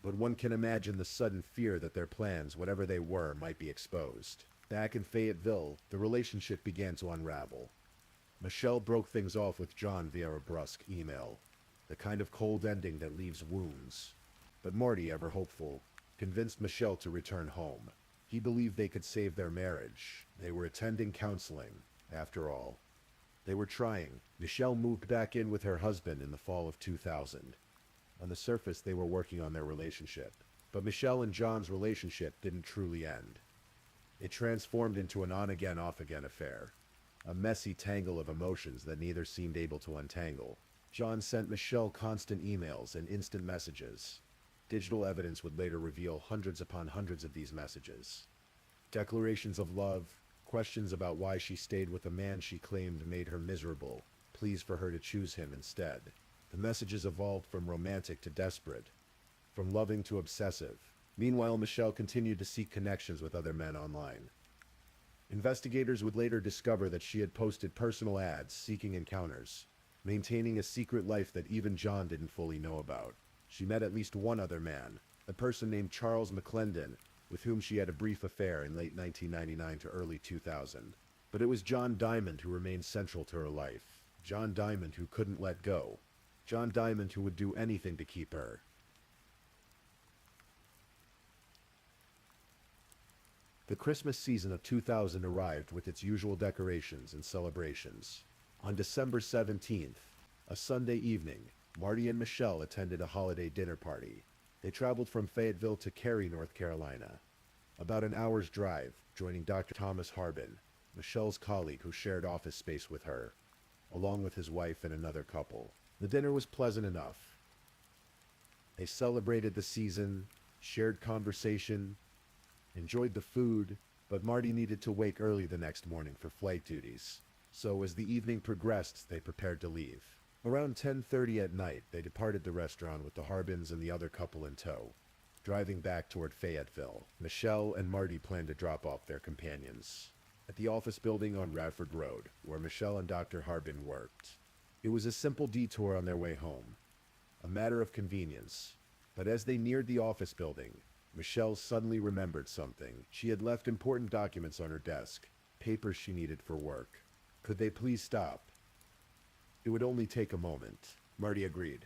A: but one can imagine the sudden fear that their plans, whatever they were, might be exposed. Back in Fayetteville, the relationship began to unravel. Michelle broke things off with John via a brusque email, the kind of cold ending that leaves wounds. But Marty, ever hopeful, convinced Michelle to return home. He believed they could save their marriage. They were attending counseling, after all. They were trying. Michelle moved back in with her husband in the fall of 2000. On the surface, they were working on their relationship. But Michelle and John's relationship didn't truly end. It transformed into an on-again, off-again affair. A messy tangle of emotions that neither seemed able to untangle. John sent Michelle constant emails and instant messages. Digital evidence would later reveal hundreds upon hundreds of these messages. Declarations of love, questions about why she stayed with a man she claimed made her miserable, pleas for her to choose him instead. The messages evolved from romantic to desperate, from loving to obsessive. Meanwhile, Michelle continued to seek connections with other men online. Investigators would later discover that she had posted personal ads seeking encounters, maintaining a secret life that even John didn't fully know about. She met at least one other man, a person named Charles McClendon, with whom she had a brief affair in late 1999 to early 2000. But it was John Diamond who remained central to her life. John Diamond who couldn't let go. John Diamond who would do anything to keep her. The Christmas season of 2000 arrived with its usual decorations and celebrations. On December 17th, a Sunday evening, Marty and Michelle attended a holiday dinner party. They traveled from Fayetteville to Cary, North Carolina. About an hour's drive, joining Dr. Thomas Harbin, Michelle's colleague who shared office space with her, along with his wife and another couple. The dinner was pleasant enough. They celebrated the season, shared conversation, enjoyed the food, but Marty needed to wake early the next morning for flight duties. So as the evening progressed, they prepared to leave. Around 10:30 at night, they departed the restaurant with the Harbins and the other couple in tow. Driving back toward Fayetteville, Michelle and Marty planned to drop off their companions at the office building on Radford Road, where Michelle and Dr. Harbin worked. It was a simple detour on their way home, a matter of convenience. But as they neared the office building, Michelle suddenly remembered something. She had left important documents on her desk, papers she needed for work. Could they please stop? It would only take a moment. Marty agreed.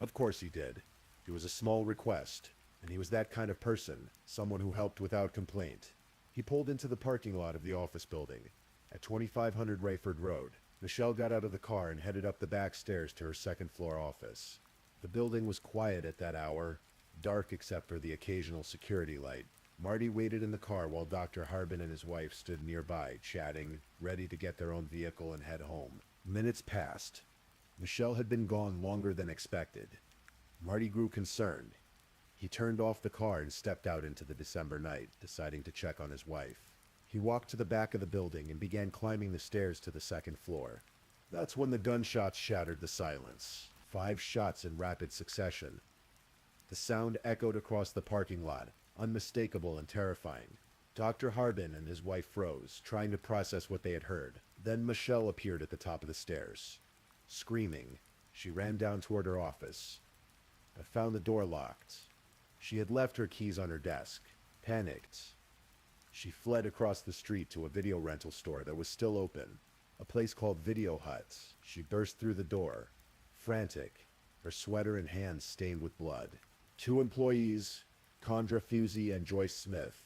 A: Of course he did. It was a small request, and he was that kind of person, someone who helped without complaint. He pulled into the parking lot of the office building at 2500 Rayford Road. Michelle got out of the car and headed up the back stairs to her second-floor office. The building was quiet at that hour, dark except for the occasional security light. Marty waited in the car while Dr. Harbin and his wife stood nearby, chatting, ready to get their own vehicle and head home. Minutes passed. Michelle had been gone longer than expected. Marty grew concerned. He turned off the car and stepped out into the December night, deciding to check on his wife. He walked to the back of the building and began climbing the stairs to the second floor. That's when the gunshots shattered the silence. 5 shots in rapid succession. The sound echoed across the parking lot, unmistakable and terrifying. Dr. Harbin and his wife froze, trying to process what they had heard. Then Michelle appeared at the top of the stairs. Screaming, she ran down toward her office, but found the door locked. She had left her keys on her desk. Panicked, she fled across the street to a video rental store that was still open, a place called Video Hut. She burst through the door, frantic, her sweater and hands stained with blood. 2 employees, Condra Fusey and Joyce Smith,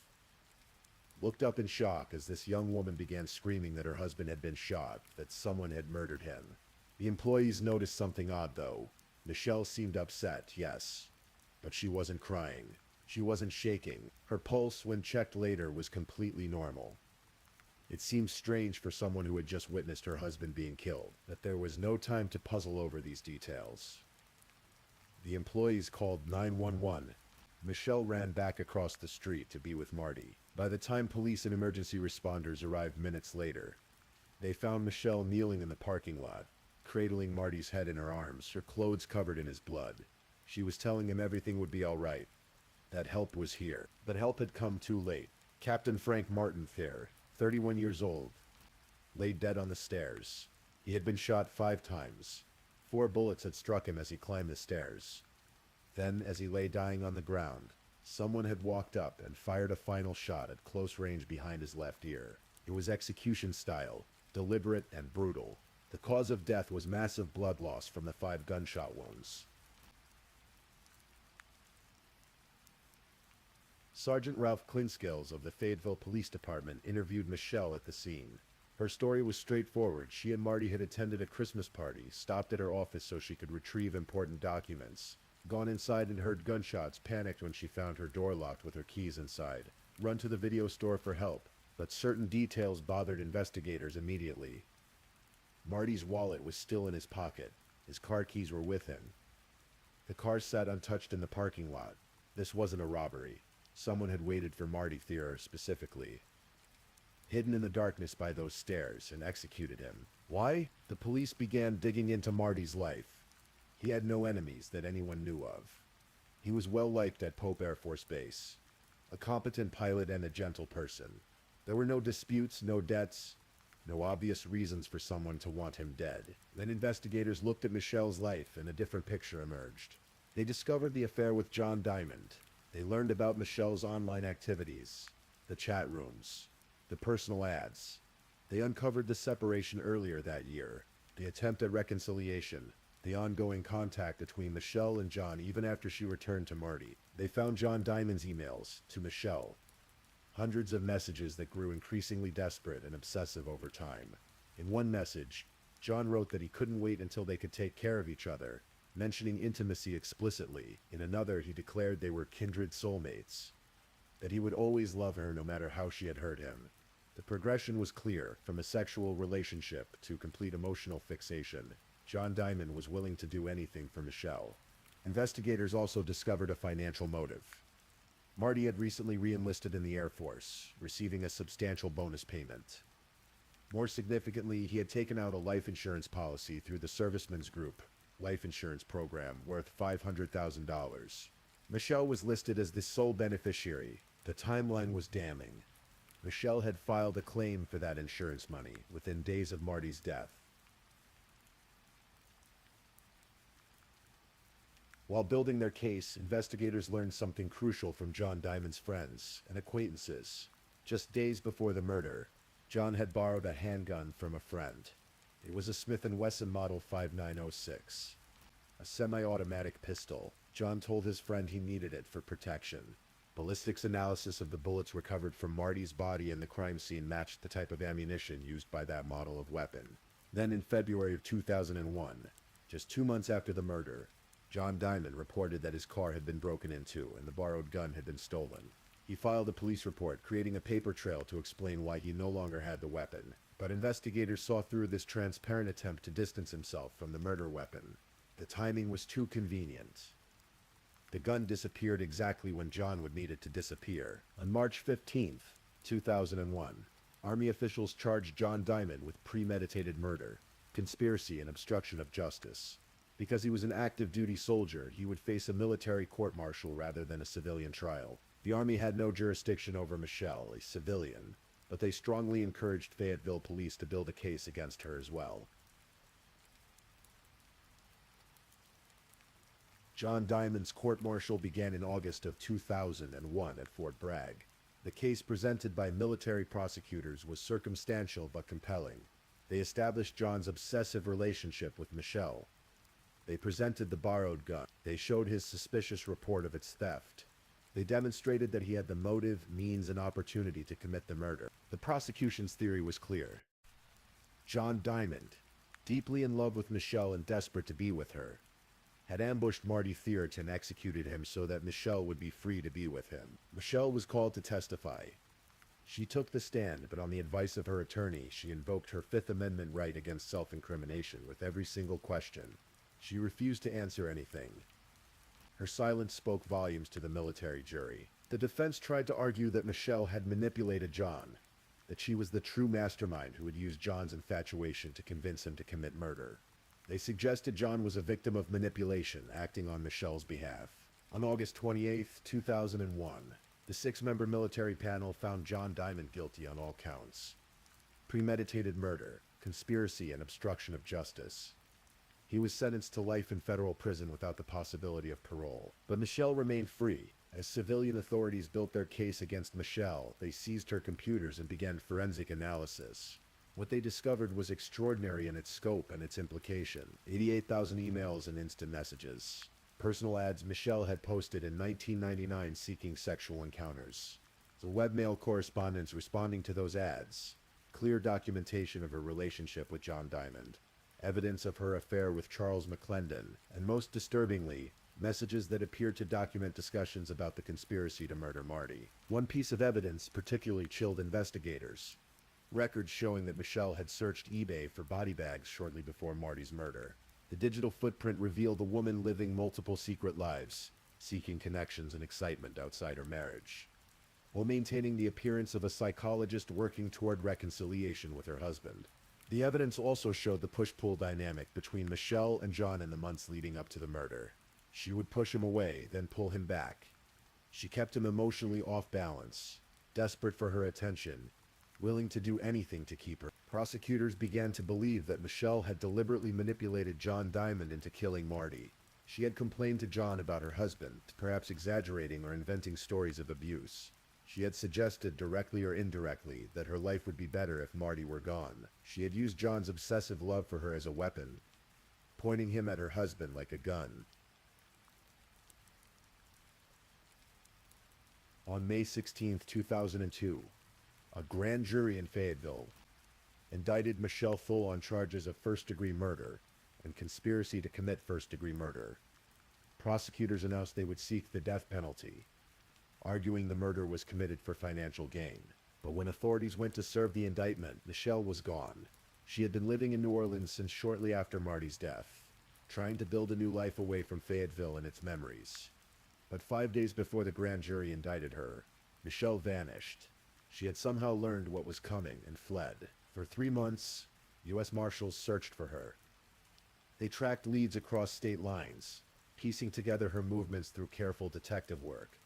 A: looked up in shock as this young woman began screaming that her husband had been shot, that someone had murdered him. The employees noticed something odd, though. Michelle seemed upset, yes, but she wasn't crying. She wasn't shaking. Her pulse, when checked later, was completely normal. It seemed strange for someone who had just witnessed her husband being killed, that there was no time to puzzle over these details. The employees called 911. Michelle ran back across the street to be with Marty. By the time police and emergency responders arrived minutes later, they found Michelle kneeling in the parking lot, cradling Marty's head in her arms, her clothes covered in his blood. She was telling him everything would be all right, that help was here. But help had come too late. Captain Frank Martin Fair, 31 years old, lay dead on the stairs. He had been shot 5 times. 4 bullets had struck him as he climbed the stairs. Then, as he lay dying on the ground, someone had walked up and fired a final shot at close range behind his left ear. It was execution style, deliberate and brutal. The cause of death was massive blood loss from the 5 gunshot wounds. Sergeant Ralph Klinskills of the Fayetteville Police Department interviewed Michelle at the scene. Her story was straightforward. She and Marty had attended a Christmas party, stopped at her office so she could retrieve important documents, gone inside and heard gunshots, panicked when she found her door locked with her keys inside, run to the video store for help, but certain details bothered investigators immediately. Marty's wallet was still in his pocket. His car keys were with him. The car sat untouched in the parking lot. This wasn't a robbery. Someone had waited for Marty Thier specifically. hidden in the darkness by those stairs, and executed him. Why? The police began digging into Marty's life. He had no enemies that anyone knew of. He was well liked at Pope Air Force Base, a competent pilot and a gentle person. There were no disputes, no debts, no obvious reasons for someone to want him dead. Then investigators looked at Michelle's life and a different picture emerged. They discovered the affair with John Diamond. They learned about Michelle's online activities, the chat rooms, the personal ads. They uncovered the separation earlier that year, the attempt at reconciliation, the ongoing contact between Michelle and John even after she returned to Marty. They found John Diamond's emails to Michelle. Hundreds of messages that grew increasingly desperate and obsessive over time. In one message, John wrote that he couldn't wait until they could take care of each other, mentioning intimacy explicitly. In another, he declared they were kindred soulmates, that he would always love her no matter how she had hurt him. The progression was clear, from a sexual relationship to complete emotional fixation. John Diamond was willing to do anything for Michelle. Investigators also discovered a financial motive. Marty had recently re-enlisted in the Air Force, receiving a substantial bonus payment. More significantly, he had taken out a life insurance policy through the Servicemen's Group life insurance program worth $500,000. Michelle was listed as the sole beneficiary. The timeline was damning. Michelle had filed a claim for that insurance money within days of Marty's death. While building their case, investigators learned something crucial from John Diamond's friends and acquaintances. Just days before the murder, John had borrowed a handgun from a friend. It was a Smith & Wesson Model 5906, a semi-automatic pistol. John told his friend he needed it for protection. Ballistics analysis of the bullets recovered from Marty's body in the crime scene matched the type of ammunition used by that model of weapon. Then in February of 2001, just 2 months after the murder, John Diamond reported that his car had been broken into and the borrowed gun had been stolen. He filed a police report, creating a paper trail to explain why he no longer had the weapon. But investigators saw through this transparent attempt to distance himself from the murder weapon. The timing was too convenient. The gun disappeared exactly when John would need it to disappear. On March 15, 2001, Army officials charged John Diamond with premeditated murder, conspiracy, and obstruction of justice. Because he was an active duty soldier, he would face a military court-martial rather than a civilian trial. The Army had no jurisdiction over Michelle, a civilian, but they strongly encouraged Fayetteville police to build a case against her as well. John Diamond's court-martial began in August of 2001 at Fort Bragg. The case presented by military prosecutors was circumstantial but compelling. They established John's obsessive relationship with Michelle. They presented the borrowed gun. They showed his suspicious report of its theft. They demonstrated that he had the motive, means, and opportunity to commit the murder. The prosecution's theory was clear. John Diamond, deeply in love with Michelle and desperate to be with her, had ambushed Marty Theart and executed him so that Michelle would be free to be with him. Michelle was called to testify. She took the stand, but on the advice of her attorney, she invoked her Fifth Amendment right against self-incrimination with every single question. She refused to answer anything. Her silence spoke volumes to the military jury. The defense tried to argue that Michelle had manipulated John, that she was the true mastermind who had used John's infatuation to convince him to commit murder. They suggested John was a victim of manipulation, acting on Michelle's behalf. On August 28, 2001, the 6-member military panel found John Diamond guilty on all counts: premeditated murder, conspiracy, and obstruction of justice. He was sentenced to life in federal prison without the possibility of parole. But Michelle remained free. As civilian authorities built their case against Michelle, they seized her computers and began forensic analysis. What they discovered was extraordinary in its scope and its implication. 88,000 emails and instant messages. Personal ads Michelle had posted in 1999 seeking sexual encounters. The webmail correspondence responding to those ads. Clear documentation of her relationship with John Diamond. Evidence of her affair with Charles McClendon, and most disturbingly, messages that appeared to document discussions about the conspiracy to murder Marty. One piece of evidence particularly chilled investigators: records showing that Michelle had searched eBay for body bags shortly before Marty's murder. The digital footprint revealed a woman living multiple secret lives, seeking connections and excitement outside her marriage. while maintaining the appearance of a psychologist working toward reconciliation with her husband. The evidence also showed the push-pull dynamic between Michelle and John in the months leading up to the murder. She would push him away, then pull him back. She kept him emotionally off balance, desperate for her attention, willing to do anything to keep her. Prosecutors began to believe that Michelle had deliberately manipulated John Diamond into killing Marty. She had complained to John about her husband, perhaps exaggerating or inventing stories of abuse. She had suggested, directly or indirectly, that her life would be better if Marty were gone. She had used John's obsessive love for her as a weapon, pointing him at her husband like a gun. On May 16, 2002, a grand jury in Fayetteville indicted Michelle Thull on charges of first-degree murder and conspiracy to commit first-degree murder. Prosecutors announced they would seek the death penalty, arguing the murder was committed for financial gain. But when authorities went to serve the indictment, Michelle was gone. She had been living in New Orleans since shortly after Marty's death, trying to build a new life away from Fayetteville and its memories. But 5 days before the grand jury indicted her, Michelle vanished. She had somehow learned what was coming and fled. For 3 months, U.S. Marshals searched for her. They tracked leads across state lines, piecing together her movements through careful detective work.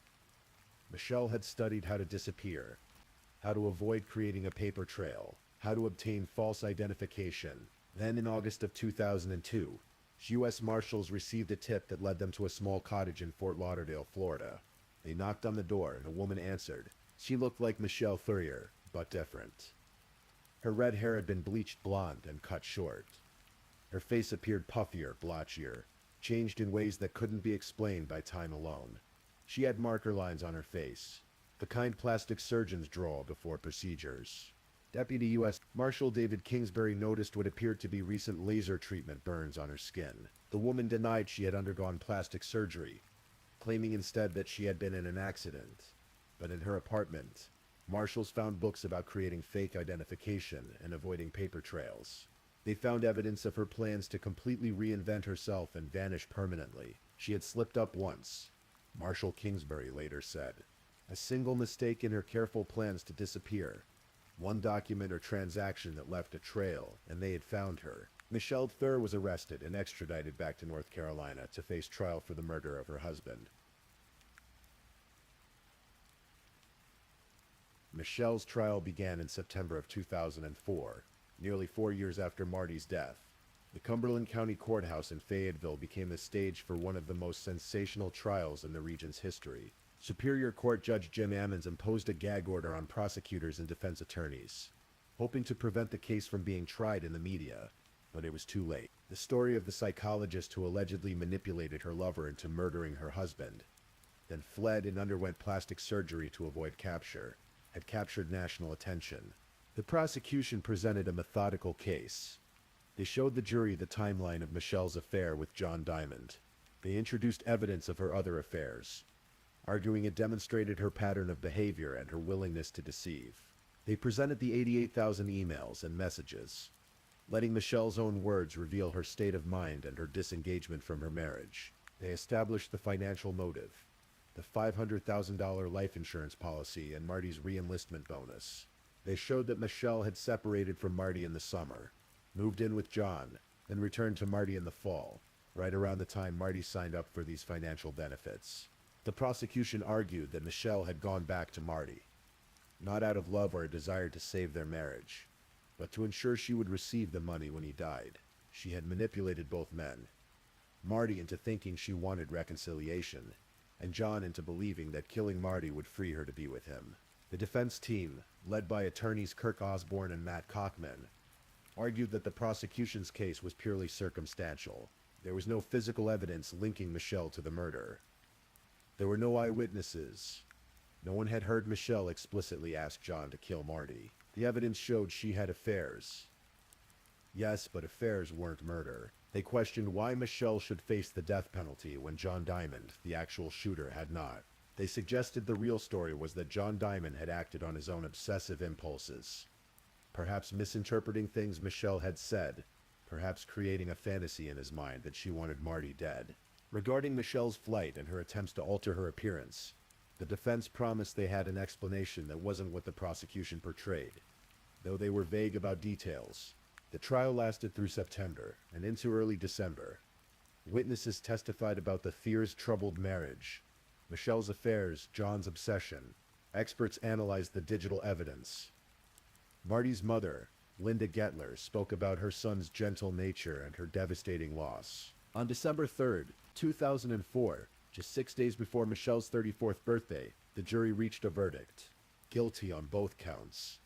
A: Michelle had studied how to disappear, how to avoid creating a paper trail, how to obtain false identification. Then in August of 2002, U.S. Marshals received a tip that led them to a small cottage in Fort Lauderdale, Florida. They knocked on the door and a woman answered. She looked like Michelle Furrier, but different. Her red hair had been bleached blonde and cut short. Her face appeared puffier, blotchier, changed in ways that couldn't be explained by time alone. She had marker lines on her face, the kind plastic surgeons draw before procedures. Deputy U.S. Marshal David Kingsbury noticed what appeared to be recent laser treatment burns on her skin. The woman denied she had undergone plastic surgery, claiming instead that she had been in an accident. But in her apartment, marshals found books about creating fake identification and avoiding paper trails. They found evidence of her plans to completely reinvent herself and vanish permanently. She had slipped up once, Marshal Kingsbury later said. A single mistake in her careful plans to disappear. One document or transaction that left a trail, and they had found her. Michelle Thull was arrested and extradited back to North Carolina to face trial for the murder of her husband. Michelle's trial began in September of 2004, nearly 4 years after Marty's death. The Cumberland County Courthouse in Fayetteville became the stage for one of the most sensational trials in the region's history. Superior Court Judge Jim Ammons imposed a gag order on prosecutors and defense attorneys, hoping to prevent the case from being tried in the media, but it was too late. The story of the psychologist who allegedly manipulated her lover into murdering her husband, then fled and underwent plastic surgery to avoid capture, had captured national attention. The prosecution presented a methodical case. They showed the jury the timeline of Michelle's affair with John Diamond. They introduced evidence of her other affairs, arguing it demonstrated her pattern of behavior and her willingness to deceive. They presented the 88,000 emails and messages, letting Michelle's own words reveal her state of mind and her disengagement from her marriage. They established the financial motive, the $500,000 life insurance policy and Marty's re-enlistment bonus. They showed that Michelle had separated from Marty in the summer, moved in with John, then returned to Marty in the fall, right around the time Marty signed up for these financial benefits. The prosecution argued that Michelle had gone back to Marty, not out of love or a desire to save their marriage, but to ensure she would receive the money when he died. She had manipulated both men, Marty into thinking she wanted reconciliation, and John into believing that killing Marty would free her to be with him. The defense team, led by attorneys Kirk Osborne and Matt Cockman, argued that the prosecution's case was purely circumstantial. There was no physical evidence linking Michelle to the murder. There were no eyewitnesses. No one had heard Michelle explicitly ask John to kill Marty. The evidence showed she had affairs. Yes, but affairs weren't murder. They questioned why Michelle should face the death penalty when John Diamond, the actual shooter, had not. They suggested the real story was that John Diamond had acted on his own obsessive impulses, perhaps misinterpreting things Michelle had said, perhaps creating a fantasy in his mind that she wanted Marty dead. Regarding Michelle's flight and her attempts to alter her appearance, The defense promised they had an explanation that wasn't what the prosecution portrayed, though they were vague about details. The trial lasted through September and into early December. Witnesses testified about the fears troubled marriage, Michelle's affairs, John's obsession. Experts analyzed the digital evidence. Marty's mother, Linda Gettler, spoke about her son's gentle nature and her devastating loss. On December 3rd, 2004, just 6 days before Michelle's 34th birthday, the jury reached a verdict. Guilty on both counts.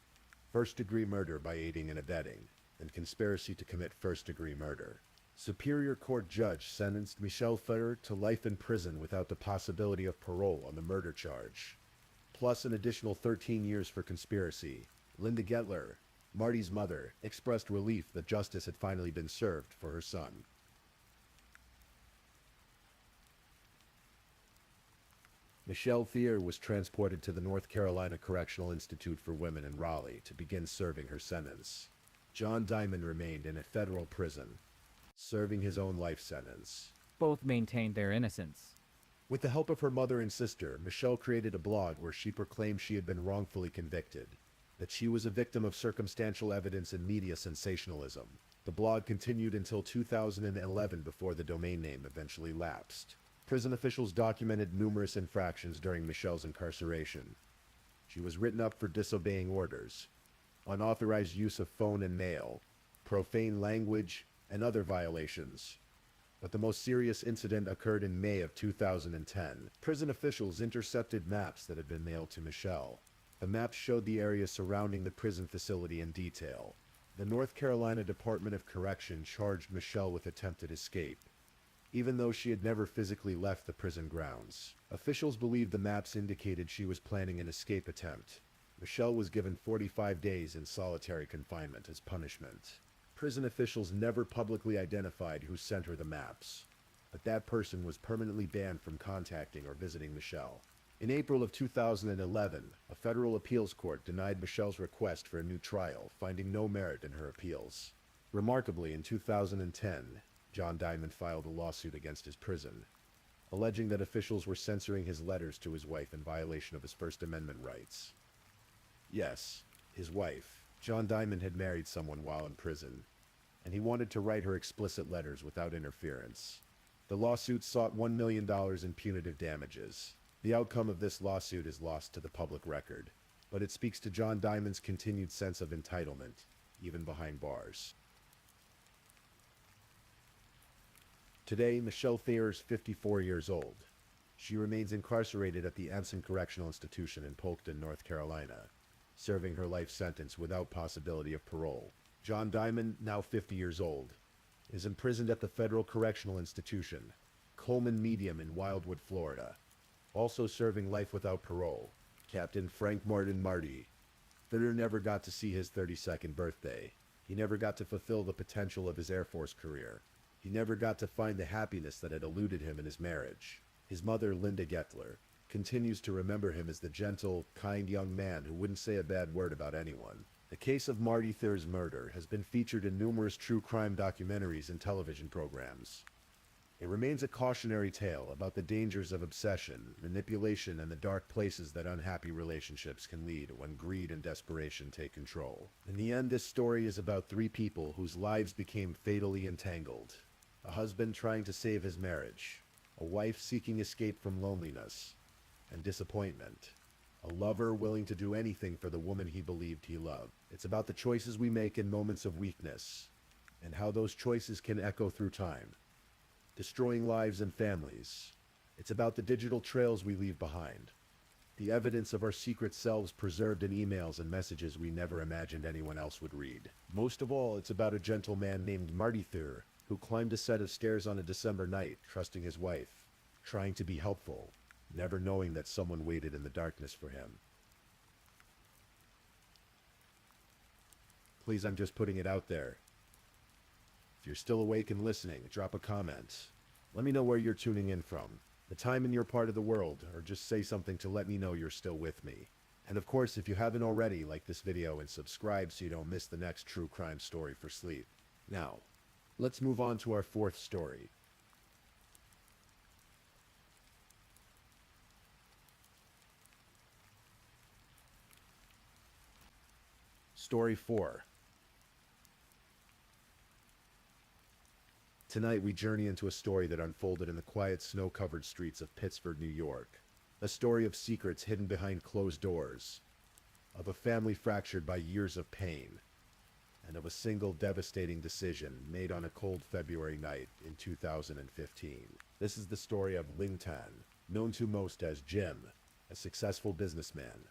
A: First-degree murder by aiding and abetting, and conspiracy to commit first-degree murder. Superior Court judge sentenced Michelle Ferrer to life in prison without the possibility of parole on the murder charge, plus an additional 13 years for conspiracy. Linda Gettler, Marty's mother, expressed relief that justice had finally been served for her son. Michelle Ferrer was transported to the North Carolina Correctional Institute for Women in Raleigh to begin serving her sentence. John Diamond remained in a federal prison, serving his own life sentence.
B: Both maintained their innocence.
A: With the help of her mother and sister, Michelle created a blog where she proclaimed she had been wrongfully convicted, that she was a victim of circumstantial evidence and media sensationalism. The blog continued until 2011 before the domain name eventually lapsed. Prison officials documented numerous infractions during Michelle's incarceration. She was written up for disobeying orders, unauthorized use of phone and mail, profane language, and other violations. But the most serious incident occurred in May of 2010. Prison officials intercepted maps that had been mailed to Michelle. The maps showed the area surrounding the prison facility in detail. The North Carolina Department of Correction charged Michelle with attempted escape, even though she had never physically left the prison grounds. Officials believed the maps indicated she was planning an escape attempt. Michelle was given 45 days in solitary confinement as punishment. Prison officials never publicly identified who sent her the maps, but that person was permanently banned from contacting or visiting Michelle. In April of 2011, a federal appeals court denied Michelle's request for a new trial, finding no merit in her appeals. Remarkably, in 2010, John Diamond filed a lawsuit against his prison, alleging that officials were censoring his letters to his wife in violation of his First Amendment rights. Yes, his wife. John Diamond had married someone while in prison, and he wanted to write her explicit letters without interference. The lawsuit sought $1 million in punitive damages. The outcome of this lawsuit is lost to the public record, but it speaks to John Diamond's continued sense of entitlement, even behind bars. Today, Michelle Ferrer is 54 years old. She remains incarcerated at the Anson Correctional Institution in Polkton, North Carolina, serving her life sentence without possibility of parole. John Diamond, now 50 years old, is imprisoned at the Federal Correctional Institution, Coleman Medium in Wildwood, Florida, also serving life without parole. Captain Frank Martin Marty. Ferrer never got to see his 32nd birthday. He never got to fulfill the potential of his Air Force career. He never got to find the happiness that had eluded him in his marriage. His mother, Linda Gettler, continues to remember him as the gentle, kind young man who wouldn't say a bad word about anyone. The case of Marty Ferrer's murder has been featured in numerous true crime documentaries and television programs. It remains a cautionary tale about the dangers of obsession, manipulation, and the dark places that unhappy relationships can lead when greed and desperation take control. In the end, this story is about three people whose lives became fatally entangled. A husband trying to save his marriage, a wife seeking escape from loneliness and disappointment, a lover willing to do anything for the woman he believed he loved. It's about the choices we make in moments of weakness, and how those choices can echo through time, destroying lives and families. It's about the digital trails we leave behind, the evidence of our secret selves preserved in emails and messages we never imagined anyone else would read. Most of all, it's about a gentle man named Marty Ferrer, who climbed a set of stairs on a December night, trusting his wife, trying to be helpful, never knowing that someone waited in the darkness for him. Please, I'm just putting it out there. If you're still awake and listening, drop a comment. Let me know where you're tuning in from, the time in your part of the world, or just say something to let me know you're still with me. And of course, if you haven't already, like this video and subscribe so you don't miss the next true crime story for sleep. Now, let's move on to our fourth story. Story 4. Tonight we journey into a story that unfolded in the quiet snow-covered streets of Pittsford, New York. A story of secrets hidden behind closed doors, of a family fractured by years of pain, and of a single devastating decision made on a cold February night in 2015. This is the story of Ling Tan, known to most as Jim, a successful businessman,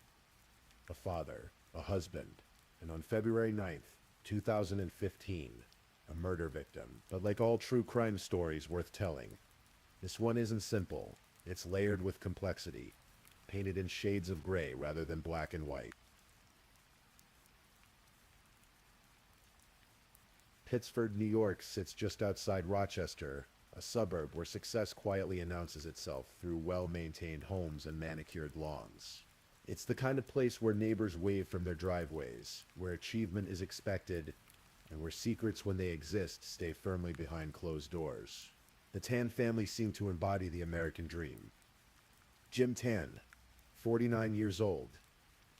A: a father, a husband, and on February 9th, 2015, a murder victim. But like all true crime stories worth telling, this one isn't simple. It's layered with complexity, painted in shades of gray rather than black and white. Pittsford, New York sits just outside Rochester, a suburb where success quietly announces itself through well-maintained homes and manicured lawns. It's the kind of place where neighbors wave from their driveways, where achievement is expected, and where secrets, when they exist, stay firmly behind closed doors. The Tan family seemed to embody the American dream. Jim Tan, 49 years old,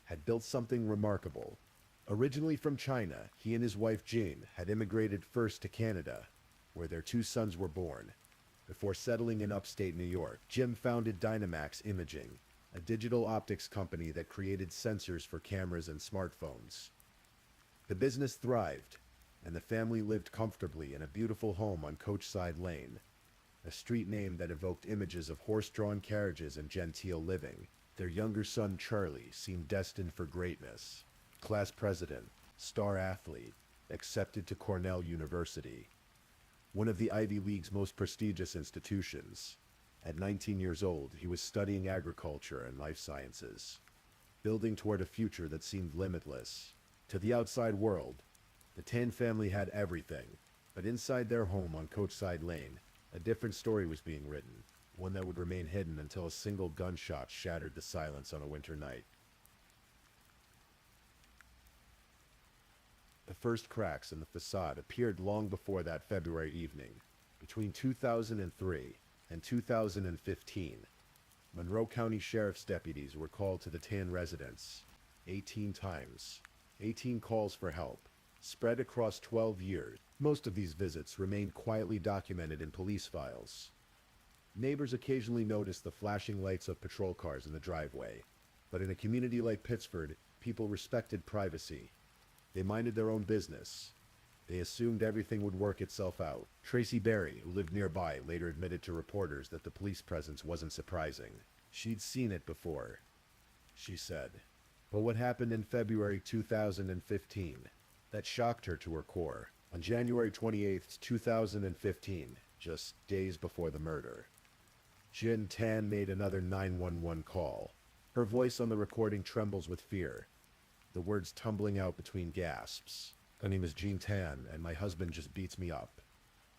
A: had built something remarkable. Originally from China, he and his wife Jane had immigrated first to Canada, where their 2 sons were born. Before settling in upstate New York, Jim founded Dynamax Imaging, a digital optics company that created sensors for cameras and smartphones. The business thrived, and the family lived comfortably in a beautiful home on Coachside Lane, a street name that evoked images of horse-drawn carriages and genteel living. Their younger son Charlie seemed destined for greatness. Class president, star athlete, accepted to Cornell University, one of the Ivy League's most prestigious institutions. At 19 years old, he was studying agriculture and life sciences, building toward a future that seemed limitless. To the outside world, the Tan family had everything, but inside their home on Coachside Lane, a different story was being written, one that would remain hidden until a single gunshot shattered the silence on a winter night. The first cracks in the facade appeared long before that February evening. Between 2003 and 2015, Monroe County Sheriff's deputies were called to the Tan residence 18 times. 18 calls for help, spread across 12 years. Most of these visits remained quietly documented in police files. Neighbors occasionally noticed the flashing lights of patrol cars in the driveway, but in a community like Pittsford, people respected privacy. They minded their own business. They assumed everything would work itself out. Tracy Berry, who lived nearby, later admitted to reporters that the police presence wasn't surprising. She'd seen it before, she said. But what happened in February 2015? That shocked her to her core. On January 28, 2015, just days before the murder, Jin Tan made another 911 call. Her voice on the recording trembles with fear, the words tumbling out between gasps. "My name is Jean Tan, and my husband just beats me up.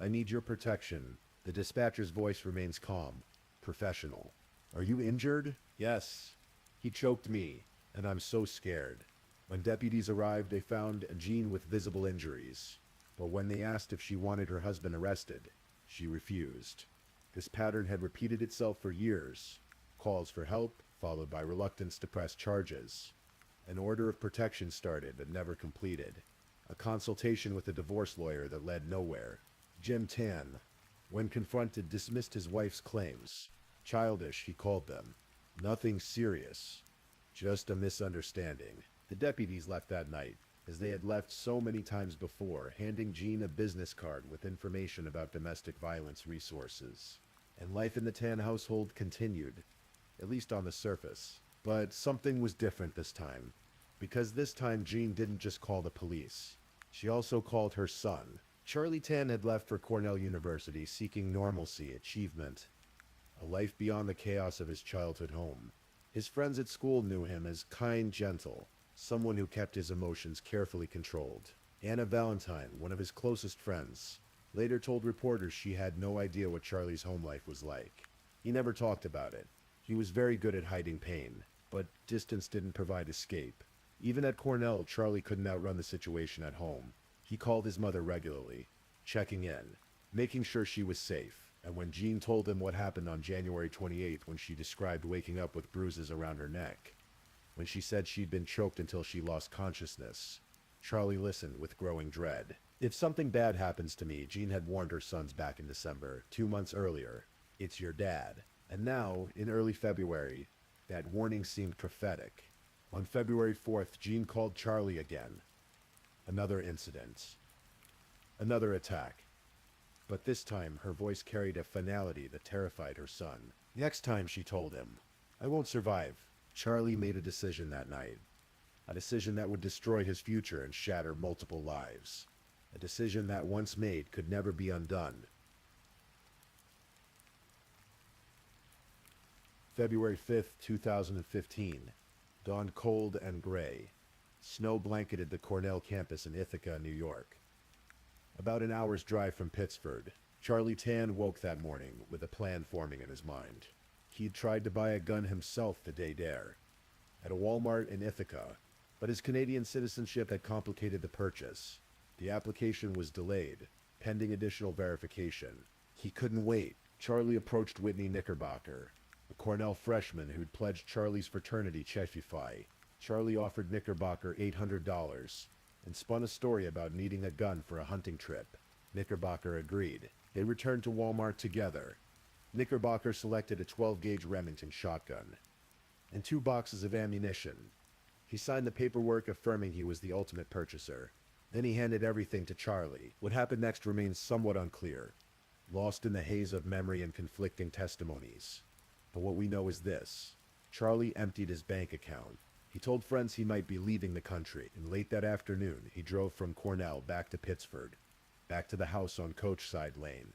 A: I need your protection." The dispatcher's voice remains calm, professional. "Are you injured?" "Yes. He choked me, and I'm so scared." When deputies arrived, they found Jean with visible injuries. But when they asked if she wanted her husband arrested, she refused. This pattern had repeated itself for years. Calls for help, followed by reluctance to press charges. An order of protection started but never completed. A consultation with a divorce lawyer that led nowhere. Jim Tan, when confronted, dismissed his wife's claims. Childish, he called them. Nothing serious. Just a misunderstanding. The deputies left that night, as they had left so many times before, handing Jean a business card with information about domestic violence resources. And life in the Tan household continued, at least on the surface. But something was different this time, because this time Jean didn't just call the police. She also called her son. Charlie Tan had left for Cornell University seeking normalcy, achievement, a life beyond the chaos of his childhood home. His friends at school knew him as kind, gentle, someone who kept his emotions carefully controlled. Anna Valentine, one of his closest friends, later told reporters she had no idea what Charlie's home life was like. He never talked about it. He was very good at hiding pain, but distance didn't provide escape. Even at Cornell, Charlie couldn't outrun the situation at home. He called his mother regularly, checking in, making sure she was safe. And when Jean told him what happened on January 28th, when she described waking up with bruises around her neck, when she said she'd been choked until she lost consciousness, Charlie listened with growing dread. If something bad happens to me, Jean had warned her sons back in December, 2 months earlier. It's your dad. And now, in early February, that warning seemed prophetic. On February 4th, Jean called Charlie again. Another incident. Another attack. But this time, her voice carried a finality that terrified her son. Next time, she told him, I won't survive. Charlie made a decision that night. A decision that would destroy his future and shatter multiple lives. A decision that once made could never be undone. February 5th, 2015. Dawn cold and gray. Snow blanketed the Cornell campus in Ithaca, New York. About an hour's drive from Pittsford, Charlie Tan woke that morning with a plan forming in his mind. He'd tried to buy a gun himself the day dare, at a Walmart in Ithaca, but his Canadian citizenship had complicated the purchase. The application was delayed, pending additional verification. He couldn't wait. Charlie approached Whitney Knickerbocker, a Cornell freshman who'd pledged Charlie's fraternity Chi Phi. Charlie offered Knickerbocker $800 and spun a story about needing a gun for a hunting trip. Knickerbocker agreed. They returned to Walmart together. Knickerbocker selected a 12-gauge Remington shotgun and 2 boxes of ammunition. He signed the paperwork affirming he was the ultimate purchaser. Then he handed everything to Charlie. What happened next remains somewhat unclear, lost in the haze of memory and conflicting testimonies. But what we know is this. Charlie emptied his bank account. He told friends he might be leaving the country, and late that afternoon, he drove from Cornell back to Pittsford, back to the house on Coachside Lane,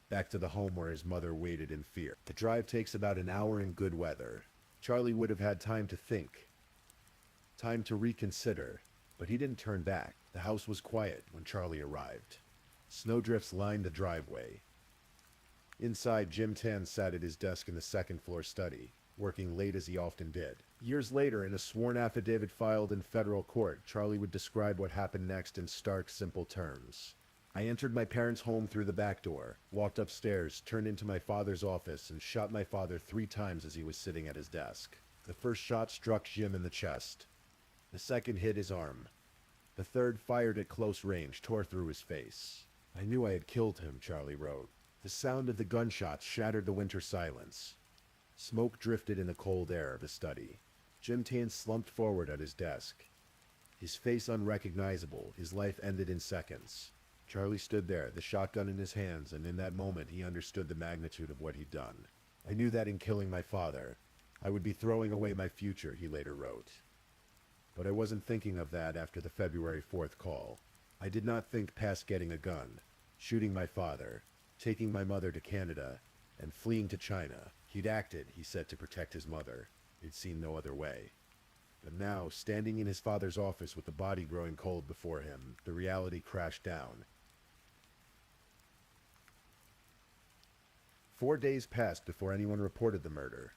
A: back to the home where his mother waited in fear. The drive takes about an hour in good weather. Charlie would have had time to think, time to reconsider, but he didn't turn back. The house was quiet when Charlie arrived. Snowdrifts lined the driveway. Inside, Jim Tan sat at his desk in the second-floor study, working late as he often did. Years later, in a sworn affidavit filed in federal court, Charlie would describe what happened next in stark, simple terms. I entered my parents' home through the back door, walked upstairs, turned into my father's office, and shot my father 3 times as he was sitting at his desk. The first shot struck Jim in the chest. The second hit his arm. The third, fired at close range, tore through his face. I knew I had killed him, Charlie wrote. The sound of the gunshots shattered the winter silence. Smoke drifted in the cold air of the study. Jim Tan slumped forward at his desk. His face unrecognizable, his life ended in seconds. Charlie stood there, the shotgun in his hands, and in that moment he understood the magnitude of what he'd done. I knew that in killing my father, I would be throwing away my future, he later wrote. But I wasn't thinking of that after the February 4th call. I did not think past getting a gun, shooting my father, taking my mother to Canada, and fleeing to China. He'd acted, he said, to protect his mother. He'd seen no other way. But now, standing in his father's office with the body growing cold before him, the reality crashed down. 4 days passed before anyone reported the murder.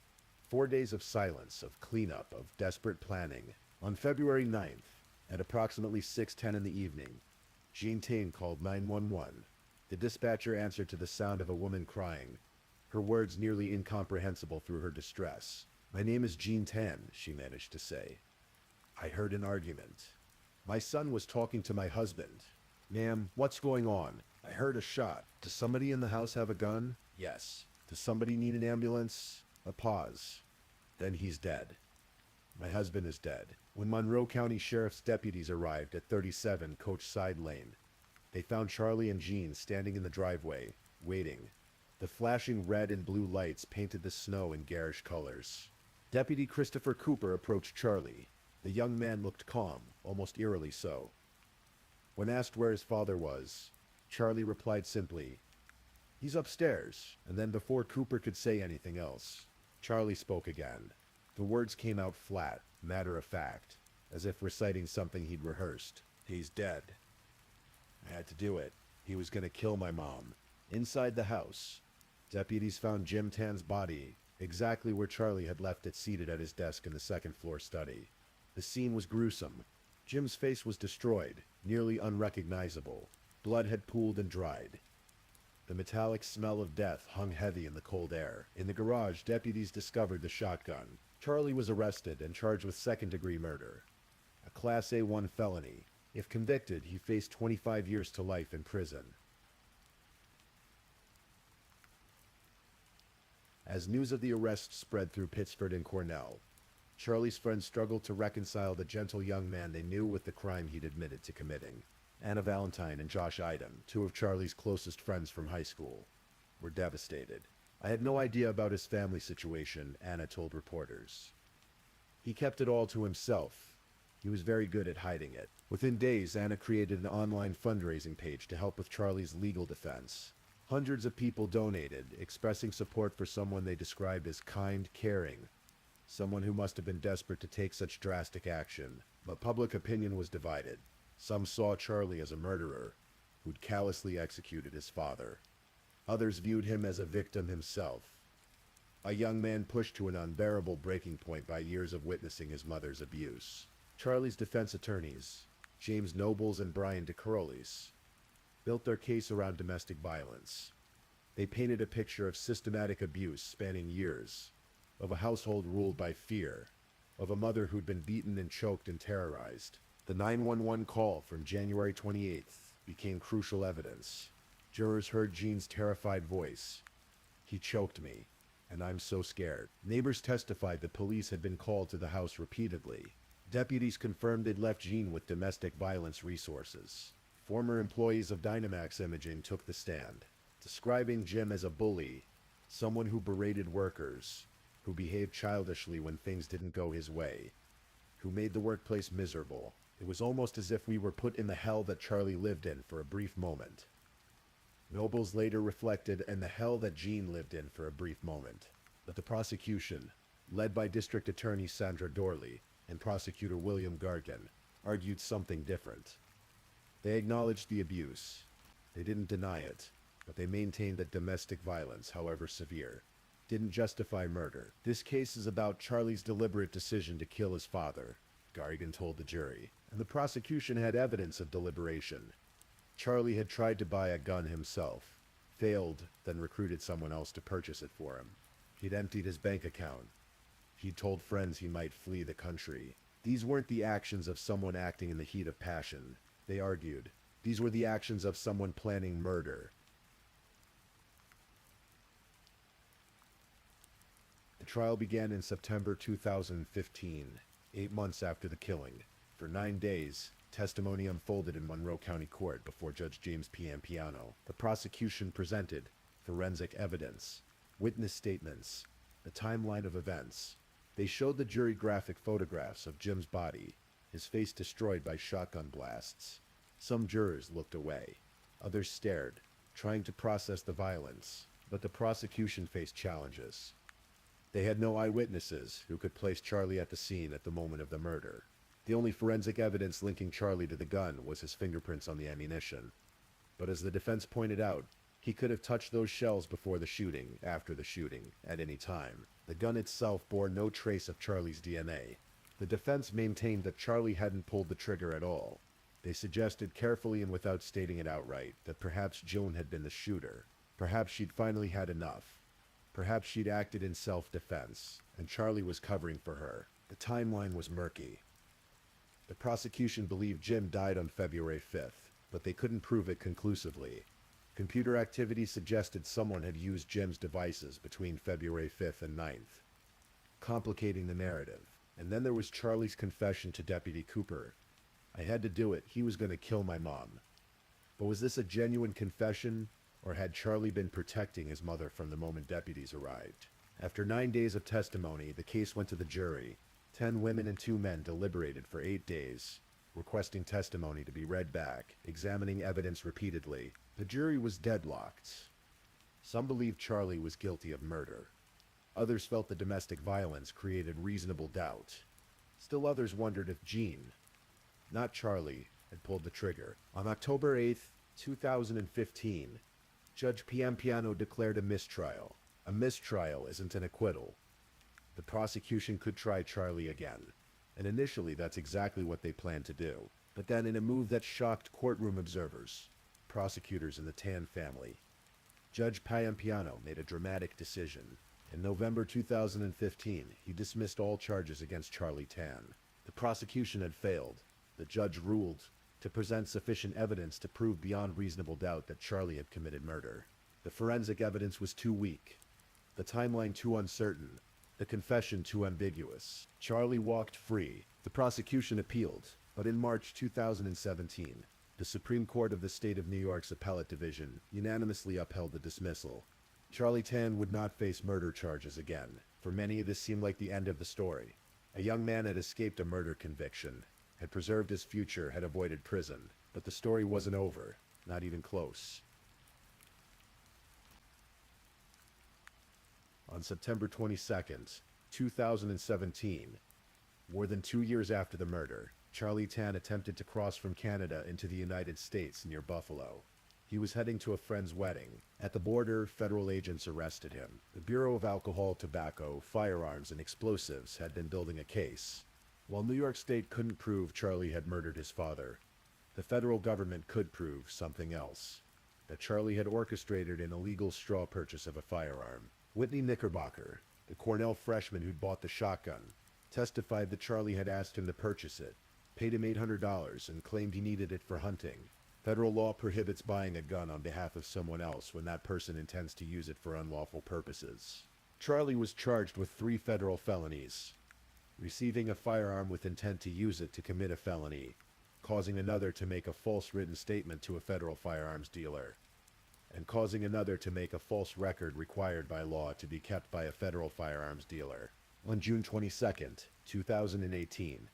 A: 4 days of silence, of cleanup, of desperate planning. On February 9th, at approximately 6:10 in the evening, Jean Tan called 911. The dispatcher answered to the sound of a woman crying, her words nearly incomprehensible through her distress. My name is Jean Tan, she managed to say. I heard an argument. My son was talking to my husband. Ma'am, what's going on? I heard a shot. Does somebody in the house have a gun? Yes. Does somebody need an ambulance? A pause. Then he's dead. My husband is dead. When Monroe County Sheriff's deputies arrived at 37 Coachside Lane, they found Charlie and Jean standing in the driveway, waiting. The flashing red and blue lights painted the snow in garish colors. Deputy Christopher Cooper approached Charlie. The young man looked calm, almost eerily so. When asked where his father was, Charlie replied simply, "He's upstairs," and then before Cooper could say anything else, Charlie spoke again. The words came out flat, matter of fact, as if reciting something he'd rehearsed. He's dead. I had to do it. He was going to kill my mom. Inside the house, deputies found Jim Tan's body exactly where Charlie had left it, seated at his desk in the second-floor study. The scene was gruesome. Jim's face was destroyed, nearly unrecognizable. Blood had pooled and dried. The metallic smell of death hung heavy in the cold air. In the garage, deputies discovered the shotgun. Charlie was arrested and charged with second-degree murder, a Class A1 felony. If convicted, he faced 25 years to life in prison. As news of the arrest spread through Pittsford and Cornell, Charlie's friends struggled to reconcile the gentle young man they knew with the crime he'd admitted to committing. Anna Valentine and Josh Idem, two of Charlie's closest friends from high school, were devastated. "I had no idea about his family situation," Anna told reporters. "He kept it all to himself. He was very good at hiding it." Within days, Anna created an online fundraising page to help with Charlie's legal defense. Hundreds of people donated, expressing support for someone they described as kind, caring, someone who must have been desperate to take such drastic action. But public opinion was divided. Some saw Charlie as a murderer who'd callously executed his father. Others viewed him as a victim himself, a young man pushed to an unbearable breaking point by years of witnessing his mother's abuse. Charlie's defense attorneys, James Nobles and Brian DeCarolis, built their case around domestic violence. They painted a picture of systematic abuse spanning years, of a household ruled by fear, of a mother who'd been beaten and choked and terrorized. The 911 call from January 28th became crucial evidence. Jurors heard Gene's terrified voice. "He choked me, and I'm so scared." Neighbors testified the police had been called to the house repeatedly. Deputies confirmed they'd left Gene with domestic violence resources. Former employees of Dynamax Imaging took the stand, describing Jim as a bully, someone who berated workers, who behaved childishly when things didn't go his way, who made the workplace miserable. It was almost as if we were put in the hell that Charlie lived in for a brief moment. Nobles later reflected on the hell that Gene lived in for a brief moment. But the prosecution, led by District Attorney Sandra Dorley and Prosecutor William Gargan, argued something different. They acknowledged the abuse. They didn't deny it, but they maintained that domestic violence, however severe, didn't justify murder. "This case is about Charlie's deliberate decision to kill his father," Gargan told the jury, and the prosecution had evidence of deliberation. Charlie had tried to buy a gun himself, failed, then recruited someone else to purchase it for him. He'd emptied his bank account. He'd told friends he might flee the country. These weren't the actions of someone acting in the heat of passion, they argued. These were the actions of someone planning murder. The trial began in September 2015, 8 months after the killing. For 9 days, testimony unfolded in Monroe County Court before Judge James Piampiano. The prosecution presented forensic evidence, witness statements, a timeline of events. They showed the jury graphic photographs of Jim's body, his face destroyed by shotgun blasts. Some jurors looked away. Others stared, trying to process the violence. But the prosecution faced challenges. They had no eyewitnesses who could place Charlie at the scene at the moment of the murder. The only forensic evidence linking Charlie to the gun was his fingerprints on the ammunition. But as the defense pointed out, he could have touched those shells before the shooting, after the shooting, at any time. The gun itself bore no trace of Charlie's DNA. The defense maintained that Charlie hadn't pulled the trigger at all. They suggested carefully and without stating it outright that perhaps Joan had been the shooter. Perhaps she'd finally had enough. Perhaps she'd acted in self-defense, and Charlie was covering for her. The timeline was murky. The prosecution believed Jim died on February 5th, but they couldn't prove it conclusively. Computer activity suggested someone had used Jim's devices between February 5th and 9th, complicating the narrative. And then there was Charlie's confession to Deputy Cooper. "I had to do it. He was going to kill my mom." But was this a genuine confession, or had Charlie been protecting his mother from the moment deputies arrived? After 9 days of testimony, the case went to the jury. 10 women and 2 men deliberated for 8 days, requesting testimony to be read back, examining evidence repeatedly. The jury was deadlocked. Some believed Charlie was guilty of murder. Others felt the domestic violence created reasonable doubt. Still others wondered if Gene, not Charlie, had pulled the trigger. On October 8th, 2015, Judge Piampiano declared a mistrial. A mistrial isn't an acquittal. The prosecution could try Charlie again, and initially that's exactly what they planned to do. But then, in a move that shocked courtroom observers, prosecutors in the Tan family, Judge Piampiano made a dramatic decision. In November 2015, he dismissed all charges against Charlie Tan. The prosecution had failed. The judge ruled to present sufficient evidence to prove beyond reasonable doubt that Charlie had committed murder. The forensic evidence was too weak, the timeline too uncertain, the confession too ambiguous. Charlie walked free. The prosecution appealed, but in March 2017, the Supreme Court of the State of New York's Appellate Division unanimously upheld the dismissal. Charlie Tan would not face murder charges again. For many, this seemed like the end of the story. A young man had escaped a murder conviction, had preserved his future, had avoided prison. But the story wasn't over, not even close. On September 22nd, 2017, more than 2 years after the murder, Charlie Tan attempted to cross from Canada into the United States near Buffalo. He was heading to a friend's wedding. At the border, federal agents arrested him. The Bureau of Alcohol, Tobacco, Firearms, and Explosives had been building a case. While New York State couldn't prove Charlie had murdered his father, the federal government could prove something else. That Charlie had orchestrated an illegal straw purchase of a firearm. Whitney Knickerbocker, the Cornell freshman who'd bought the shotgun, testified that Charlie had asked him to purchase it, paid him $800, and claimed he needed it for hunting. Federal law prohibits buying a gun on behalf of someone else when that person intends to use it for unlawful purposes. Charlie was charged with 3 federal felonies: receiving a firearm with intent to use it to commit a felony, causing another to make a false written statement to a federal firearms dealer, and causing another to make a false record required by law to be kept by a federal firearms dealer. On June 22, 2018,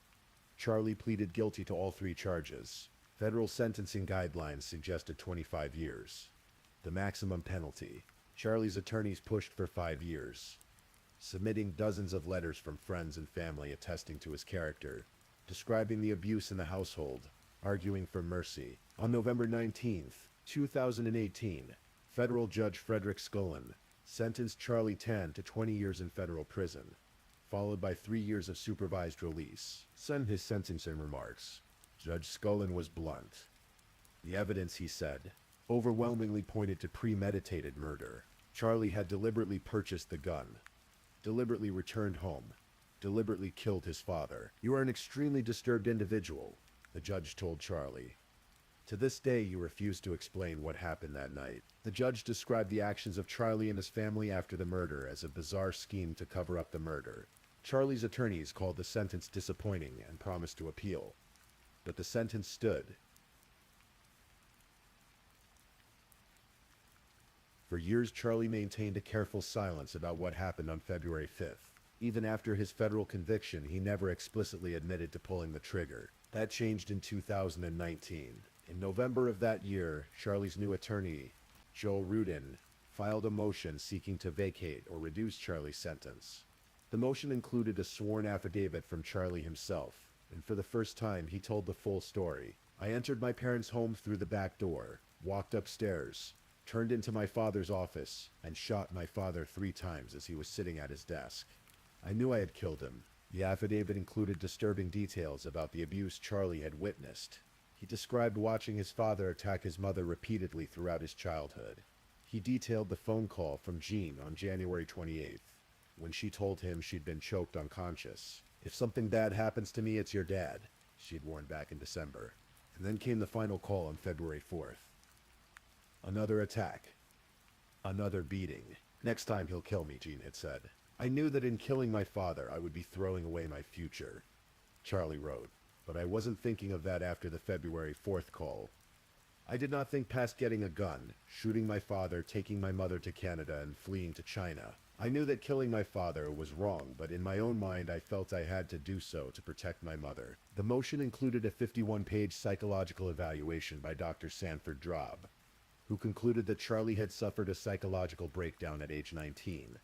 A: Charlie pleaded guilty to all 3 charges. Federal sentencing guidelines suggested 25 years. The maximum penalty. Charlie's attorneys pushed for 5 years, submitting dozens of letters from friends and family attesting to his character, describing the abuse in the household, arguing for mercy. On November 19, 2018, federal judge Frederick Scullin sentenced Charlie Tan to 20 years in federal prison, followed by 3 years of supervised release. In his sentencing remarks, Judge Scullin was blunt. The evidence, he said, overwhelmingly pointed to premeditated murder. Charlie had deliberately purchased the gun, deliberately returned home, deliberately killed his father. You are an extremely disturbed individual, the judge told Charlie. To this day, you refuse to explain what happened that night. The judge described the actions of Charlie and his family after the murder as a bizarre scheme to cover up the murder. Charlie's attorneys called the sentence disappointing and promised to appeal. But the sentence stood. For years, Charlie maintained a careful silence about what happened on February 5th. Even after his federal conviction, he never explicitly admitted to pulling the trigger. That changed in 2019. In November of that year, Charlie's new attorney, Joel Rudin, filed a motion seeking to vacate or reduce Charlie's sentence. The motion included a sworn affidavit from Charlie himself, and for the first time, he told the full story. I entered my parents' home through the back door, walked upstairs, turned into my father's office, and shot my father 3 times as he was sitting at his desk. I knew I had killed him. The affidavit included disturbing details about the abuse Charlie had witnessed. He described watching his father attack his mother repeatedly throughout his childhood. He detailed the phone call from Jean on January 28th, when she told him she'd been choked unconscious. If something bad happens to me, it's your dad, she'd warned back in December. And then came the final call on February 4th. Another attack. Another beating. Next time he'll kill me, Jean had said. I knew that in killing my father, I would be throwing away my future, Charlie wrote. But I wasn't thinking of that after the February 4th call. I did not think past getting a gun, shooting my father, taking my mother to Canada, and fleeing to China. I knew that killing my father was wrong, but in my own mind I felt I had to do so to protect my mother. The motion included a 51-page psychological evaluation by Dr. Sanford Drob, who concluded that Charlie had suffered a psychological breakdown at age 19,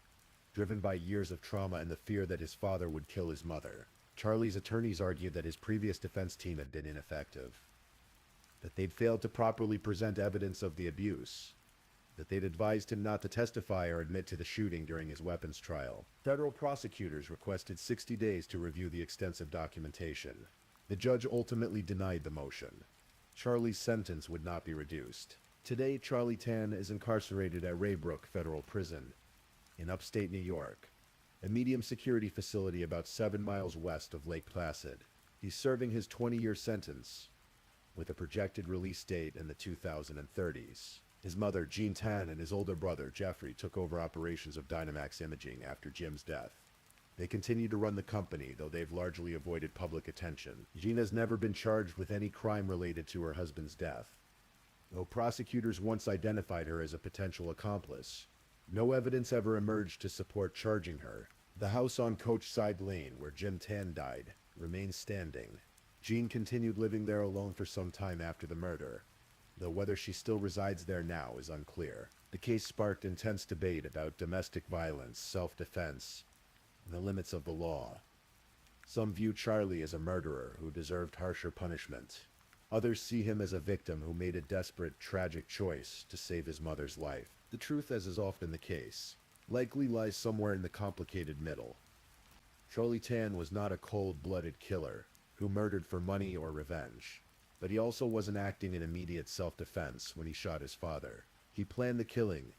A: driven by years of trauma and the fear that his father would kill his mother. Charlie's attorneys argued that his previous defense team had been ineffective, that they'd failed to properly present evidence of the abuse, that they'd advised him not to testify or admit to the shooting during his weapons trial. Federal prosecutors requested 60 days to review the extensive documentation. The judge ultimately denied the motion. Charlie's sentence would not be reduced. Today, Charlie Tan is incarcerated at Raybrook Federal Prison in upstate New York, a medium security facility about 7 miles west of Lake Placid. He's serving his 20-year sentence, with a projected release date in the 2030s. His mother, Jean Tan, and his older brother, Jeffrey, took over operations of Dynamax Imaging after Jim's death. They continue to run the company, though they've largely avoided public attention. Jean has never been charged with any crime related to her husband's death. Though prosecutors once identified her as a potential accomplice, no evidence ever emerged to support charging her. The house on Coachside Lane, where Jim Tan died, remains standing. Jean continued living there alone for some time after the murder, though whether she still resides there now is unclear. The case sparked intense debate about domestic violence, self-defense, and the limits of the law. Some view Charlie as a murderer who deserved harsher punishment. Others see him as a victim who made a desperate, tragic choice to save his mother's life. The truth, as is often the case, likely lies somewhere in the complicated middle. Charlie Tan was not a cold-blooded killer who murdered for money or revenge, but he also wasn't acting in immediate self-defense when he shot his father. He planned the killing,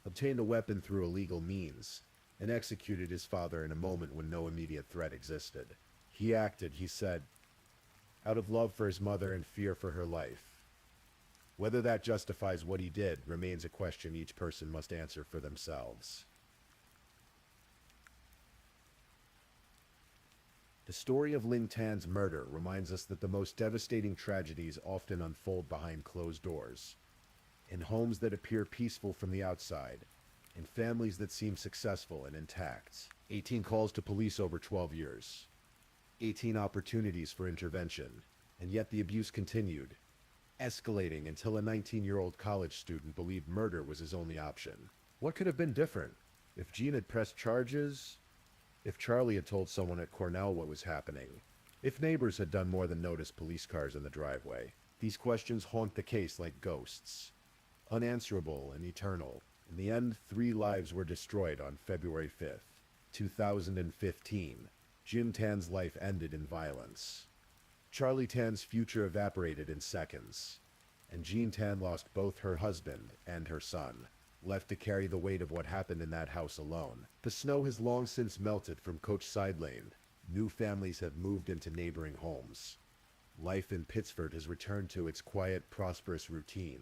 A: obtained a weapon through illegal means, and executed his father in a moment when no immediate threat existed. He acted, he said, out of love for his mother and fear for her life. Whether that justifies what he did remains a question each person must answer for themselves. The story of Ling Tan's murder reminds us that the most devastating tragedies often unfold behind closed doors, in homes that appear peaceful from the outside, in families that seem successful and intact. 18 calls to police over 12 years. 18 opportunities for intervention, and yet the abuse continued, escalating until a 19-year-old college student believed murder was his only option. What could have been different? If Jean had pressed charges? If Charlie had told someone at Cornell what was happening? If neighbors had done more than notice police cars in the driveway? These questions haunt the case like ghosts, unanswerable and eternal. In the end, 3 lives were destroyed on February 5th, 2015. Jim Tan's life ended in violence. Charlie Tan's future evaporated in seconds, and Jean Tan lost both her husband and her son, left to carry the weight of what happened in that house alone. The snow has long since melted from Coachside Lane. New families have moved into neighboring homes. Life in Pittsford has returned to its quiet, prosperous routine.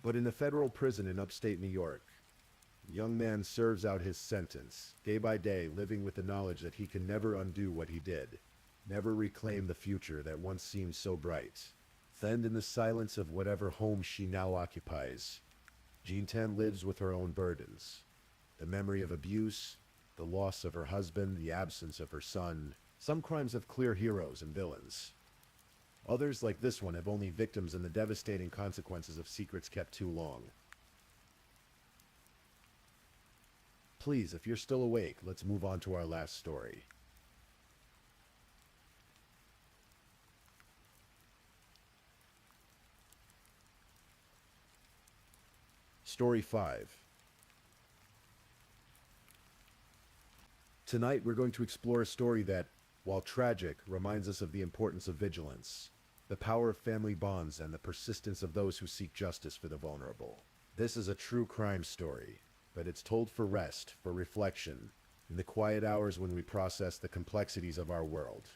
A: But in a federal prison in upstate New York, a young man serves out his sentence, day by day living with the knowledge that he can never undo what he did, never reclaim the future that once seemed so bright. Then in the silence of whatever home she now occupies, Jean Tan lives with her own burdens. The memory of abuse, the loss of her husband, the absence of her son. Some crimes have clear heroes and villains. Others, like this one, have only victims and the devastating consequences of secrets kept too long. Please, if you're still awake, let's move on to our last story. Story 5. Tonight we're going to explore a story that, while tragic, reminds us of the importance of vigilance, the power of family bonds, and the persistence of those who seek justice for the vulnerable. This is a true crime story, but it's told for rest, for reflection, in the quiet hours when we process the complexities of our world.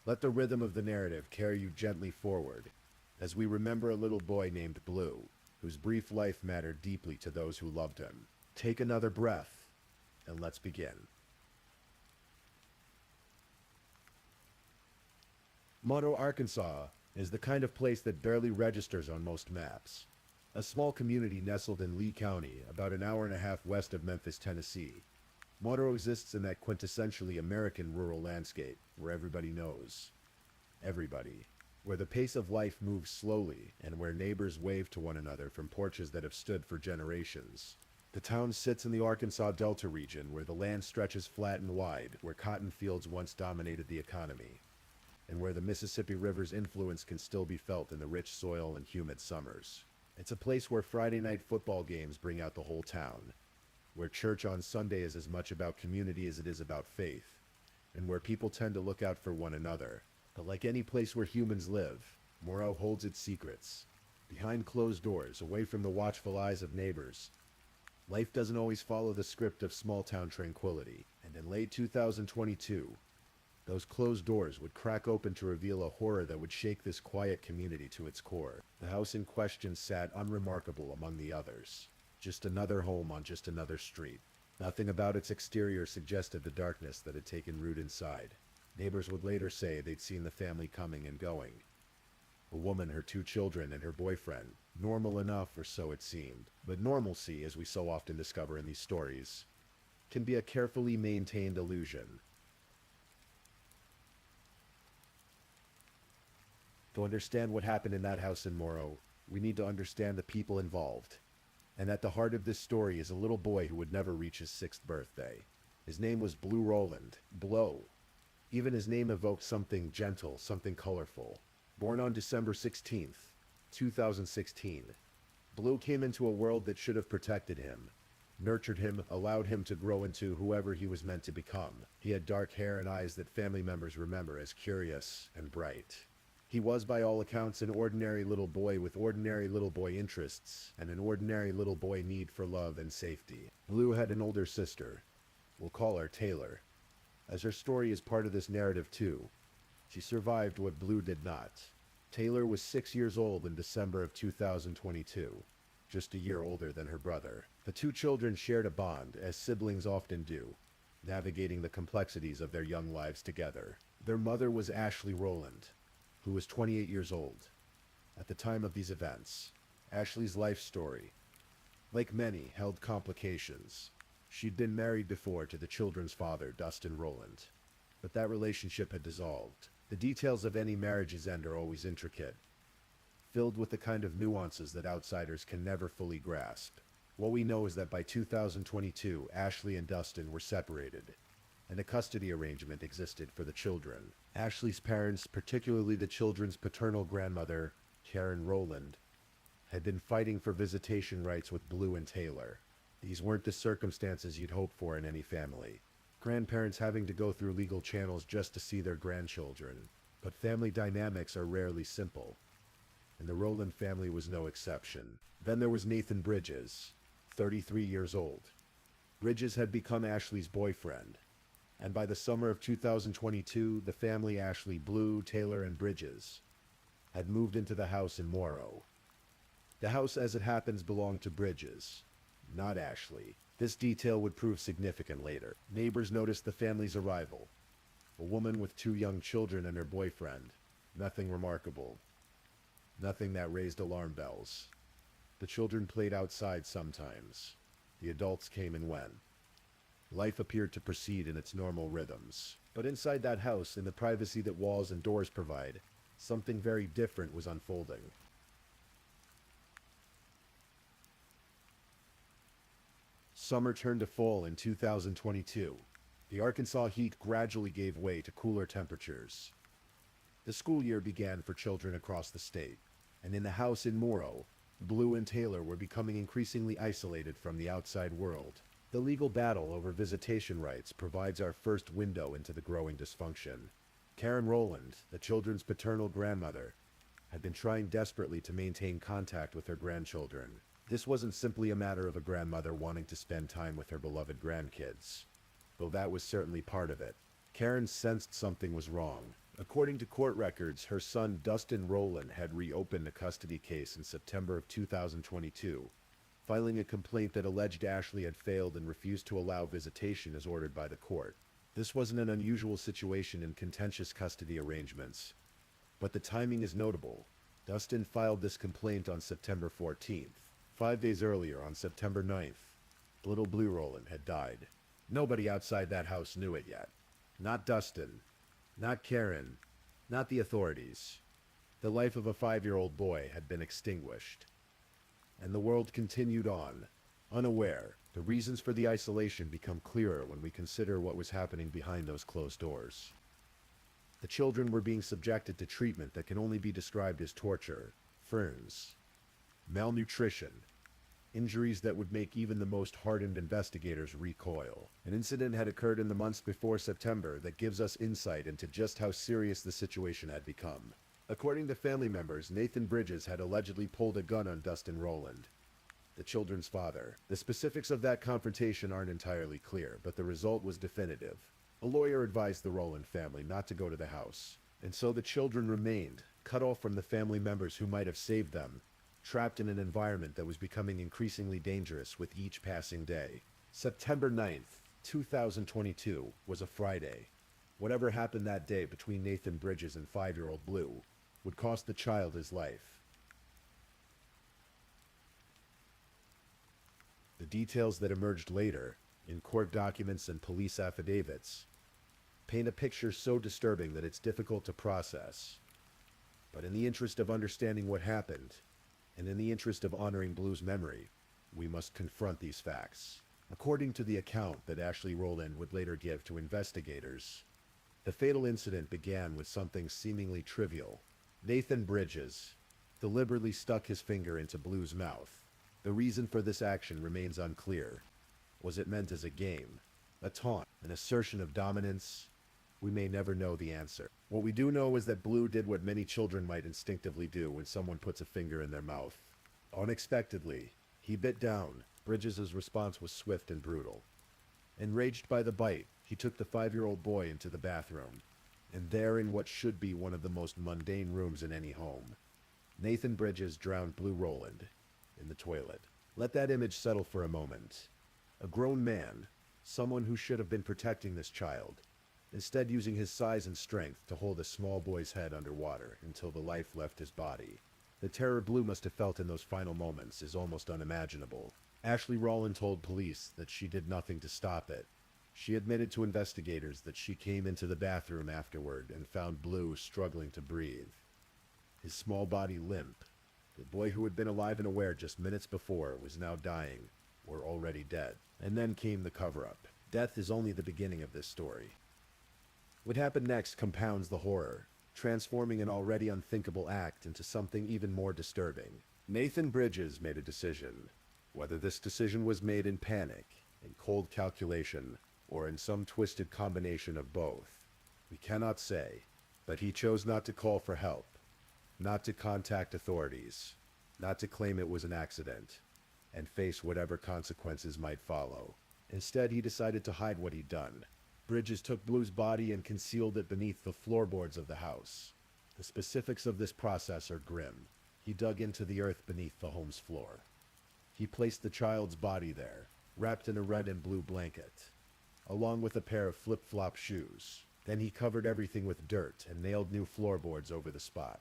A: Let the rhythm of the narrative carry you gently forward, as we remember a little boy named Blue, whose brief life mattered deeply to those who loved him. Take another breath, and let's begin. Monroe, Arkansas is the kind of place that barely registers on most maps. A small community nestled in Lee County, about an hour and a half west of Memphis, Tennessee. Monroe exists in that quintessentially American rural landscape where everybody knows everybody, where the pace of life moves slowly, and where neighbors wave to one another from porches that have stood for generations. The town sits in the Arkansas Delta region, where the land stretches flat and wide, where cotton fields once dominated the economy, and where the Mississippi River's influence can still be felt in the rich soil and humid summers. It's a place where Friday night football games bring out the whole town, where church on Sunday is as much about community as it is about faith, and where people tend to look out for one another. But like any place where humans live, Monroe holds its secrets. Behind closed doors, away from the watchful eyes of neighbors, life doesn't always follow the script of small-town tranquility. And in late 2022, Those closed doors would crack open to reveal a horror that would shake this quiet community to its core. The house in question sat unremarkable among the others. Just another home on just another street. Nothing about its exterior suggested the darkness that had taken root inside. Neighbors would later say they'd seen the family coming and going. A woman, her 2 children, and her boyfriend. Normal enough, or so it seemed. But normalcy, as we so often discover in these stories, can be a carefully maintained illusion. To understand what happened in that house in Morrow, we need to understand the people involved. And at the heart of this story is a little boy who would never reach his 6th birthday. His name was Blue Roland. Blow. Even his name evoked something gentle, something colorful. Born on December 16th, 2016, Blue came into a world that should have protected him, nurtured him, allowed him to grow into whoever he was meant to become. He had dark hair and eyes that family members remember as curious and bright. He was, by all accounts, an ordinary little boy with ordinary little boy interests and an ordinary little boy need for love and safety. Blue had an older sister. We'll call her Taylor, as her story is part of this narrative too. She survived what Blue did not. Taylor was 6 years old in December of 2022, just a year older than her brother. The 2 children shared a bond, as siblings often do, navigating the complexities of their young lives together. Their mother was Ashley Rowland, who was 28 years old at the time of these events. Ashley's life story, like many, held complications. She'd been married before to the children's father, Dustin Rowland, but that relationship had dissolved. The details of any marriage's end are always intricate, filled with the kind of nuances that outsiders can never fully grasp. What we know is that by 2022, Ashley and Dustin were separated, and a custody arrangement existed for the children. Ashley's parents, particularly the children's paternal grandmother, Karen Rowland, had been fighting for visitation rights with Blue and Taylor. These weren't the circumstances you'd hope for in any family. Grandparents having to go through legal channels just to see their grandchildren. But family dynamics are rarely simple, and the Rowland family was no exception. Then there was Nathan Bridges, 33 years old. Bridges had become Ashley's boyfriend, and by the summer of 2022, the family, Ashley, Blue, Taylor, and Bridges, had moved into the house in Morrow. The house, as it happens, belonged to Bridges, not Ashley. This detail would prove significant later. Neighbors noticed the family's arrival. A woman with 2 young children and her boyfriend. Nothing remarkable. Nothing that raised alarm bells. The children played outside sometimes. The adults came and went. Life appeared to proceed in its normal rhythms. But inside that house, in the privacy that walls and doors provide, something very different was unfolding. Summer turned to fall in 2022. The Arkansas heat gradually gave way to cooler temperatures. The school year began for children across the state, and in the house in Morrow, Blue and Taylor were becoming increasingly isolated from the outside world. The legal battle over visitation rights provides our first window into the growing dysfunction. Karen Rowland, the children's paternal grandmother, had been trying desperately to maintain contact with her grandchildren. This wasn't simply a matter of a grandmother wanting to spend time with her beloved grandkids, though that was certainly part of it. Karen sensed something was wrong. According to court records, her son Dustin Rowland had reopened a custody case in September of 2022, filing a complaint that alleged Ashley had failed and refused to allow visitation as ordered by the court. This wasn't an unusual situation in contentious custody arrangements, but the timing is notable. Dustin filed this complaint on September 14th. 5 days earlier, on September 9th, little Blue Rowland had died. Nobody outside that house knew it yet. Not Dustin, not Karen, not the authorities. The life of a 5-year-old boy had been extinguished. And the world continued on, unaware. The reasons for the isolation become clearer when we consider what was happening behind those closed doors. The children were being subjected to treatment that can only be described as torture, ferns, malnutrition, injuries that would make even the most hardened investigators recoil. An incident had occurred in the months before September that gives us insight into just how serious the situation had become. According to family members, Nathan Bridges had allegedly pulled a gun on Dustin Rowland, the children's father. The specifics of that confrontation aren't entirely clear, but the result was definitive. A lawyer advised the Rowland family not to go to the house, and so the children remained, cut off from the family members who might have saved them, trapped in an environment that was becoming increasingly dangerous with each passing day. September 9th, 2022 was a Friday. Whatever happened that day between Nathan Bridges and 5-year-old Blue would cost the child his life. The details that emerged later, in court documents and police affidavits, paint a picture so disturbing that it's difficult to process. But in the interest of understanding what happened, and in the interest of honoring Blue's memory, we must confront these facts. According to the account that Ashley Rowland would later give to investigators, the fatal incident began with something seemingly trivial. Nathan Bridges deliberately stuck his finger into Blue's mouth. The reason for this action remains unclear. Was it meant as a game, a taunt, an assertion of dominance? We may never know the answer. What we do know is that Blue did what many children might instinctively do when someone puts a finger in their mouth. Unexpectedly, he bit down. Bridges' response was swift and brutal. Enraged by the bite, he took the 5-year-old boy into the bathroom, and there, in what should be one of the most mundane rooms in any home, Nathan Bridges drowned Blue Rowland in the toilet. Let that image settle for a moment. A grown man, someone who should have been protecting this child, instead using his size and strength to hold a small boy's head underwater until the life left his body. The terror Blue must have felt in those final moments is almost unimaginable. Ashley Rowland told police that she did nothing to stop it. She admitted to investigators that she came into the bathroom afterward and found Blue struggling to breathe, his small body limp. The boy who had been alive and aware just minutes before was now dying, or already dead. And then came the cover-up. Death is only the beginning of this story. What happened next compounds the horror, transforming an already unthinkable act into something even more disturbing. Nathan Bridges made a decision. Whether this decision was made in panic, in cold calculation, or in some twisted combination of both, we cannot say. But he chose not to call for help, not to contact authorities, not to claim it was an accident, and face whatever consequences might follow. Instead, he decided to hide what he'd done. Bridges took Blue's body and concealed it beneath the floorboards of the house. The specifics of this process are grim. He dug into the earth beneath the home's floor. He placed the child's body there, wrapped in a red and blue blanket, along with a pair of flip-flop shoes. Then he covered everything with dirt and nailed new floorboards over the spot,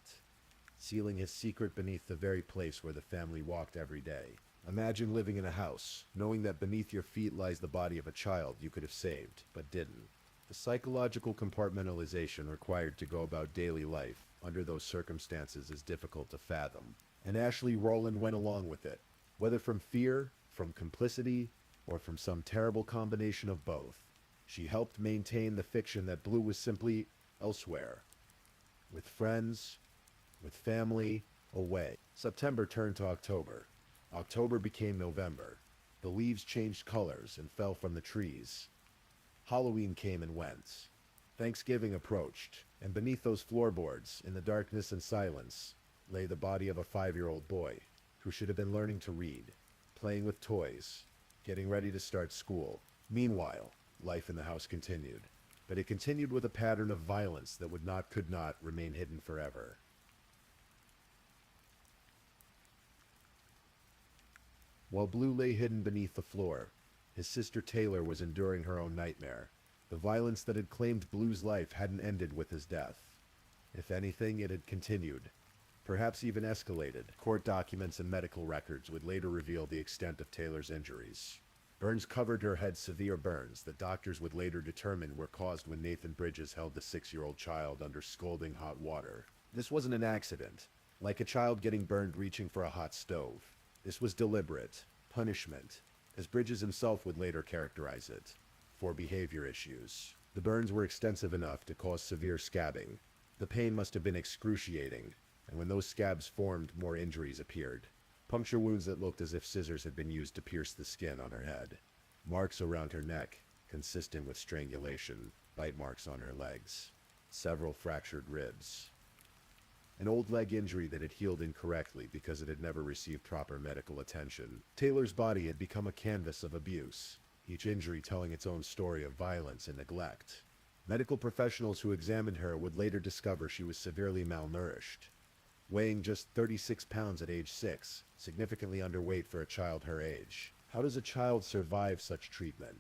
A: sealing his secret beneath the very place where the family walked every day. Imagine living in a house, knowing that beneath your feet lies the body of a child you could have saved, but didn't. The psychological compartmentalization required to go about daily life under those circumstances is difficult to fathom. And Ashley Rowland went along with it, whether from fear, from complicity, or from some terrible combination of both. She helped maintain the fiction that Blue was simply elsewhere, with friends, with family, away. September turned to October. October became November. The leaves changed colors and fell from the trees. Halloween came and went. Thanksgiving approached, and beneath those floorboards, in the darkness and silence, lay the body of a 5-year-old boy who should have been learning to read, playing with toys, getting ready to start school. Meanwhile, life in the house continued, but it continued with a pattern of violence that could not remain hidden forever. While Blue lay hidden beneath the floor, his sister Taylor was enduring her own nightmare. The violence that had claimed Blue's life hadn't ended with his death. If anything, it had continued, perhaps even escalated. Court documents and medical records would later reveal the extent of Taylor's injuries. Burns covered her head, severe burns that doctors would later determine were caused when Nathan Bridges held the 6-year-old child under scalding hot water. This wasn't an accident, like a child getting burned reaching for a hot stove. This was deliberate punishment, as Bridges himself would later characterize it, for behavior issues. The burns were extensive enough to cause severe scabbing. The pain must have been excruciating, and when those scabs formed, more injuries appeared. Puncture wounds that looked as if scissors had been used to pierce the skin on her head. Marks around her neck, consistent with strangulation. Bite marks on her legs. Several fractured ribs. An old leg injury that had healed incorrectly because it had never received proper medical attention. Taylor's body had become a canvas of abuse, each injury telling its own story of violence and neglect. Medical professionals who examined her would later discover she was severely malnourished, weighing just 36 pounds at age 6, significantly underweight for a child her age. How does a child survive such treatment?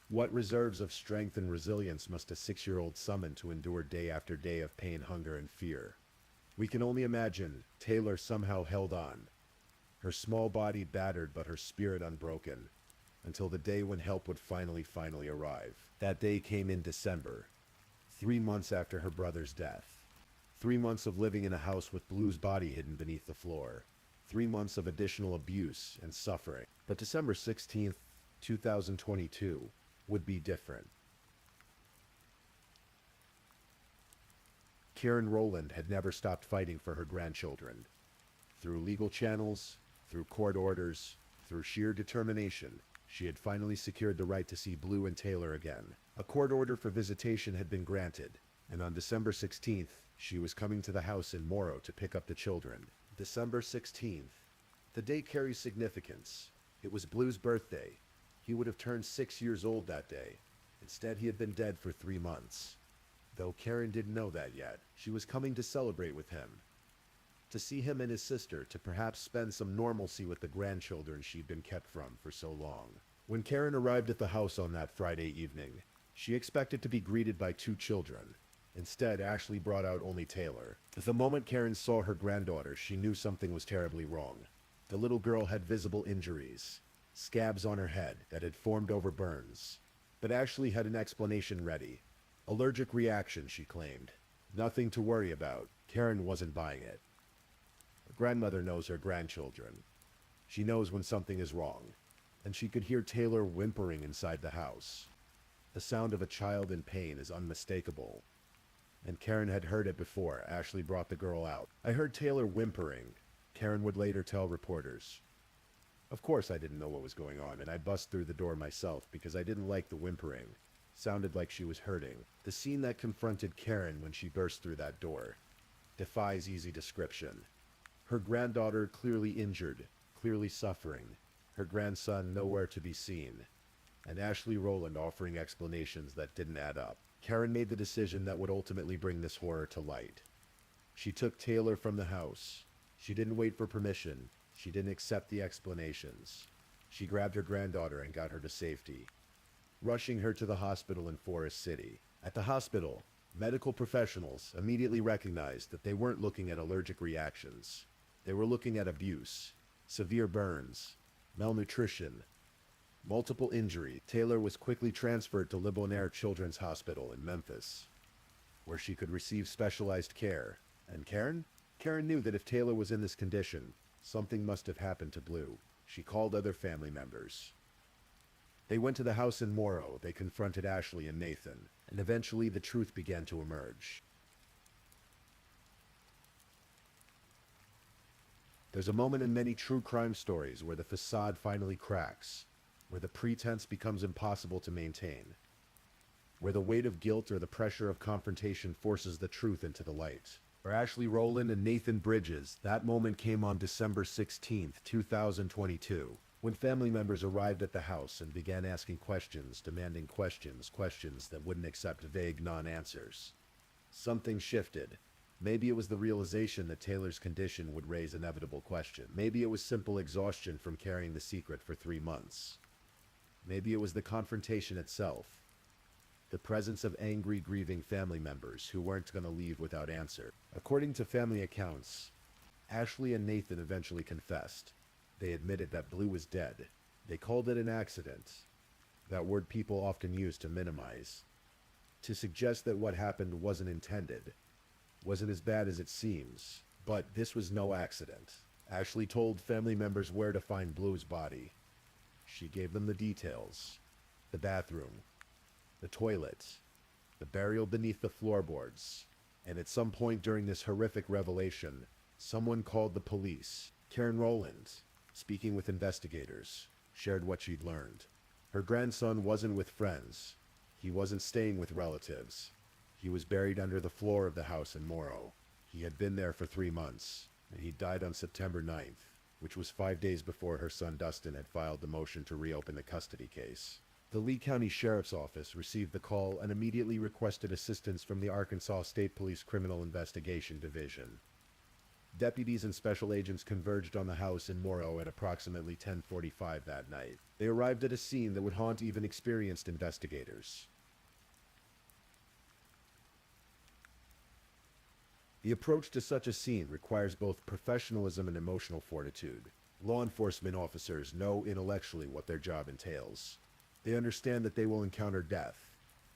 A: What reserves of strength and resilience must a 6-year-old summon to endure day after day of pain, hunger, and fear? We can only imagine Taylor somehow held on, her small body battered but her spirit unbroken, until the day when help would finally arrive. That day came in December, 3 months after her brother's death. 3 months of living in a house with Blue's body hidden beneath the floor. 3 months of additional abuse and suffering. But December 16th, 2022 would be different. Karen Rowland had never stopped fighting for her grandchildren. Through legal channels, through court orders, through sheer determination, she had finally secured the right to see Blue and Taylor again. A court order for visitation had been granted, and on December 16th, she was coming to the house in Morrow to pick up the children. December 16th. The day carries significance. It was Blue's birthday. He would have turned 6 years old that day. Instead, he had been dead for 3 months. Though Karen didn't know that yet, she was coming to celebrate with him. To see him and his sister, to perhaps spend some normalcy with the grandchildren she'd been kept from for so long. When Karen arrived at the house on that Friday evening, she expected to be greeted by 2 children. Instead, Ashley brought out only Taylor. The moment Karen saw her granddaughter, she knew something was terribly wrong. The little girl had visible injuries, scabs on her head that had formed over burns. But Ashley had an explanation ready. Allergic reaction, she claimed. Nothing to worry about. Karen wasn't buying it. Her grandmother knows her grandchildren. She knows when something is wrong, and she could hear Taylor whimpering inside the house. The sound of a child in pain is unmistakable. And Karen had heard it before. Ashley brought the girl out. I heard Taylor whimpering, Karen would later tell reporters. Of course I didn't know what was going on, and I bust through the door myself because I didn't like the whimpering. Sounded like she was hurting. The scene that confronted Karen when she burst through that door defies easy description. Her granddaughter clearly injured, clearly suffering. Her grandson nowhere to be seen. And Ashley Rowland offering explanations that didn't add up. Karen made the decision that would ultimately bring this horror to light. She took Taylor from the house. She didn't wait for permission. She didn't accept the explanations. She grabbed her granddaughter and got her to safety, rushing her to the hospital in Forest City. At the hospital, medical professionals immediately recognized that they weren't looking at allergic reactions. They were looking at abuse, severe burns, malnutrition, multiple injury. Taylor was quickly transferred to Le Bonaire Children's Hospital in Memphis, where she could receive specialized care. And Karen? Karen knew that if Taylor was in this condition, something must have happened to Blue. She called other family members. They went to the house in Morrow. They confronted Ashley and Nathan, and eventually the truth began to emerge. There's a moment in many true crime stories where the facade finally cracks, where the pretense becomes impossible to maintain, where the weight of guilt or the pressure of confrontation forces the truth into the light. For Ashley Rowland and Nathan Bridges, that moment came on December 16th, 2022, when family members arrived at the house and began asking questions, demanding questions that wouldn't accept vague non-answers. Something shifted. Maybe it was the realization that Taylor's condition would raise inevitable questions. Maybe it was simple exhaustion from carrying the secret for 3 months. Maybe it was the confrontation itself. The presence of angry, grieving family members who weren't going to leave without answer. According to family accounts, Ashley and Nathan eventually confessed. They admitted that Blue was dead. They called it an accident, that word people often use to minimize, to suggest that what happened wasn't intended, wasn't as bad as it seems. But this was no accident. Ashley told family members where to find Blue's body. She gave them the details. The bathroom, the toilet, the burial beneath the floorboards. And at some point during this horrific revelation, someone called the police. Karen Rowland, speaking with investigators, shared what she'd learned. Her grandson wasn't with friends. He wasn't staying with relatives. He was buried under the floor of the house in Morrow. He had been there for 3 months, and he died on September 9th, which was 5 days before her son Dustin had filed the motion to reopen the custody case. The Lee County Sheriff's Office received the call and immediately requested assistance from the Arkansas State Police Criminal Investigation Division. Deputies and special agents converged on the house in Morrow at approximately 10:45 that night. They arrived at a scene that would haunt even experienced investigators. The approach to such a scene requires both professionalism and emotional fortitude. Law enforcement officers know intellectually what their job entails. They understand that they will encounter death,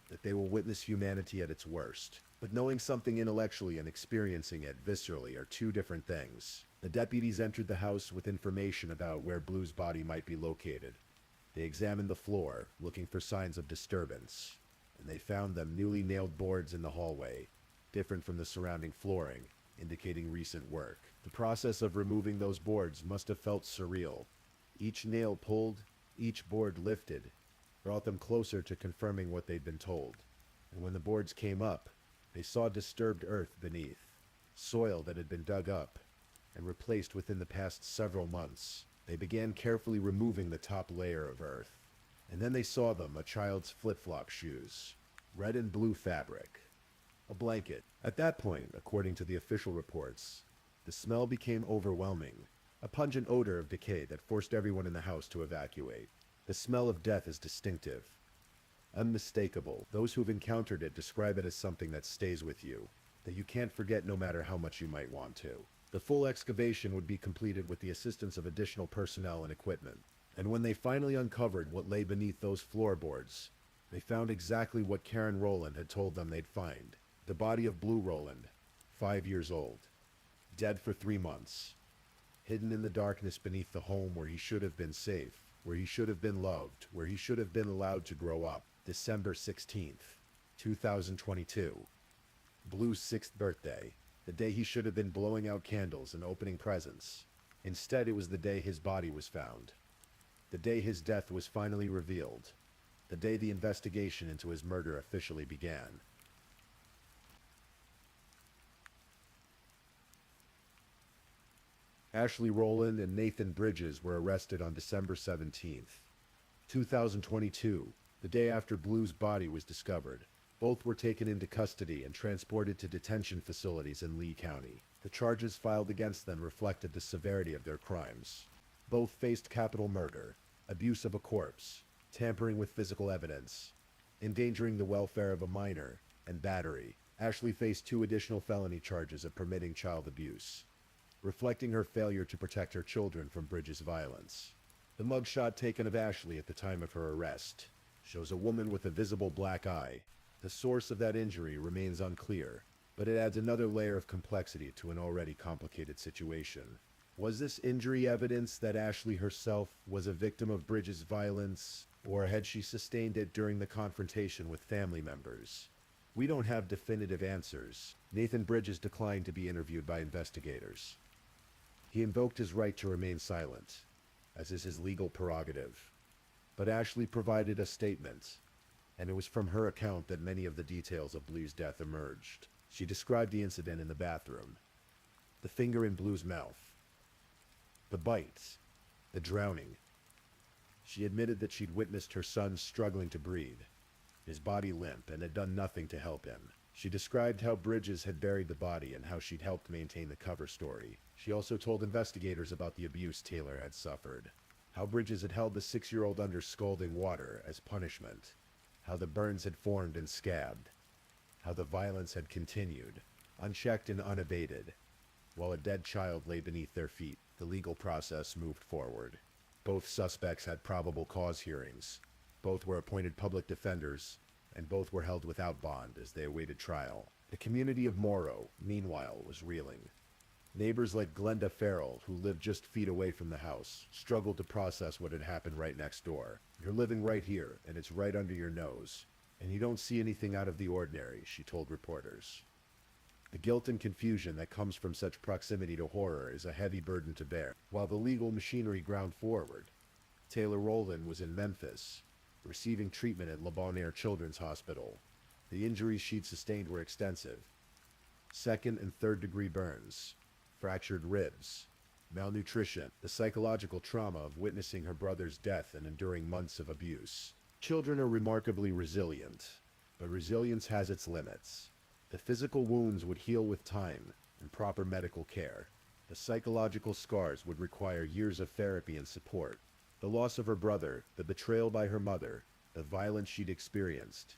A: that they will witness humanity at its worst. But knowing something intellectually and experiencing it viscerally are two different things. The deputies entered the house with information about where Blue's body might be located. They examined the floor, looking for signs of disturbance, and they found them newly nailed boards in the hallway, different from the surrounding flooring, indicating recent work. The process of removing those boards must have felt surreal. Each nail pulled, each board lifted, brought them closer to confirming what they'd been told. And when the boards came up, they saw disturbed earth beneath, soil that had been dug up and replaced within the past several months. They began carefully removing the top layer of earth, and then they saw a child's flip-flop shoes, red and blue fabric, a blanket. At that point, according to the official reports, the smell became overwhelming, a pungent odor of decay that forced everyone in the house to evacuate. The smell of death is distinctive, unmistakable. Those who've encountered it describe it as something that stays with you, that you can't forget no matter how much you might want to. The full excavation would be completed with the assistance of additional personnel and equipment. And when they finally uncovered what lay beneath those floorboards, they found exactly what Karen Rowland had told them they'd find. The body of Blue Rowland, 5 years old, dead for 3 months, hidden in the darkness beneath the home where he should have been safe, where he should have been loved, where he should have been allowed to grow up. December 16th, 2022. Blue's 6th birthday, the day he should have been blowing out candles and opening presents. Instead, it was the day his body was found. The day his death was finally revealed. The day the investigation into his murder officially began. Ashley Rowland and Nathan Bridges were arrested on December 17th, 2022, the day after Blue's body was discovered. Both were taken into custody and transported to detention facilities in Lee County. The charges filed against them reflected the severity of their crimes. Both faced capital murder, abuse of a corpse, tampering with physical evidence, endangering the welfare of a minor, and battery. Ashley faced 2 additional felony charges of permitting child abuse, reflecting her failure to protect her children from Bridges' violence. The mugshot taken of Ashley at the time of her arrest shows a woman with a visible black eye. The source of that injury remains unclear, but it adds another layer of complexity to an already complicated situation. Was this injury evidence that Ashley herself was a victim of Bridges' violence, or had she sustained it during the confrontation with family members? We don't have definitive answers. Nathan Bridges declined to be interviewed by investigators. He invoked his right to remain silent, as is his legal prerogative. But Ashley provided a statement, and it was from her account that many of the details of Blue's death emerged. She described the incident in the bathroom, the finger in Blue's mouth, the bites, the drowning. She admitted that she'd witnessed her son struggling to breathe, his body limp, and had done nothing to help him. She described how Bridges had buried the body and how she'd helped maintain the cover story. She also told investigators about the abuse Taylor had suffered, how Bridges had held the 6-year-old under scalding water as punishment, how the burns had formed and scabbed, how the violence had continued, unchecked and unabated, while a dead child lay beneath their feet. The legal process moved forward. Both suspects had probable cause hearings. Both were appointed public defenders, and both were held without bond as they awaited trial. The community of Morrow, meanwhile, was reeling. Neighbors like Glenda Farrell, who lived just feet away from the house, struggled to process what had happened right next door. "You're living right here, and it's right under your nose, and you don't see anything out of the ordinary," she told reporters. The guilt and confusion that comes from such proximity to horror is a heavy burden to bear. While the legal machinery ground forward, Taylor Rowland was in Memphis, receiving treatment at Le Bon Air Children's Hospital. The injuries she'd sustained were extensive. 2nd and 3rd degree burns, fractured ribs, malnutrition, the psychological trauma of witnessing her brother's death and enduring months of abuse. Children are remarkably resilient, but resilience has its limits. The physical wounds would heal with time and proper medical care. The psychological scars would require years of therapy and support. The loss of her brother, the betrayal by her mother, the violence she'd experienced.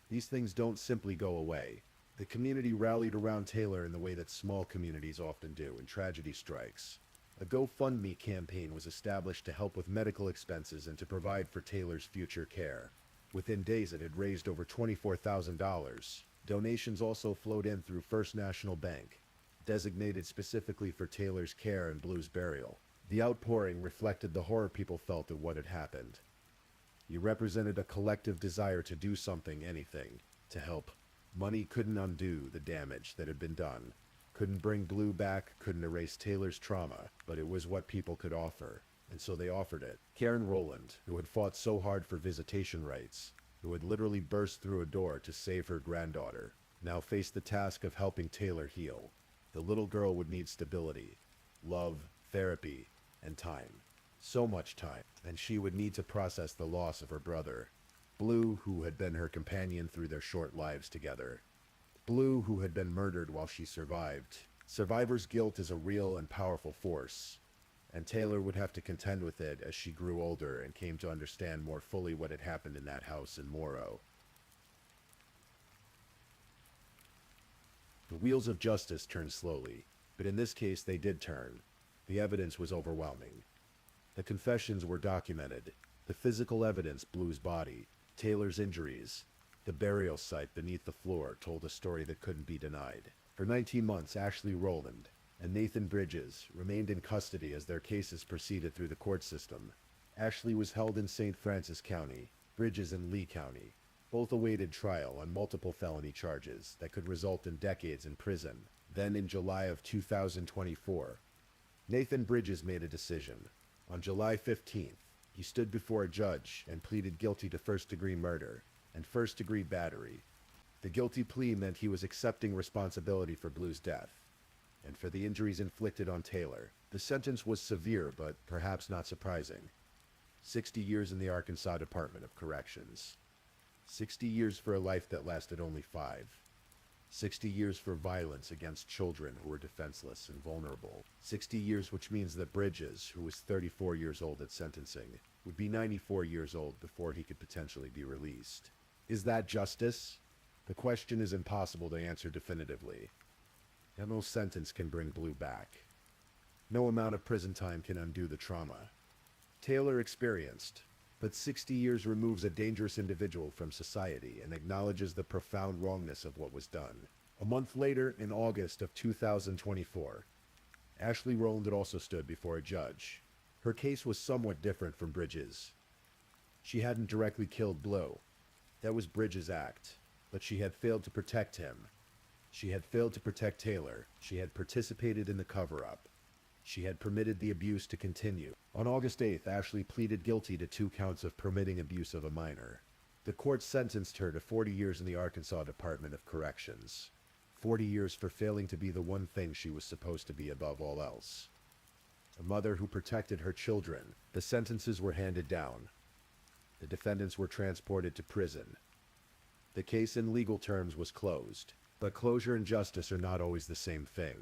A: These things don't simply go away. The community rallied around Taylor in the way that small communities often do when tragedy strikes. A GoFundMe campaign was established to help with medical expenses and to provide for Taylor's future care. Within days it had raised over $24,000. Donations also flowed in through First National Bank, designated specifically for Taylor's care and Blue's burial. The outpouring reflected the horror people felt at what had happened. It represented a collective desire to do something, anything, to help. Money couldn't undo the damage that had been done. Couldn't bring Blue back, couldn't erase Taylor's trauma, but it was what people could offer, and so they offered it. Karen Rowland, who had fought so hard for visitation rights, who had literally burst through a door to save her granddaughter, now faced the task of helping Taylor heal. The little girl would need stability, love, therapy, and time. So much time, and she would need to process the loss of her brother. Blue, who had been her companion through their short lives together. Blue, who had been murdered while she survived. Survivor's guilt is a real and powerful force, and Taylor would have to contend with it as she grew older and came to understand more fully what had happened in that house in Morrow. The wheels of justice turned slowly, but in this case they did turn. The evidence was overwhelming. The confessions were documented. The physical evidence, Blue's body, Taylor's injuries, the burial site beneath the floor told a story that couldn't be denied. For 19 months, Ashley Rowland and Nathan Bridges remained in custody as their cases proceeded through the court system. Ashley was held in St. Francis County, Bridges in Lee County. Both awaited trial on multiple felony charges that could result in decades in prison. Then in July of 2024, Nathan Bridges made a decision. On July 15th, he stood before a judge and pleaded guilty to first-degree murder and first-degree battery. The guilty plea meant he was accepting responsibility for Blue's death and for the injuries inflicted on Taylor. The sentence was severe, but perhaps not surprising. 60 years in the Arkansas Department of Corrections. 60 years for a life that lasted only 5. 60 years for violence against children who were defenseless and vulnerable. 60 years, which means that Bridges, who was 34 years old at sentencing, would be 94 years old before he could potentially be released. Is that justice? The question is impossible to answer definitively. And no sentence can bring Blue back. No amount of prison time can undo the trauma Taylor experienced, but 60 years removes a dangerous individual from society and acknowledges the profound wrongness of what was done. A month later, in August of 2024, Ashley Rowland also stood before a judge. Her case was somewhat different from Bridges. She hadn't directly killed Blue. That was Bridges' act, but she had failed to protect him. She had failed to protect Taylor. She had participated in the cover-up. She had permitted the abuse to continue. On August 8th, Ashley pleaded guilty to 2 counts of permitting abuse of a minor. The court sentenced her to 40 years in the Arkansas Department of Corrections. 40 years for failing to be the one thing she was supposed to be above all else. A mother who protected her children. The sentences were handed down. The defendants were transported to prison. The case in legal terms was closed, but closure and justice are not always the same thing.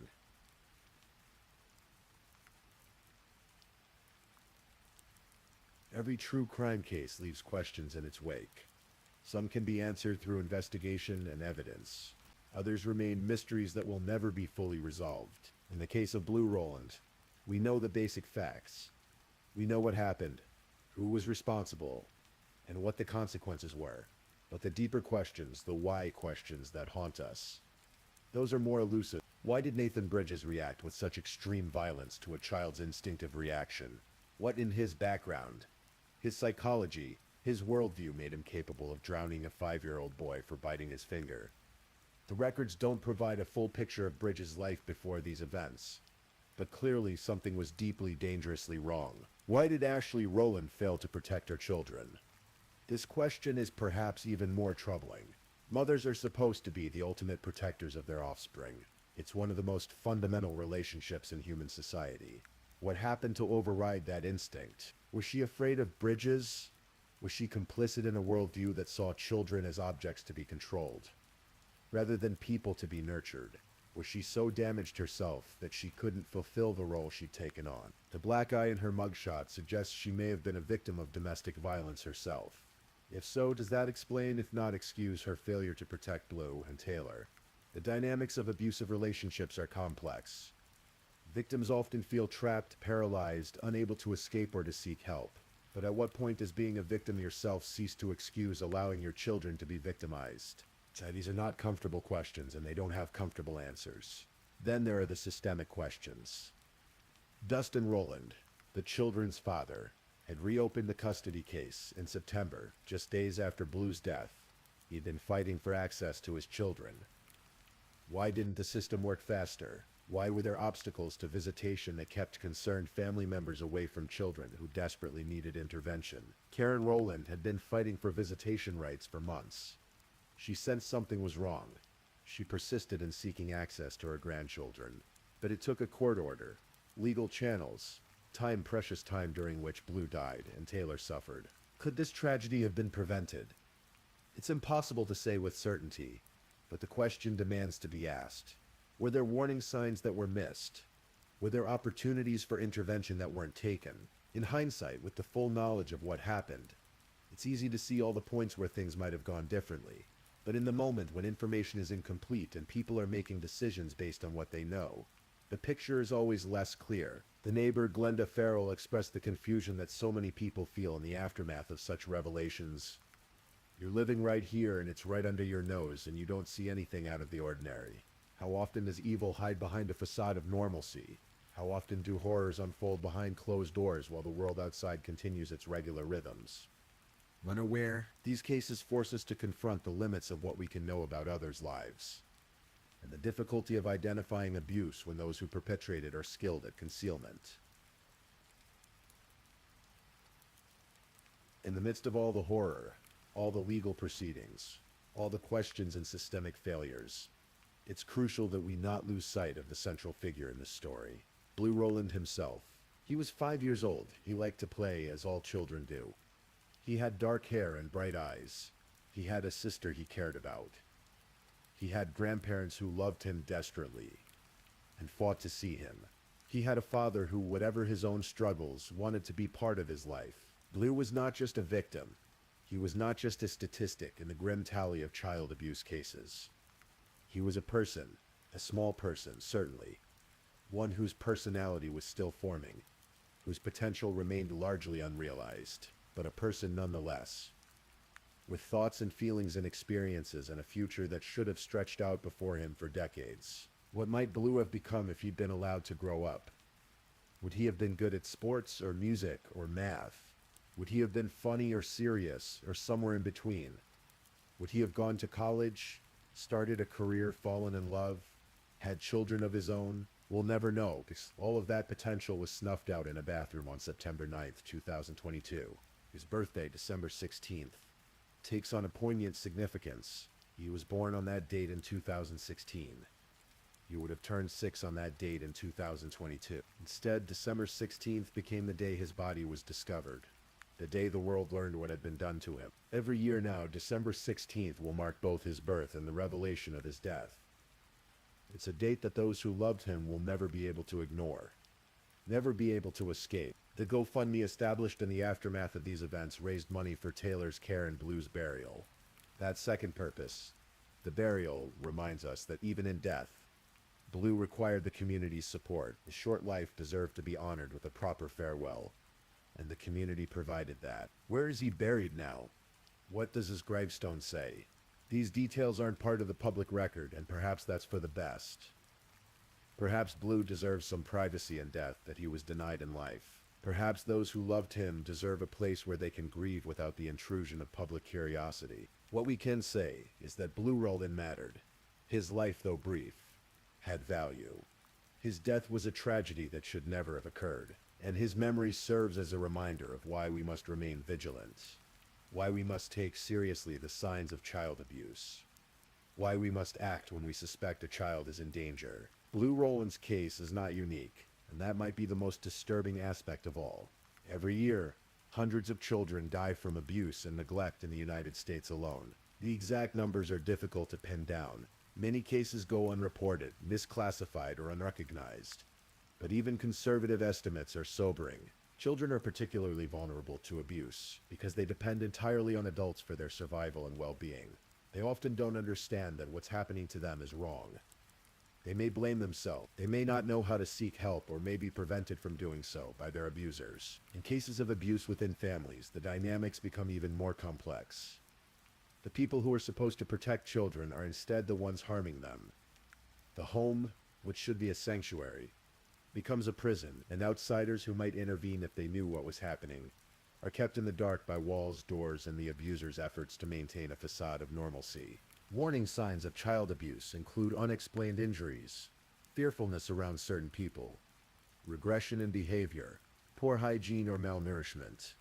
A: Every true crime case leaves questions in its wake. Some can be answered through investigation and evidence. Others remain mysteries that will never be fully resolved. In the case of Blue Rowland, we know the basic facts. We know what happened, who was responsible, and what the consequences were. But the deeper questions, the why questions that haunt us, those are more elusive. Why did Nathan Bridges react with such extreme violence to a child's instinctive reaction? What in his background, his psychology, his worldview made him capable of drowning a 5-year-old boy for biting his finger? The records don't provide a full picture of Bridges' life before these events, but clearly something was deeply, dangerously wrong. Why did Ashley Rowland fail to protect her children? This question is perhaps even more troubling. Mothers are supposed to be the ultimate protectors of their offspring. It's one of the most fundamental relationships in human society. What happened to override that instinct? Was she afraid of Bridges? Was she complicit in a worldview that saw children as objects to be controlled, rather than people to be nurtured? Was she so damaged herself that she couldn't fulfill the role she'd taken on? The black eye in her mugshot suggests she may have been a victim of domestic violence herself. If so, does that explain, if not excuse, her failure to protect Blue and Taylor? The dynamics of abusive relationships are complex. Victims often feel trapped, paralyzed, unable to escape or to seek help. But at what point does being a victim yourself cease to excuse allowing your children to be victimized? These are not comfortable questions, and they don't have comfortable answers. Then there are the systemic questions. Dustin Rowland, the children's father, had reopened the custody case in September, just days after Blue's death. He'd been fighting for access to his children. Why didn't the system work faster? Why were there obstacles to visitation that kept concerned family members away from children who desperately needed intervention? Karen Rowland had been fighting for visitation rights for months. She sensed something was wrong. She persisted in seeking access to her grandchildren. But it took a court order, legal channels, precious time during which Blue died and Taylor suffered. Could this tragedy have been prevented? It's impossible to say with certainty, but the question demands to be asked. Were there warning signs that were missed? Were there opportunities for intervention that weren't taken? In hindsight, with the full knowledge of what happened, it's easy to see all the points where things might have gone differently. But in the moment when information is incomplete and people are making decisions based on what they know, the picture is always less clear. The neighbor Glenda Farrell expressed the confusion that so many people feel in the aftermath of such revelations. You're living right here and it's right under your nose and you don't see anything out of the ordinary. How often does evil hide behind a facade of normalcy? How often do horrors unfold behind closed doors while the world outside continues its regular rhythms? Unaware, these cases force us to confront the limits of what we can know about others' lives, and the difficulty of identifying abuse when those who perpetrate it are skilled at concealment. In the midst of all the horror, all the legal proceedings, all the questions and systemic failures, it's crucial that we not lose sight of the central figure in this story, Blue Rowland himself. He was 5 years old. He liked to play, as all children do. He had dark hair and bright eyes. He had a sister he cared about. He had grandparents who loved him desperately and fought to see him. He had a father who, whatever his own struggles, wanted to be part of his life. Blue was not just a victim. He was not just a statistic in the grim tally of child abuse cases. He was a person, a small person, certainly, one whose personality was still forming, whose potential remained largely unrealized, but a person nonetheless, with thoughts and feelings and experiences and a future that should have stretched out before him for decades. What might Blue have become if he'd been allowed to grow up? Would he have been good at sports or music or math? Would he have been funny or serious or somewhere in between? Would he have gone to college, started a career, fallen in love, had children of his own? We'll never know, because all of that potential was snuffed out in a bathroom on September 9th, 2022. His birthday, December 16th, takes on a poignant significance. He was born on that date in 2016. He would have turned 6 on that date in 2022. Instead, December 16th became the day his body was discovered, the day the world learned what had been done to him. Every year now, December 16th will mark both his birth and the revelation of his death. It's a date that those who loved him will never be able to ignore, never be able to escape. The GoFundMe established in the aftermath of these events raised money for Taylor's care and Blue's burial. That second purpose, the burial, reminds us that even in death, Blue required the community's support. His short life deserved to be honored with a proper farewell, and the community provided that. Where is he buried now? What does his gravestone say? These details aren't part of the public record, and perhaps that's for the best. Perhaps Blue deserves some privacy in death that he was denied in life. Perhaps those who loved him deserve a place where they can grieve without the intrusion of public curiosity. What we can say is that Blue Rowland mattered. His life, though brief, had value. His death was a tragedy that should never have occurred, and his memory serves as a reminder of why we must remain vigilant, why we must take seriously the signs of child abuse, why we must act when we suspect a child is in danger. Blue Rowland's case is not unique, and that might be the most disturbing aspect of all. Every year, Hundreds of children die from abuse and neglect in the United States alone. The exact numbers are difficult to pin down. Many cases go unreported, misclassified, or unrecognized. But even conservative estimates are sobering. Children are particularly vulnerable to abuse because they depend entirely on adults for their survival and well-being. They often don't understand that what's happening to them is wrong. They may blame themselves, they may not know how to seek help, or may be prevented from doing so by their abusers. In cases of abuse within families, the dynamics become even more complex. The people who are supposed to protect children are instead the ones harming them. The home, which should be a sanctuary, becomes a prison, and outsiders who might intervene if they knew what was happening are kept in the dark by walls, doors, and the abuser's efforts to maintain a facade of normalcy. Warning signs of child abuse include unexplained injuries, fearfulness around certain people, regression in behavior, poor hygiene or malnourishment,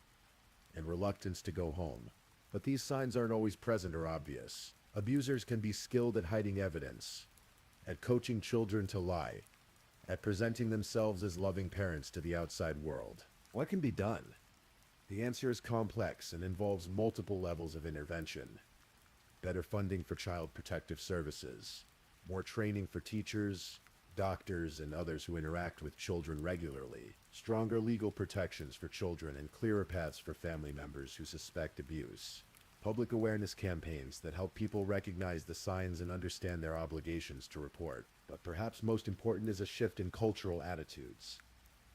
A: and reluctance to go home. But these signs aren't always present or obvious. Abusers can be skilled at hiding evidence, at coaching children to lie, at presenting themselves as loving parents to the outside world. What can be done? The answer is complex and involves multiple levels of intervention. Better funding for child protective services, more training for teachers, doctors, and others who interact with children regularly, stronger legal protections for children, and clearer paths for family members who suspect abuse. Public awareness campaigns that help people recognize the signs and understand their obligations to report. But perhaps most important is a shift in cultural attitudes.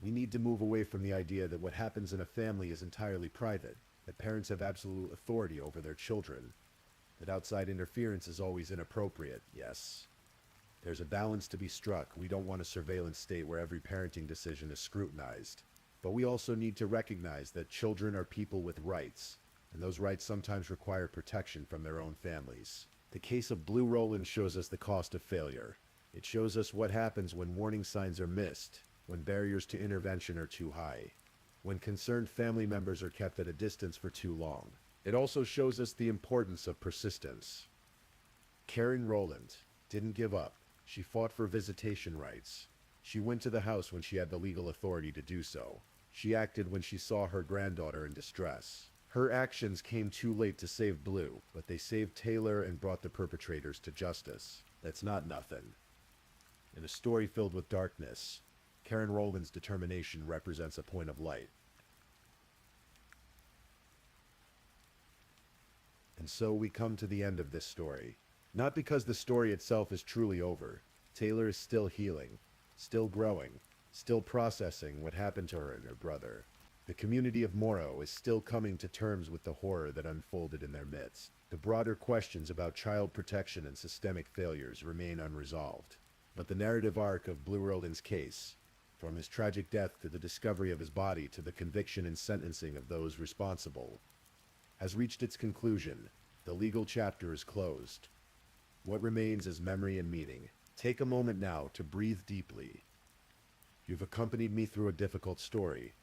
A: We need to move away from the idea that what happens in a family is entirely private, that parents have absolute authority over their children, that outside interference is always inappropriate. Yes, there's a balance to be struck. We don't want a surveillance state where every parenting decision is scrutinized. But we also need to recognize that children are people with rights, and those rights sometimes require protection from their own families. The case of Blue Roland shows us the cost of failure. It shows us what happens when warning signs are missed, when barriers to intervention are too high, when concerned family members are kept at a distance for too long. It also shows us the importance of persistence. Karen Rowland didn't give up. She fought for visitation rights. She went to the house when she had the legal authority to do so. She acted when she saw her granddaughter in distress. Her actions came too late to save Blue, but they saved Taylor and brought the perpetrators to justice. That's not nothing. In a story filled with darkness, Karen Rowland's determination represents a point of light. And so we come to the end of this story. Not because the story itself is truly over. Taylor is still healing, still growing, still processing what happened to her and her brother. The community of Morrow is still coming to terms with the horror that unfolded in their midst. The broader questions about child protection and systemic failures remain unresolved. But the narrative arc of Blue Roland's case, from his tragic death to the discovery of his body to the conviction and sentencing of those responsible, has reached its conclusion. The legal chapter is closed. What remains is memory and meaning. Take a moment now to breathe deeply. You've accompanied me through a difficult story,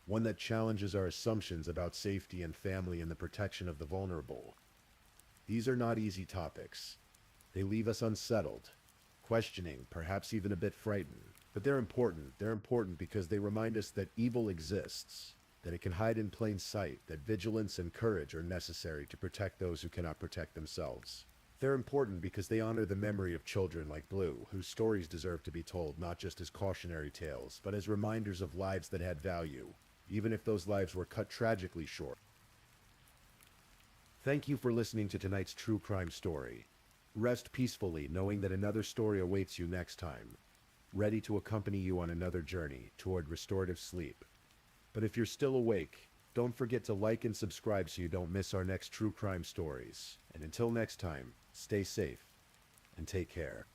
A: one that challenges our assumptions about safety and family and the protection of the vulnerable. These are not easy topics. They leave us unsettled, questioning, perhaps even a bit frightened. But they're important. They're important because they remind us that evil exists, that it can hide in plain sight, that vigilance and courage are necessary to protect those who cannot protect themselves. They're important because they honor the memory of children like Blue, whose stories deserve to be told not just as cautionary tales, but as reminders of lives that had value, even if those lives were cut tragically short. Thank you for listening to tonight's true crime story. Rest peacefully knowing that another story awaits you next time, ready to accompany you on another journey toward restorative sleep. But if you're still awake, don't forget to like and subscribe so you don't miss our next true crime stories. And until next time, stay safe and take care.